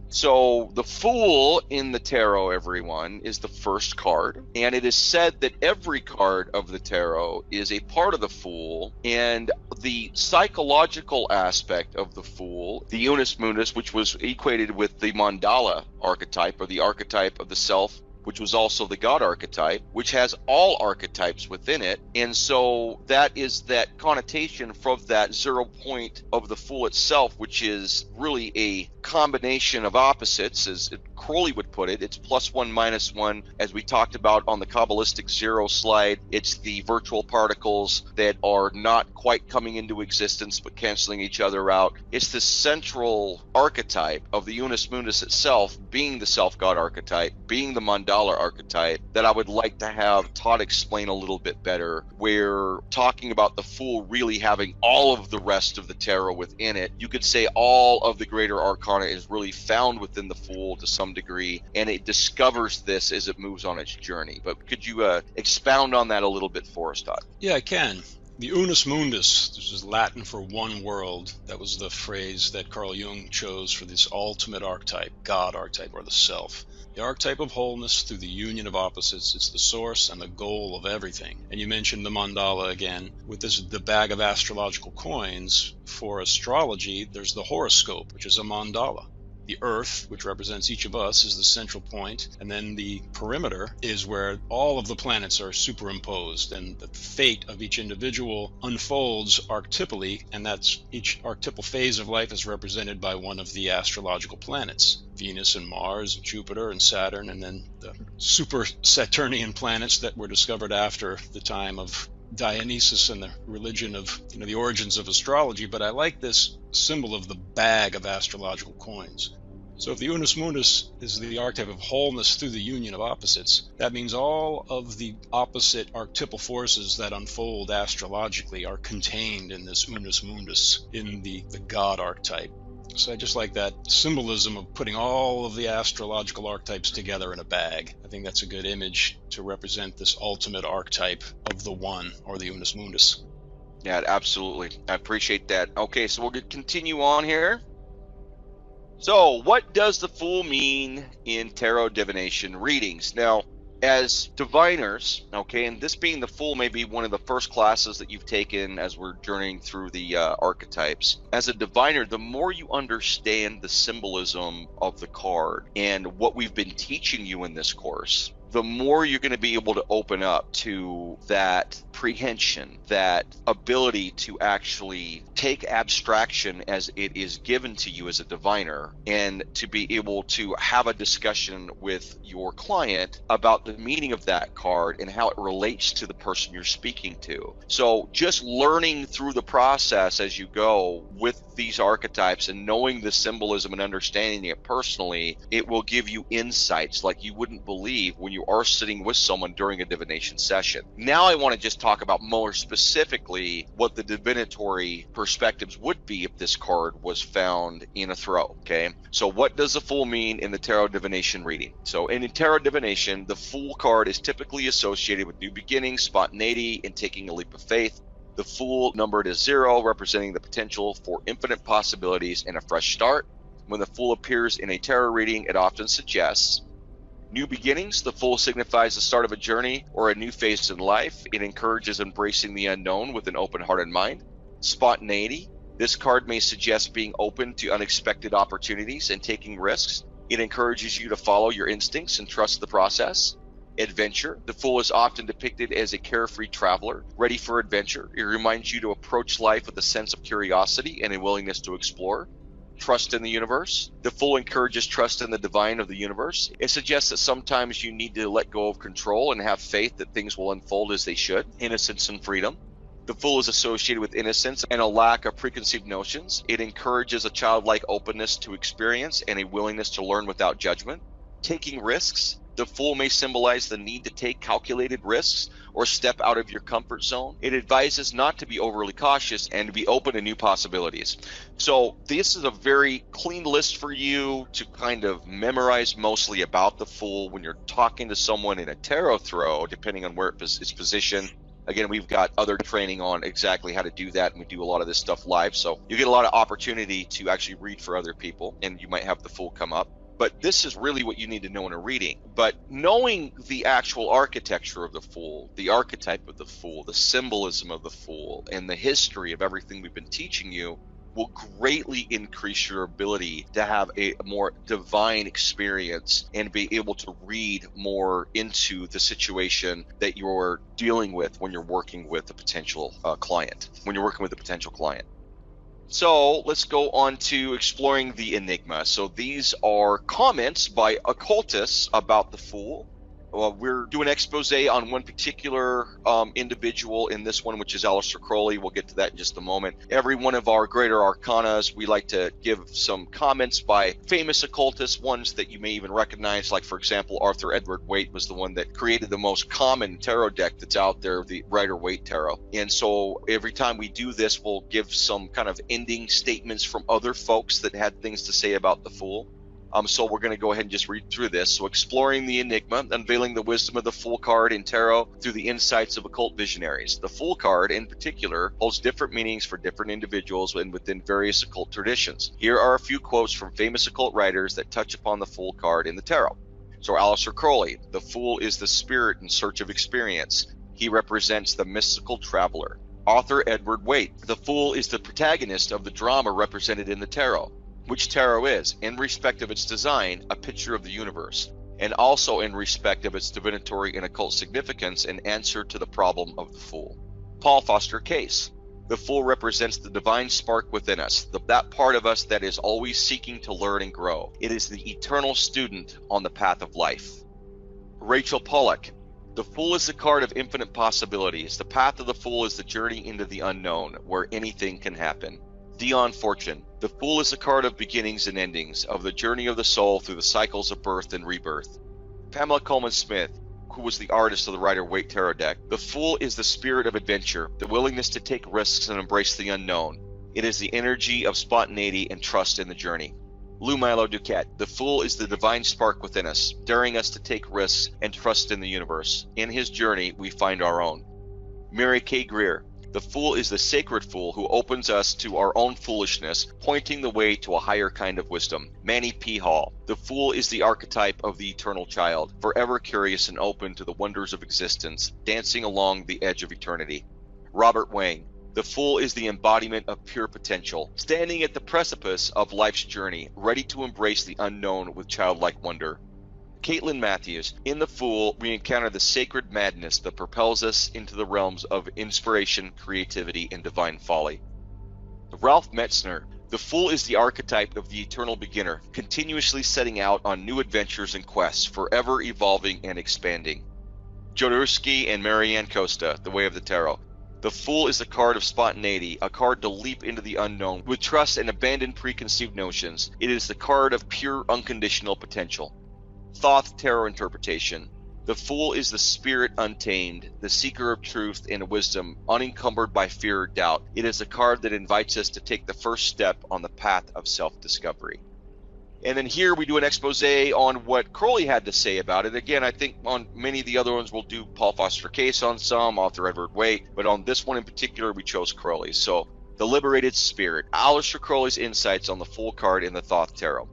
So the Fool in the tarot, everyone, is the first card, and it is said that every card of the tarot is a part of the Fool, and the psychological aspect of the Fool, the Unus Mundus, which was equated with the mandala archetype, or the archetype of the self, which was also the God archetype, which has all archetypes within it. And so that is that connotation from that 0 point of the Fool itself, which is really a combination of opposites, as Crowley would put it. It's +1, -1. As we talked about on the Kabbalistic zero slide, it's the virtual particles that are not quite coming into existence but canceling each other out. It's the central archetype of the Unus Mundus itself, being the self-God archetype, being the mandala archetype, that I would like to have Todd explain a little bit better, where talking about the Fool really having all of the rest of the tarot within it. You could say all of the greater arcana is really found within the Fool to some degree, and it discovers this as it moves on its journey. But could you expound on that a little bit for us, Todd? Yeah, I can. The Unus Mundus, this is Latin for one world. That was the phrase that Carl Jung chose for this ultimate archetype, God archetype, or the self. The archetype of wholeness through the union of opposites. It's the source and the goal of everything. And you mentioned the mandala again. With the bag of astrological coins, for astrology, there's the horoscope, which is a mandala. The Earth, which represents each of us, is the central point, and then the perimeter is where all of the planets are superimposed, and the fate of each individual unfolds archetypally, and that's each archetypal phase of life is represented by one of the astrological planets. Venus and Mars, Jupiter and Saturn, and then the super Saturnian planets that were discovered after the time of Dionysus and the religion of the origins of astrology. But I like this symbol of the bag of astrological coins. So if the Unus Mundus is the archetype of wholeness through the union of opposites, that means all of the opposite archetypal forces that unfold astrologically are contained in this Unus Mundus, in the God archetype. So I just like that symbolism of putting all of the astrological archetypes together in a bag. I think that's a good image to represent this ultimate archetype of the One, or the Unus Mundus. Yeah, absolutely. I appreciate that. Okay, so we'll continue on here. So, what does the Fool mean in tarot divination readings? Now, as diviners, okay, and this being the Fool may be one of the first classes that you've taken as we're journeying through the archetypes. As a diviner, the more you understand the symbolism of the card and what we've been teaching you in this course, the more you're going to be able to open up to that prehension, that ability to actually take abstraction as it is given to you as a diviner, and to be able to have a discussion with your client about the meaning of that card and how it relates to the person you're speaking to. So just learning through the process as you go with these archetypes and knowing the symbolism and understanding it personally, it will give you insights like you wouldn't believe when you are sitting with someone during a divination session. Now I want to just talk about more specifically what the divinatory perspectives would be if this card was found in a throw. Okay, so what does the Fool mean in the tarot divination reading? So in tarot divination, the Fool card is typically associated with new beginnings, spontaneity, and taking a leap of faith. The Fool numbered as 0, representing the potential for infinite possibilities and a fresh start. When the Fool appears in a tarot reading, it often suggests new beginnings. The Fool signifies the start of a journey or a new phase in life. It encourages embracing the unknown with an open heart and mind. Spontaneity. This card may suggest being open to unexpected opportunities and taking risks. It encourages you to follow your instincts and trust the process. Adventure. The Fool is often depicted as a carefree traveler, ready for adventure. It reminds you to approach life with a sense of curiosity and a willingness to explore. Trust in the universe. The Fool encourages trust in the divine of the universe. It suggests that sometimes you need to let go of control and have faith that things will unfold as they should. Innocence and freedom. The Fool is associated with innocence and a lack of preconceived notions. It encourages a childlike openness to experience and a willingness to learn without judgment. Taking risks. The Fool may symbolize the need to take calculated risks or step out of your comfort zone. It advises not to be overly cautious and to be open to new possibilities. So this is a very clean list for you to kind of memorize mostly about the Fool when you're talking to someone in a tarot throw, depending on where it's positioned. Again, we've got other training on exactly how to do that, and we do a lot of this stuff live. So you get a lot of opportunity to actually read for other people, and you might have the Fool come up. But this is really what you need to know in a reading. But knowing the actual architecture of the Fool, the archetype of the Fool, the symbolism of the Fool, and the history of everything we've been teaching you will greatly increase your ability to have a more divine experience and be able to read more into the situation that you're dealing with when you're working with a potential client, So let's go on to exploring the enigma. So these are comments by occultists about the Fool. We're doing an expose on one particular individual in this one, which is Aleister Crowley. We'll get to that in just a moment. Every one of our greater arcanas, we like to give some comments by famous occultists, ones that you may even recognize, like, for example, Arthur Edward Waite was the one that created the most common tarot deck that's out there, the Rider-Waite Tarot. And so every time we do this, we'll give some kind of ending statements from other folks that had things to say about the Fool. So we're going to go ahead and just read through this. So exploring the enigma, unveiling the wisdom of the Fool card in tarot through the insights of occult visionaries. The Fool card, in particular, holds different meanings for different individuals and within various occult traditions. Here are a few quotes from famous occult writers that touch upon the Fool card in the tarot. So Aleister Crowley, the Fool is the spirit in search of experience. He represents the mystical traveler. Arthur Edward Waite, the Fool is the protagonist of the drama represented in the tarot, which tarot is, in respect of its design, a picture of the universe, and also in respect of its divinatory and occult significance, an answer to the problem of the Fool. Paul Foster Case, the Fool represents the divine spark within us, that part of us that is always seeking to learn and grow. It is the eternal student on the path of life. Rachel Pollack, the Fool is the card of infinite possibilities. The path of the Fool is the journey into the unknown, where anything can happen. Dion Fortune, the Fool is a card of beginnings and endings, of the journey of the soul through the cycles of birth and rebirth. Pamela Coleman Smith, who was the artist of the Rider-Waite Tarot deck, the Fool is the spirit of adventure, the willingness to take risks and embrace the unknown. It is the energy of spontaneity and trust in the journey. Lou Milo Duquette, the Fool is the divine spark within us, daring us to take risks and trust in the universe. In his journey, we find our own. Mary K. Greer, the Fool is the sacred Fool who opens us to our own foolishness, pointing the way to a higher kind of wisdom. Manny P. Hall, the Fool is the archetype of the eternal child, forever curious and open to the wonders of existence, dancing along the edge of eternity. Robert Wang, the Fool is the embodiment of pure potential, standing at the precipice of life's journey, ready to embrace the unknown with childlike wonder. Caitlin Matthews, in the Fool, we encounter the sacred madness that propels us into the realms of inspiration, creativity, and divine folly. Ralph Metzner, the Fool is the archetype of the eternal beginner, continuously setting out on new adventures and quests, forever evolving and expanding. Jodorowsky and Marianne Costa, The Way of the Tarot. The Fool is a card of spontaneity, a card to leap into the unknown with trust and abandon preconceived notions. It is the card of pure unconditional potential. Thoth Tarot Interpretation. The Fool is the spirit untamed, the seeker of truth and wisdom, unencumbered by fear or doubt. It is a card that invites us to take the first step on the path of self-discovery. And then here we do an expose on what Crowley had to say about it. Again, I think on many of the other ones we'll do Paul Foster Case on some, Arthur Edward Waite, but on this one in particular we chose Crowley. So, the Liberated Spirit. Aleister Crowley's insights on the Fool card in the Thoth Tarot.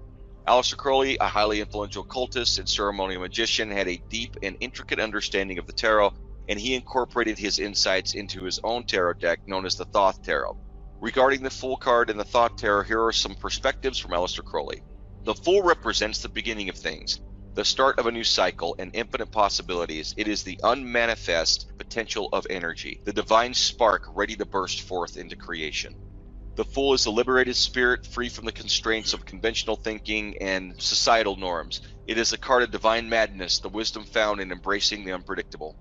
Aleister Crowley, a highly influential occultist and ceremonial magician, had a deep and intricate understanding of the tarot, and he incorporated his insights into his own tarot deck known as the Thoth Tarot. Regarding the Fool card in the Thoth Tarot, here are some perspectives from Aleister Crowley. The Fool represents the beginning of things, the start of a new cycle and infinite possibilities. It is the unmanifest potential of energy, the divine spark ready to burst forth into creation. The Fool is a liberated spirit free from the constraints of conventional thinking and societal norms. It is a card of divine madness, the wisdom found in embracing the unpredictable.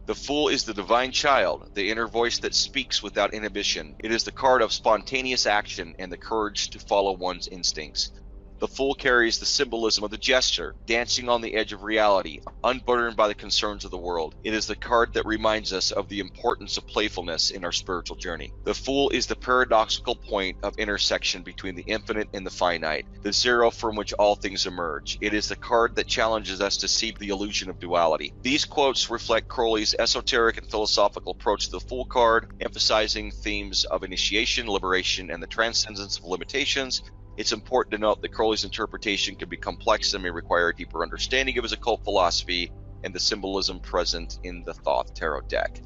The Fool is the divine child, the inner voice that speaks without inhibition. It is the card of spontaneous action and the courage to follow one's instincts. The Fool carries the symbolism of the jester, dancing on the edge of reality, unburdened by the concerns of the world. It is the card that reminds us of the importance of playfulness in our spiritual journey. The Fool is the paradoxical point of intersection between the infinite and the finite, the zero from which all things emerge. It is the card that challenges us to see the illusion of duality. These quotes reflect Crowley's esoteric and philosophical approach to the Fool card, emphasizing themes of initiation, liberation, and the transcendence of limitations. It's important to note that Crowley's interpretation can be complex and may require a deeper understanding of his occult philosophy and the symbolism present in the Thoth Tarot deck.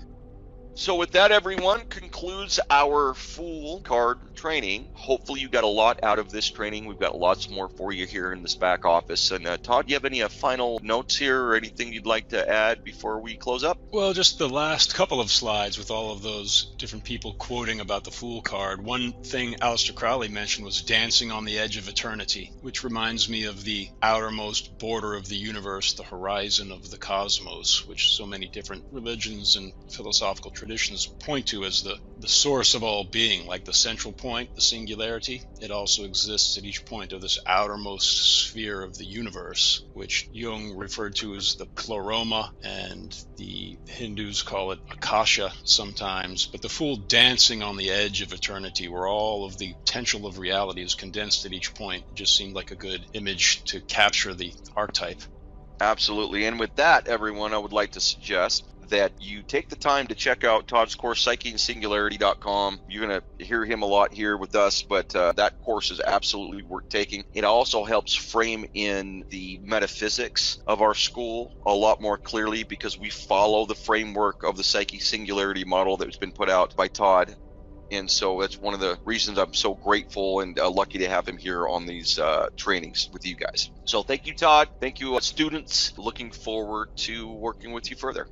So with that, everyone, concludes our Fool card training. Hopefully you got a lot out of this training. We've got lots more for you here in this back office. And Todd, do you have any final notes here or anything you'd like to add before we close up? Well, just the last couple of slides with all of those different people quoting about the Fool card. One thing Aleister Crowley mentioned was dancing on the edge of eternity, which reminds me of the outermost border of the universe, the horizon of the cosmos, which so many different religions and philosophical traditions point to as the source of all being, like the central point, the singularity. It also exists at each point of this outermost sphere of the universe, which Jung referred to as the pleroma, and the Hindus call it akasha sometimes. But the Fool dancing on the edge of eternity, where all of the potential of reality is condensed at each point, just seemed like a good image to capture the archetype. Absolutely. And with that, everyone, I would like to suggest that you take the time to check out Todd's course, psycheandsingularity.com. You're going to hear him a lot here with us, but that course is absolutely worth taking. It also helps frame in the metaphysics of our school a lot more clearly, because we follow the framework of the psychic singularity model that's been put out by Todd. And so that's one of the reasons I'm so grateful and lucky to have him here on these trainings with you guys. So thank you, Todd. Thank you, students. Looking forward to working with you further.